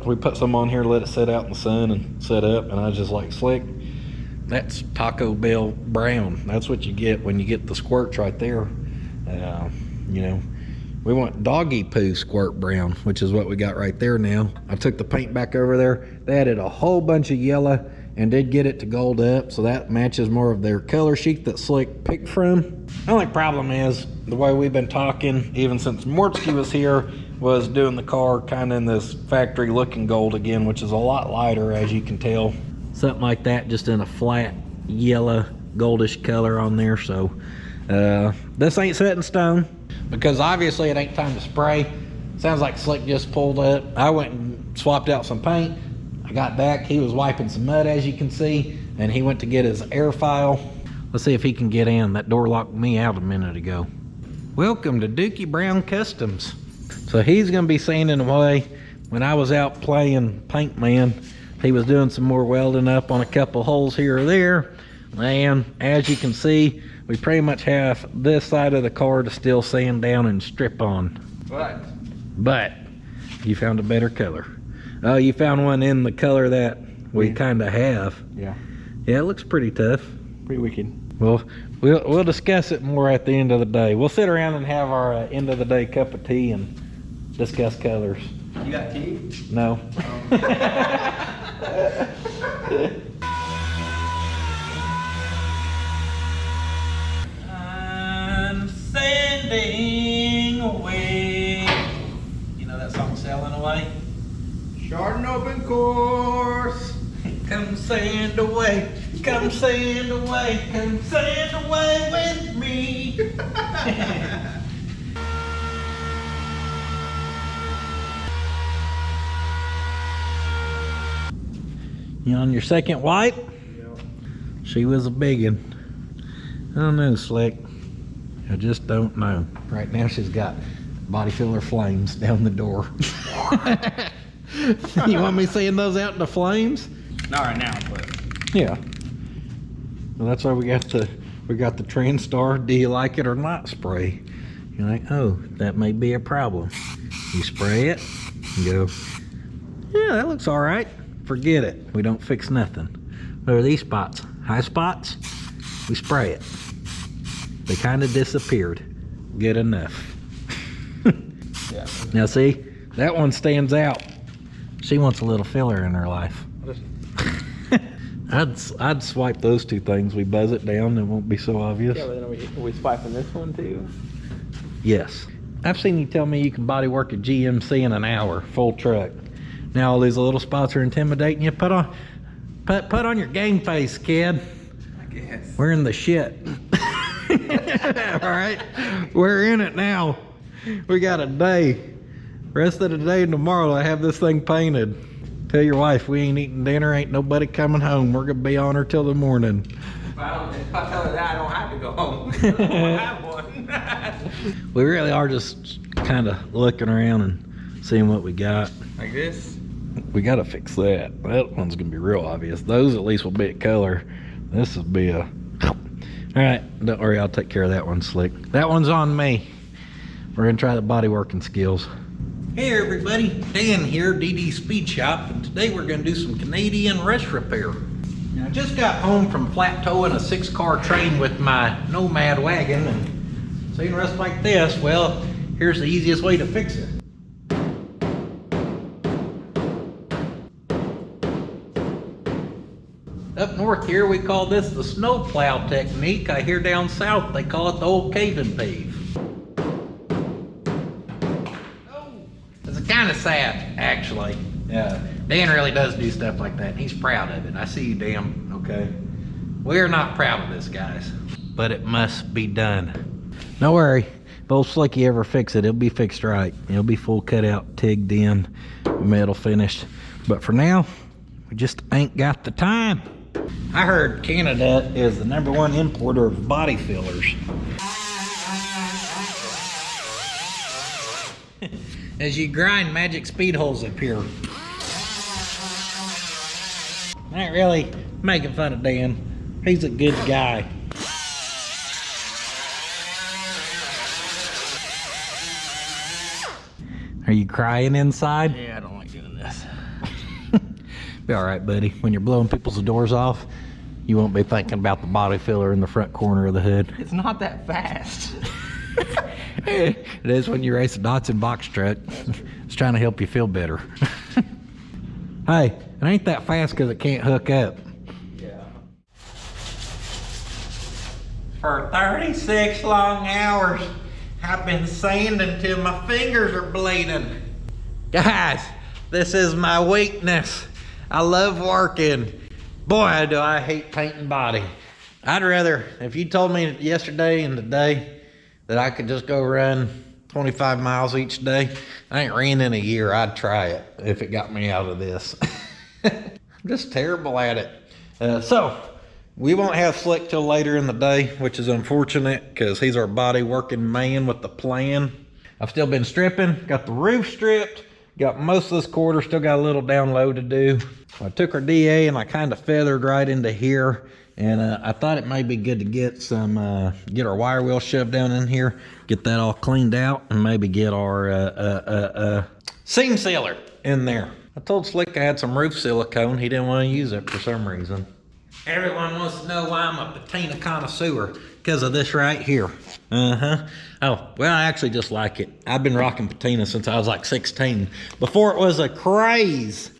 Speaker 1: We put some on here, let it sit out in the sun and set up, and I was just like, Slick, that's Taco Bell brown. That's what you get when you get the squirts right there. You know, we want doggy poo squirt brown, which is what we got right there now. I took the paint back over there. They added a whole bunch of yellow and did get it to gold up, so that matches more of their color sheet that Slick picked from. The only problem is the way we've been talking, even since Mortsky was here, was doing the car kind of in this factory looking gold again, which is a lot lighter, as you can tell. Something like that, just in a flat yellow goldish color on there. So this ain't set in stone because obviously it ain't time to spray. Sounds like Slick just pulled up. I went and swapped out some paint. I got back, he was wiping some mud, as you can see, and he went to get his air file. Let's see if he can get in. That door locked me out a minute ago. Welcome to Dookie Brown Customs. So he's gonna be sanding away. When I was out playing Paint Man, he was doing some more welding up on a couple holes here or there. And as you can see, we pretty much have this side of the car to still sand down and strip on. But you found a better color. Oh, you found one in the color that we kind of have. Yeah, it looks pretty tough.
Speaker 3: Pretty wicked.
Speaker 1: Well, we'll discuss it more at the end of the day. We'll sit around and have our end of the day cup of tea and discuss colors.
Speaker 2: You got tea?
Speaker 1: No. I'm sanding away. You know that song, Sailing Away?
Speaker 2: Short and open course.
Speaker 1: Come sand away, come sand away, come sand away with me. You on your second wipe?
Speaker 3: Yep.
Speaker 1: She was a biggin'. I don't know, Slick. I just don't know. Right now she's got body filler flames down the door. You want me seeing those out in the flames?
Speaker 2: Not right now, but
Speaker 1: Yeah. Well, that's why we got the TransStar do you like it or not spray. You're like, oh, that may be a problem. You spray it and go, yeah, that looks all right. Forget it. We don't fix nothing. What are these spots? High spots? We spray it. They kind of disappeared. Good enough.
Speaker 2: yeah.
Speaker 1: Now see, that one stands out. She wants a little filler in her life. I'd swipe those two things. We buzz it down, it won't be so obvious.
Speaker 3: Yeah, but then are we swiping this one too?
Speaker 1: Yes. I've seen you tell me you can body work a GMC in an hour, full truck. Now all these little spots are intimidating you. Put on your game face, kid.
Speaker 2: I guess.
Speaker 1: We're in the shit. All right, we're in it now. We got a day. Rest of the day and tomorrow I have this thing painted. Tell your wife we ain't eating dinner, ain't nobody coming home. We're gonna be on her till the morning.
Speaker 2: If I tell her that, I don't have to go home. I don't have one.
Speaker 1: We really are just kind of looking around and seeing what we got.
Speaker 2: Like this?
Speaker 1: We gotta fix that. That one's gonna be real obvious. Those at least will be at color. This will be a... All right, don't worry, I'll take care of that one, Slick. That one's on me. We're gonna try the body working skills. Hey everybody, Dan here, DD Speed Shop, and today we're gonna do some Canadian rust repair. Now, I just got home from flat towing a 6-car train with my Nomad wagon, and seeing rust like this, well, here's the easiest way to fix it. Up north here, we call this the snow plow technique. I hear down south they call it the old cave and pave. Oh, it's kind of sad, actually. Dan really does do stuff like that, and he's proud of it. I see you, Dan, okay? We're not proud of this, guys, but it must be done. Don't worry, if old Slicky ever fix it, it'll be fixed right. It'll be full cut out, tigged in, metal finished. But for now, we just ain't got the time. I heard Canada is the #1 importer of body fillers. As you grind magic speed holes up here. Not really making fun of Dan. He's a good guy. Are you crying inside?
Speaker 2: Yeah, I don't like doing this.
Speaker 1: Be all right, buddy. When you're blowing people's doors off, you won't be thinking about the body filler in the front corner of the hood.
Speaker 2: It's not that fast.
Speaker 1: It is when you race a Datsun box truck. It's trying to help you feel better. Hey, it ain't that fast because it can't hook up.
Speaker 2: Yeah.
Speaker 1: For 36 long hours, I've been sanding till my fingers are bleeding. Guys, this is my weakness. I love working. Boy, do I hate painting body. I'd rather, if you told me yesterday and today that I could just go run 25 miles each day, I ain't ran in a year, I'd try it if it got me out of this. I'm just terrible at it. So, we won't have Slick till later in the day, which is unfortunate because he's our body working man with the plan. I've still been stripping, got the roof stripped, got most of this quarter, still got a little down low to do. I took our DA and I kind of feathered right into here, and I thought it might be good to get some, get our wire wheel shoved down in here, get that all cleaned out, and maybe get our seam sealer in there. I told Slick I had some roof silicone. He didn't want to use it for some reason. Everyone wants to know why I'm a patina connoisseur, because of this right here. Oh, well, I actually just like it. I've been rocking patina since I was like 16, before it was a craze.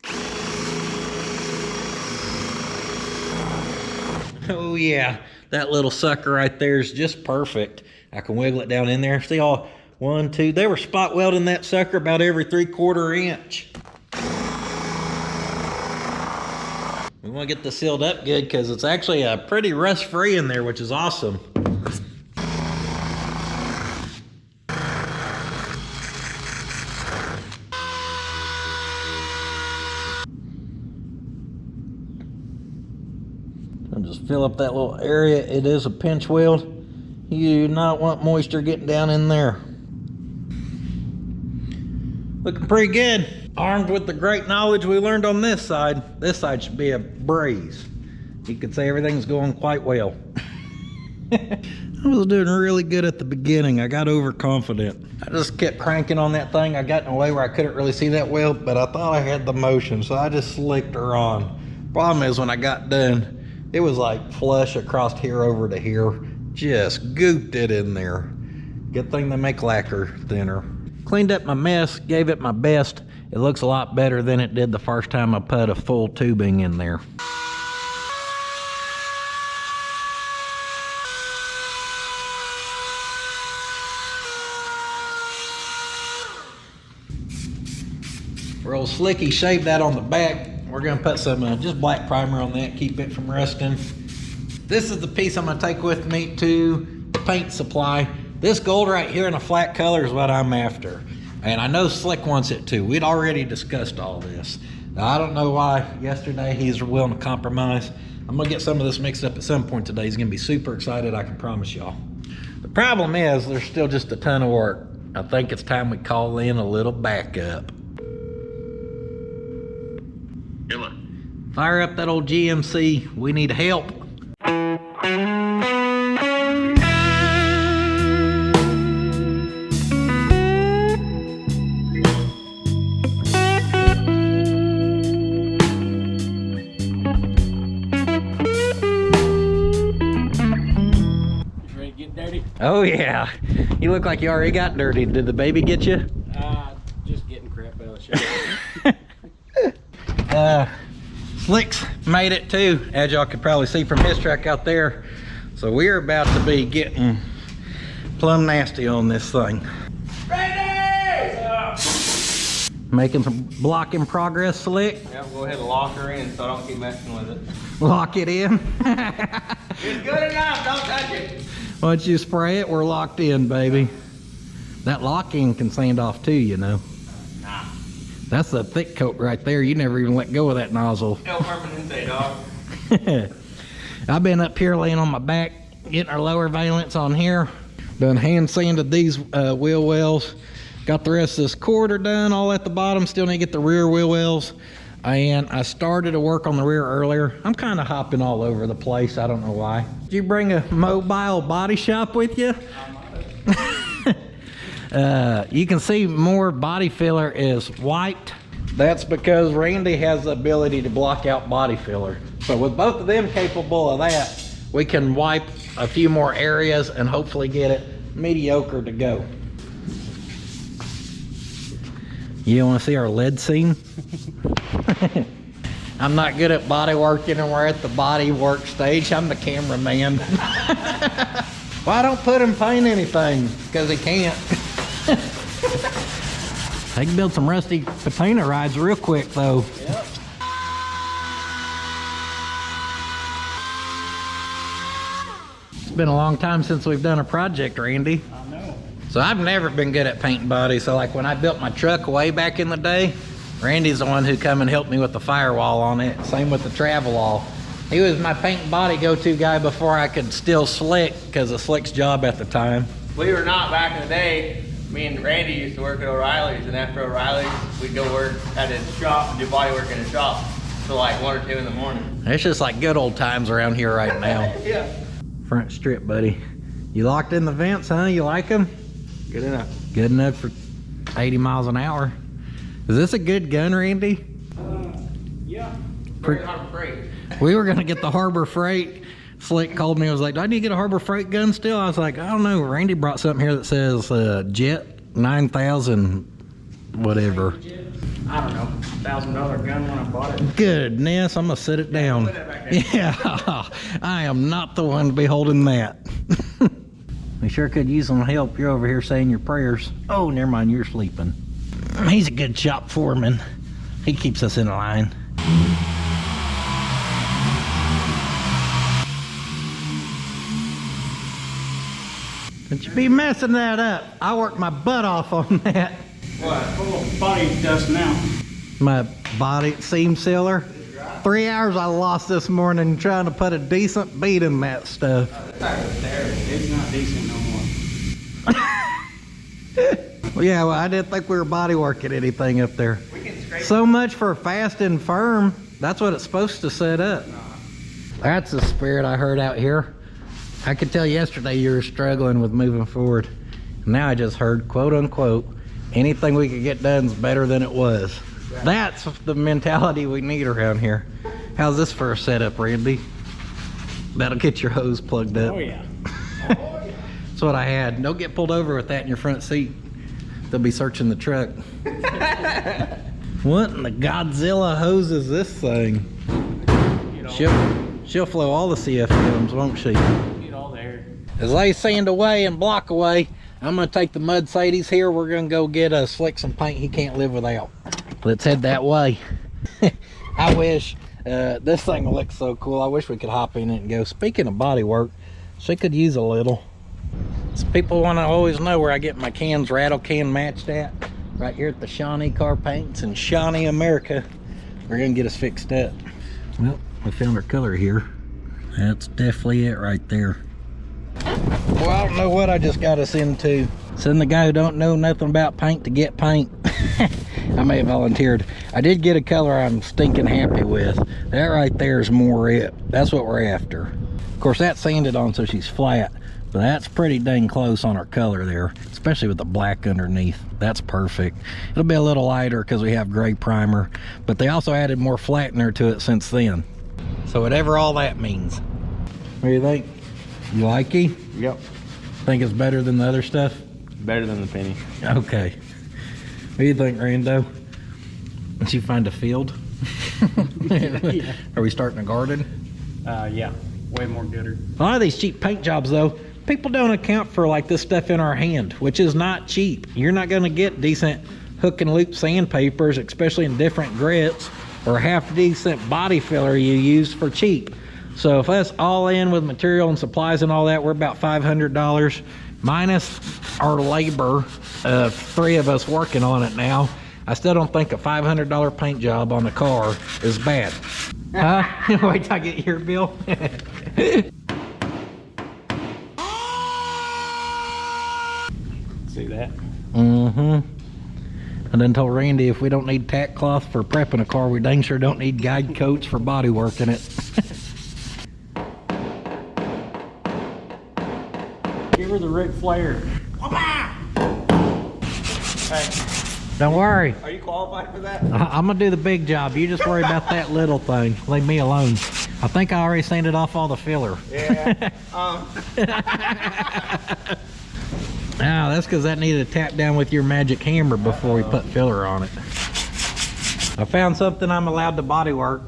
Speaker 1: Oh yeah, that little sucker right there is just perfect. I can wiggle it down in there. See all 1, 2, they were spot welding that sucker about every 3/4 inch. We want to get this sealed up good because it's actually pretty rust free in there, which is awesome. I'll just fill up that little area. It is a pinch weld. You do not want moisture getting down in there. Looking pretty good. Armed with the great knowledge we learned on this side should be a breeze. You could say everything's going quite well. I was doing really good at the beginning. I got overconfident. I just kept cranking on that thing. I got in a way where I couldn't really see that well, but I thought I had the motion, so I just slicked her on. Problem is, when I got done, it was like flush across here over to here. Just gooped it in there. Good thing they make lacquer thinner. Cleaned up my mess, gave it my best. It looks a lot better than it did the first time I put a full tubing in there. For old Slicky shaved that on the back. We're gonna put some just black primer on that, keep it from rusting. This is the piece I'm gonna take with me to the paint supply. This gold right here in a flat color is what I'm after. And I know Slick wants it too. We'd already discussed all this. Now, I don't know why yesterday he's willing to compromise. I'm gonna get some of this mixed up at some point today. He's gonna be super excited, I can promise y'all. The problem is there's still just a ton of work. I think it's time we call in a little backup.
Speaker 4: Hello.
Speaker 1: Fire up that old GMC. We need help.
Speaker 3: Ready to get dirty?
Speaker 1: Oh yeah. You look like you already got dirty. Did the baby get you?
Speaker 3: Just getting crap out of the shower.
Speaker 1: Slick's made it too, as y'all could probably see from his truck out there. So we're about to be getting plumb nasty on this thing. Making some blocking progress, Slick.
Speaker 2: Yeah, we'll go ahead and lock her in so I don't keep messing with it.
Speaker 1: Lock it in.
Speaker 2: It's good enough, don't touch it.
Speaker 1: Once you spray it, we're locked in, baby. That locking can sand off too, you know.
Speaker 2: Nah.
Speaker 1: That's the thick coat right there. You never even let go of that nozzle.
Speaker 2: El Permanente, dog.
Speaker 1: I've been up here laying on my back, getting our lower valence on here. Done hand sanded these wheel wells. Got the rest of this quarter done, all at the bottom. Still need to get the rear wheel wells. And I started to work on the rear earlier. I'm kind of hopping all over the place. I don't know why. Did you bring a mobile body shop with you? You can see more body filler is wiped. That's because Randy has the ability to block out body filler. So with both of them capable of that, we can wipe a few more areas and hopefully get it mediocre to go. You want to see our lead seam? I'm not good at body working, and we're at the body work stage. I'm the cameraman. Well, I don't put him paint anything because he can't. They can build some rusty patina rides real quick though.
Speaker 3: Yep.
Speaker 1: It's been a long time since we've done a project, Randy.
Speaker 3: I know.
Speaker 1: So I've never been good at painting bodies. So like when I built my truck way back in the day, Randy's the one who come and helped me with the firewall on it. Same with the travel wall. He was my paint and body go-to guy before I could steal Slick because of Slick's job at the time.
Speaker 2: Believe it or not, back in the day, me and Randy used to work at O'Reilly's, and after O'Reilly's, we'd go work at his shop and do body work in his shop till like 1 or 2 in the morning.
Speaker 1: It's just like good old times around here right now.
Speaker 2: Yeah.
Speaker 1: Front strip, buddy. You locked in the vents, huh? You like them?
Speaker 2: Good enough.
Speaker 1: Good enough for 80 miles an hour. Is this a good gun, Randy?
Speaker 3: Yeah.
Speaker 2: Bring Harbor Freight.
Speaker 1: We were gonna get the Harbor Freight. Slick called me and was like, do I need to get a Harbor Freight gun still? I was like, I don't know. Randy brought something here that says Jet 9000 whatever.
Speaker 3: I don't know. $1,000 gun when I bought it.
Speaker 1: Goodness, I'm gonna set it down.
Speaker 2: Put that back there.
Speaker 1: Yeah, I am not the one to be holding that. We sure could use some help. You're over here saying your prayers. Oh, never mind, you're sleeping. He's a good shop foreman. He keeps us in line. But you be messing that up. I worked my butt off on that.
Speaker 3: What? Full of body dust now.
Speaker 1: My body seam sealer. 3 hours I lost this morning trying to put a decent beat in that stuff.
Speaker 3: It's not decent no more.
Speaker 1: Well, yeah, well, I didn't think we were body working anything up there.
Speaker 2: We can scrape
Speaker 1: So much for fast and firm. That's what it's supposed to set up. That's the spirit I heard out here. I could tell yesterday you were struggling with moving forward. Now I just heard, quote unquote, anything we could get done is better than it was. That's the mentality we need around here. How's this for a setup, Randy? That'll get your hose plugged up.
Speaker 3: Oh yeah.
Speaker 1: That's what I had. Don't get pulled over with that in your front seat. They'll be searching the truck. What in the Godzilla hose is this thing?
Speaker 3: Get all,
Speaker 1: She'll flow all the CF films, won't she?
Speaker 3: get all the air.
Speaker 1: As they sand away and block away, I'm gonna take the mud Sadies here. We're gonna go get a Slick some paint he can't live without. Let's head that way. I wish this thing looks so cool. I wish we could hop in it and go. Speaking of body work, she could use a little. So people want to always know where I get my cans rattle can matched at. Right here at the Shawnee Car Paints in Shawnee, America. We're gonna get us fixed up. Well, we found our color here. That's definitely it right there. Well, I don't know what I just got us into. Send the guy who don't know nothing about paint to get paint. I may have volunteered. I did get a color I'm stinking happy with. That right there is more it. That's what we're after. Of course, that's sanded on so she's flat, but that's pretty dang close on her color there, especially with the black underneath. That's perfect. It'll be a little lighter because we have gray primer, but they also added more flattener to it since then. So whatever all that means. What do you think? You like it?
Speaker 2: Yep.
Speaker 1: Think it's better than the other stuff?
Speaker 2: Better than the penny.
Speaker 1: Okay. What do you think, Rando? Did you find a field?
Speaker 3: Yeah.
Speaker 1: Are we starting a garden?
Speaker 3: Yeah, way more gooder.
Speaker 1: A lot of these cheap paint jobs, though, people don't account for like this stuff in our hand, which is not cheap. You're not going to get decent hook and loop sandpapers, especially in different grits, or half decent body filler you use for cheap. So if us all in with material and supplies and all that, we're about $500 minus our labor of 3 of us working on it now. I still don't think a $500 paint job on a car is bad. Huh? Wait till I get your bill.
Speaker 3: See that?
Speaker 1: Mm-hmm. I done told Randy if we don't need tack cloth for prepping a car, we dang sure don't need guide coats for body work in it.
Speaker 3: Give her the Ric Flair. Hey,
Speaker 1: Don't worry.
Speaker 2: Are you qualified for that?
Speaker 1: I'm gonna do the big job. You just worry about that little thing. Leave me alone. I think I already sanded off all the filler.
Speaker 2: Yeah.
Speaker 1: Now that's because that needed to tap down with your magic hammer before we put filler on it. I found something I'm allowed to body work.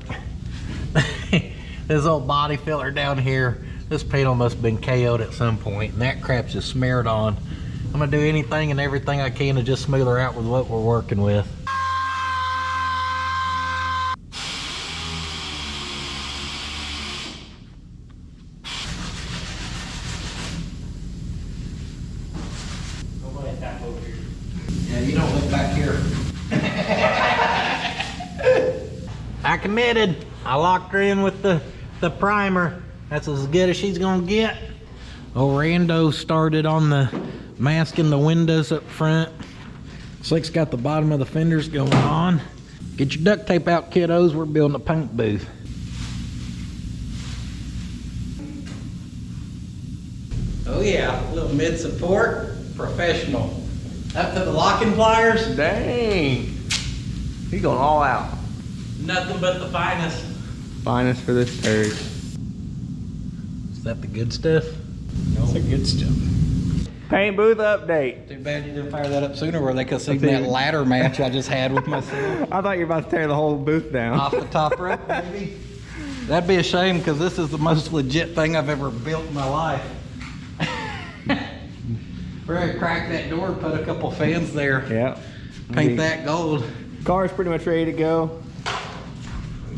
Speaker 1: This old body filler down here. This panel must have been KO'd at some point, and that crap's just smeared on. I'm gonna do anything and everything I can to just smooth her out with what we're working with. Yeah, you don't look back here. I committed. I locked her in with the primer. That's as good as she's gonna get. Old Rando started on the masking the windows up front. Slick's got the bottom of the fenders going on. Get your duct tape out, kiddos. We're building a paint booth. Oh yeah, a little mid support, professional. Up to the locking pliers.
Speaker 2: Dang. He's going all out.
Speaker 1: Nothing but the finest.
Speaker 2: Finest for this turd.
Speaker 1: Is that the good stuff?
Speaker 3: That's the good stuff.
Speaker 2: Paint booth update.
Speaker 1: Too bad you didn't fire that up sooner where they could see that ladder match I just had with myself.
Speaker 2: I thought you were about to tear the whole booth down.
Speaker 1: Off the top rope, maybe. That'd be a shame because this is the most legit thing I've ever built in my life. We're gonna crack that door, put a couple fans there.
Speaker 2: Yeah.
Speaker 1: Paint that gold.
Speaker 2: Car's pretty much ready to go.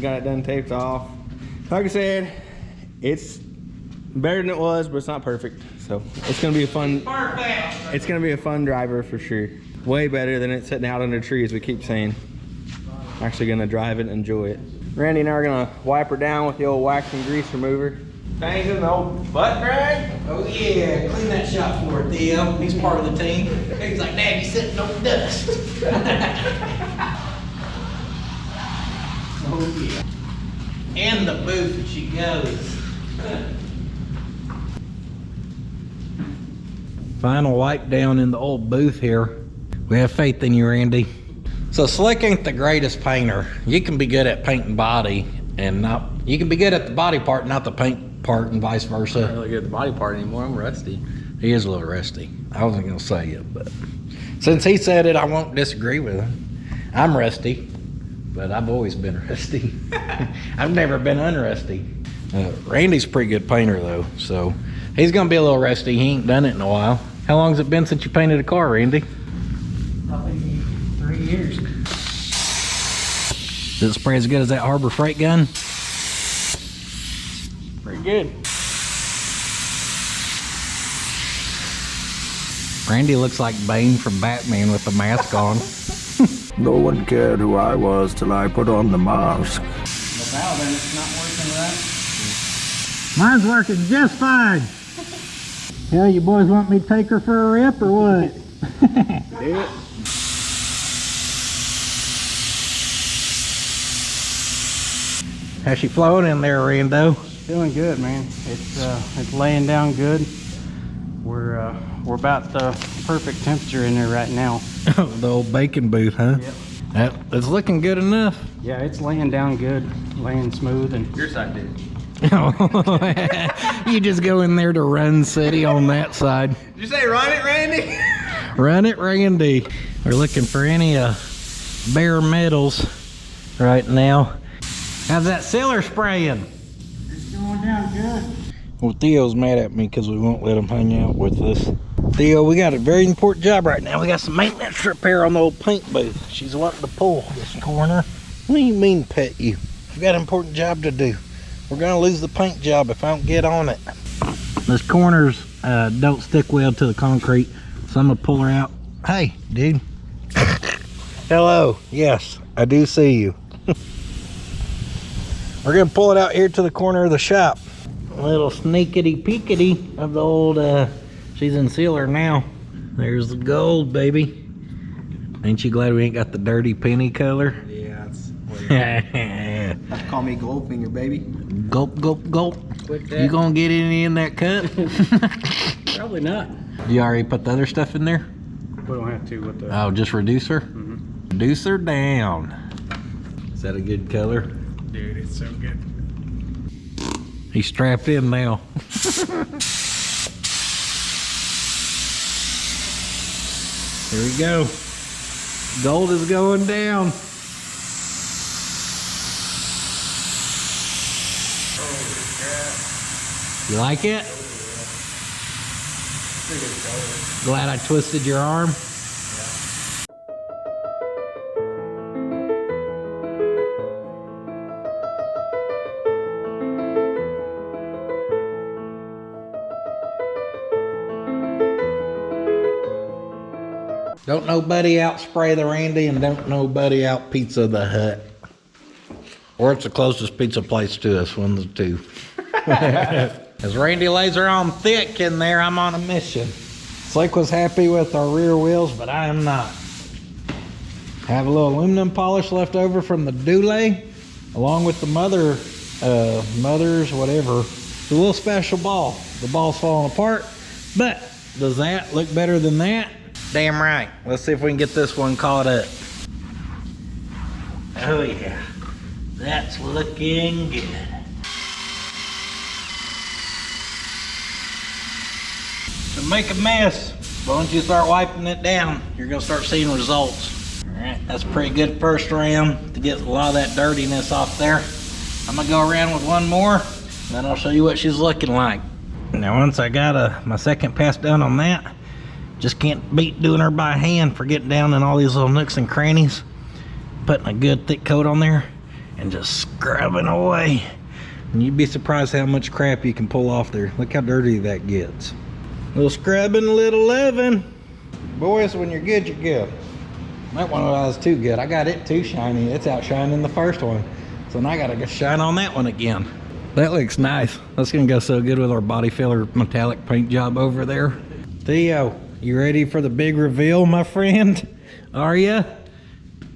Speaker 2: Got it done, taped off. Like I said, it's better than it was, but it's not perfect. So it's gonna be a fun.
Speaker 1: Perfect.
Speaker 2: It's gonna be a fun driver for sure. Way better than it sitting out under a tree, as we keep saying. Actually gonna drive it and enjoy it. Randy and I are gonna wipe her down with the old wax and grease remover. Things in the old butt drag.
Speaker 1: Oh yeah, clean that shop for it, Theo. He's part of the team. He's like, Dad, you sitting no dust. Oh yeah. And the booth she goes. Final wipe down in the old booth here. We have faith in you, Randy. So Slick ain't the greatest painter. You can be good at painting body and not, you can be good at the body part, not the paint part, and vice versa.
Speaker 2: I'm not really good at the body part anymore. I'm rusty.
Speaker 1: He is a little rusty. I wasn't gonna say it, but since he said it, I won't disagree with him. I'm rusty, but I've always been rusty. I've never been unrusty. Randy's a pretty good painter though, so he's gonna be a little rusty. He ain't done it in a while. How long's it been since you painted a car, Randy?
Speaker 3: Probably 3 years.
Speaker 1: Does it spray as good as that Harbor Freight gun?
Speaker 3: Pretty good.
Speaker 1: Randy looks like Bane from Batman with the mask on.
Speaker 4: No one cared who I was till I put on the mask.
Speaker 3: The valve in it's not working right.
Speaker 1: Mine's working just fine. Hell, you boys want me to take her for a rip or what?
Speaker 3: Do it.
Speaker 1: How's she flowing in there, Rando?
Speaker 3: Feeling good, man. It's laying down good. We're about the perfect temperature in there right now.
Speaker 1: Oh, the old bacon booth, huh?
Speaker 3: Yep.
Speaker 1: It's looking good enough.
Speaker 3: Yeah, it's laying down good, laying smooth, and
Speaker 2: Your side did.
Speaker 1: You just go in there to run city on that side.
Speaker 2: Did you say run it, Randy?
Speaker 1: Run it, Randy. We're looking for any bare metals right now. How's that sealer spraying?
Speaker 3: it's going down good.
Speaker 1: Well, Theo's mad at me because we won't let him hang out with us. Theo, we got a very important job right now. We got some maintenance repair on the old paint booth. She's wanting to pull this corner. What do you mean, pet you? We've got an important job to do. We're gonna lose the paint job if I don't get on it. Those corners don't stick well to the concrete, so I'm gonna pull her out. Hey, dude. Hello. Yes, I do see you. We're gonna pull it out here to the corner of the shop. A little sneakity peekity of the old she's in sealer now. There's the gold, baby. Ain't you glad we ain't got the dirty penny color?
Speaker 2: Yeah, that's have to call me Goldfinger, baby.
Speaker 1: Gulp, gulp, gulp.
Speaker 3: Quick that.
Speaker 1: You gonna get any in that cup?
Speaker 3: Probably not.
Speaker 1: You already put the other stuff in there?
Speaker 3: We don't have to with the.
Speaker 1: Oh, just reducer?
Speaker 3: Mhm.
Speaker 1: Reducer down. Is that a good color?
Speaker 3: Dude, it's so good.
Speaker 1: He's strapped in now. Here we go. Gold is going down. You like it? Glad I twisted your arm. Don't nobody out spray the Randy, and don't nobody out pizza the Hut. Or it's the closest pizza place to us, one of the two. As Randy lays her on thick in there, I'm on a mission. Slick was happy with our rear wheels, but I am not. Have a little aluminum polish left over from the Dule, along with the mother's whatever. It's a little special ball. The ball's falling apart, but does that look better than that? Damn right. Let's see if we can get this one caught up. Oh yeah, that's looking good. To make a mess, but once you start wiping it down, you're gonna start seeing results. All right, that's a pretty good first round to get a lot of that dirtiness off there. I'm gonna go around with one more, and then I'll show you what she's looking like. Now, once I got my second pass done on that, just can't beat doing her by hand for getting down in all these little nooks and crannies, putting a good thick coat on there, and just scrubbing away. And you'd be surprised how much crap you can pull off there. Look how dirty that gets. Little scrubbing, little loving. Boys, when you're good, you're good. That one was too good. I got it too shiny. It's outshining the first one. So now I gotta go shine on that one again. That looks nice. That's gonna go so good with our body filler metallic paint job over there. Theo, you ready for the big reveal, my friend? Are ya?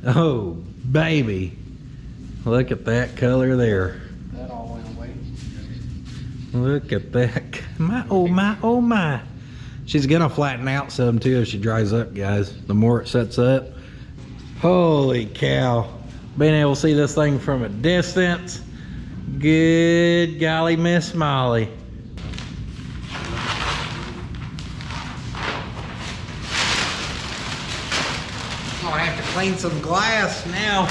Speaker 1: Oh, baby. Look at that color there.
Speaker 3: That all went away.
Speaker 1: Look at that. My, oh my, oh my. She's gonna flatten out some too as she dries up, guys. The more it sets up. Holy cow. Being able to see this thing from a distance. Good golly, Miss Molly. Gonna have to clean some glass now.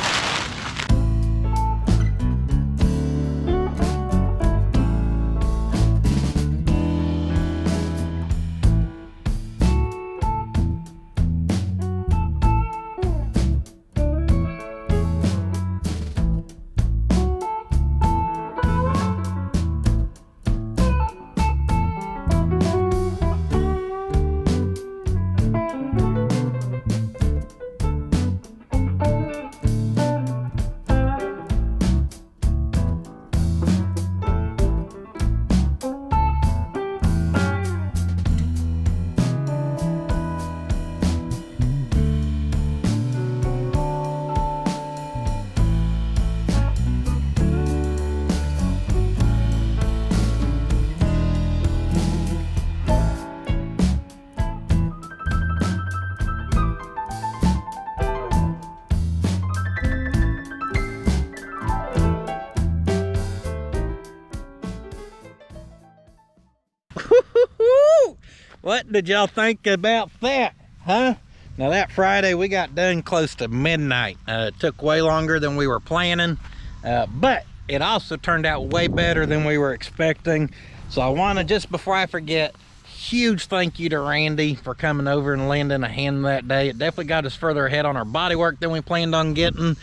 Speaker 1: What did y'all think about that, huh? Now that Friday we got done close to midnight. It took way longer than we were planning, but it also turned out way better than we were expecting. So I want to, just before I forget, huge thank you to Randy for coming over and lending a hand that day. It definitely got us further ahead on our bodywork than we planned on getting,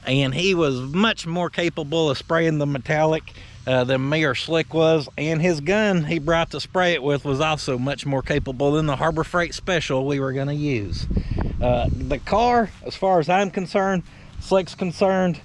Speaker 1: and he was much more capable of spraying the metallic than me or Slick was, and his gun he brought to spray it with was also much more capable than the Harbor Freight Special we were going to use. The car, as far as I'm concerned, Slick's concerned,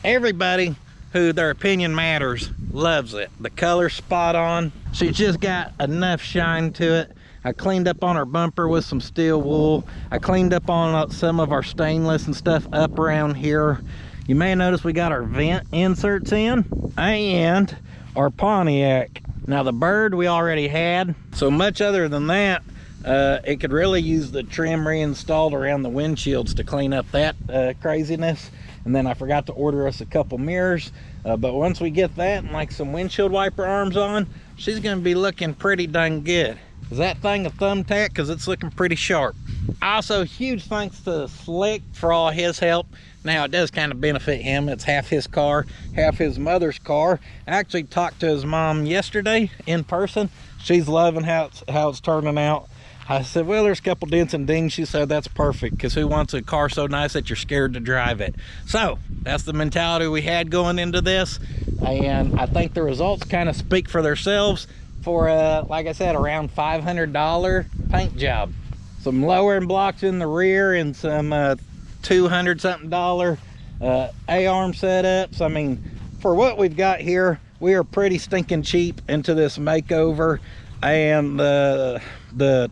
Speaker 1: everybody who their opinion matters loves it. The color's spot on. She's just got enough shine to it. I cleaned up on our bumper with some steel wool. I cleaned up on some of our stainless and stuff up around here. You may notice we got our vent inserts in and our Pontiac. Now the bird we already had, so much other than that, it could really use the trim reinstalled around the windshields to clean up that craziness. And then I forgot to order us a couple mirrors, but once we get that and like some windshield wiper arms on, she's gonna be looking pretty dang good. Is that thing a thumbtack? Because it's looking pretty sharp. Also, huge thanks to Slick for all his help. Now it does kind of benefit him. It's half his car, half his mother's car. I actually talked to his mom yesterday in person. She's loving how it's turning out. I said, well, there's a couple dents and dings. She said that's perfect, because who wants a car so nice that you're scared to drive it? So that's the mentality we had going into this, and I think the results kind of speak for themselves for like I said, around $500 paint job. Some lowering blocks in the rear and some $200 something A-arm setups. I mean, for what we've got here, we are pretty stinking cheap into this makeover, and the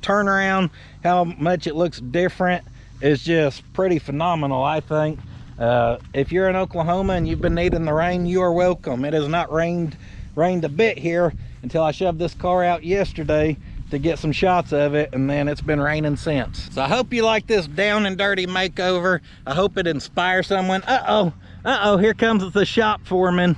Speaker 1: turnaround, how much it looks different, is just pretty phenomenal, I think. If you're in Oklahoma and you've been needing the rain, you are welcome. It has not rained a bit here until I shoved this car out yesterday to get some shots of it, and then it's been raining since. So I hope you like this down and dirty makeover. I hope it inspires someone. Here comes the shop foreman.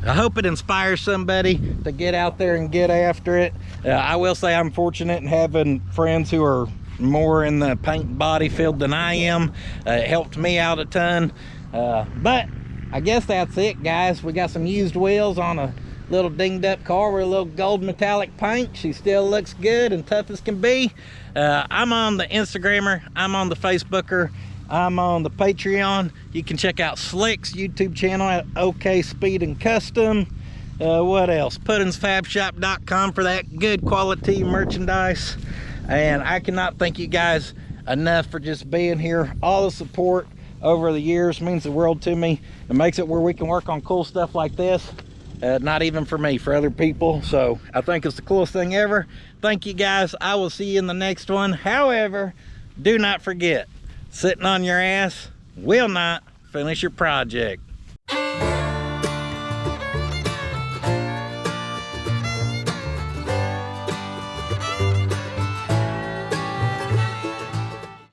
Speaker 1: I hope it inspires somebody to get out there and get after it. I will say I'm fortunate in having friends who are more in the paint body field than I am. It helped me out a ton. But I guess that's it, guys. We got some used wheels on a little dinged up car with a little gold metallic paint. She still looks good and tough as can be. I'm on the Instagrammer, I'm on the Facebooker, I'm on the Patreon. You can check out Slick's YouTube channel at OK Speed and Custom. What else? puddins.fab.shop.com for that good quality merchandise. And I cannot thank you guys enough for just being here. All the support over the years means the world to me. It makes it where we can work on cool stuff like this. Not even for me, for other people. So I think it's the coolest thing ever. Thank you guys. I will see you in the next one. However, do not forget, sitting on your ass will not finish your project.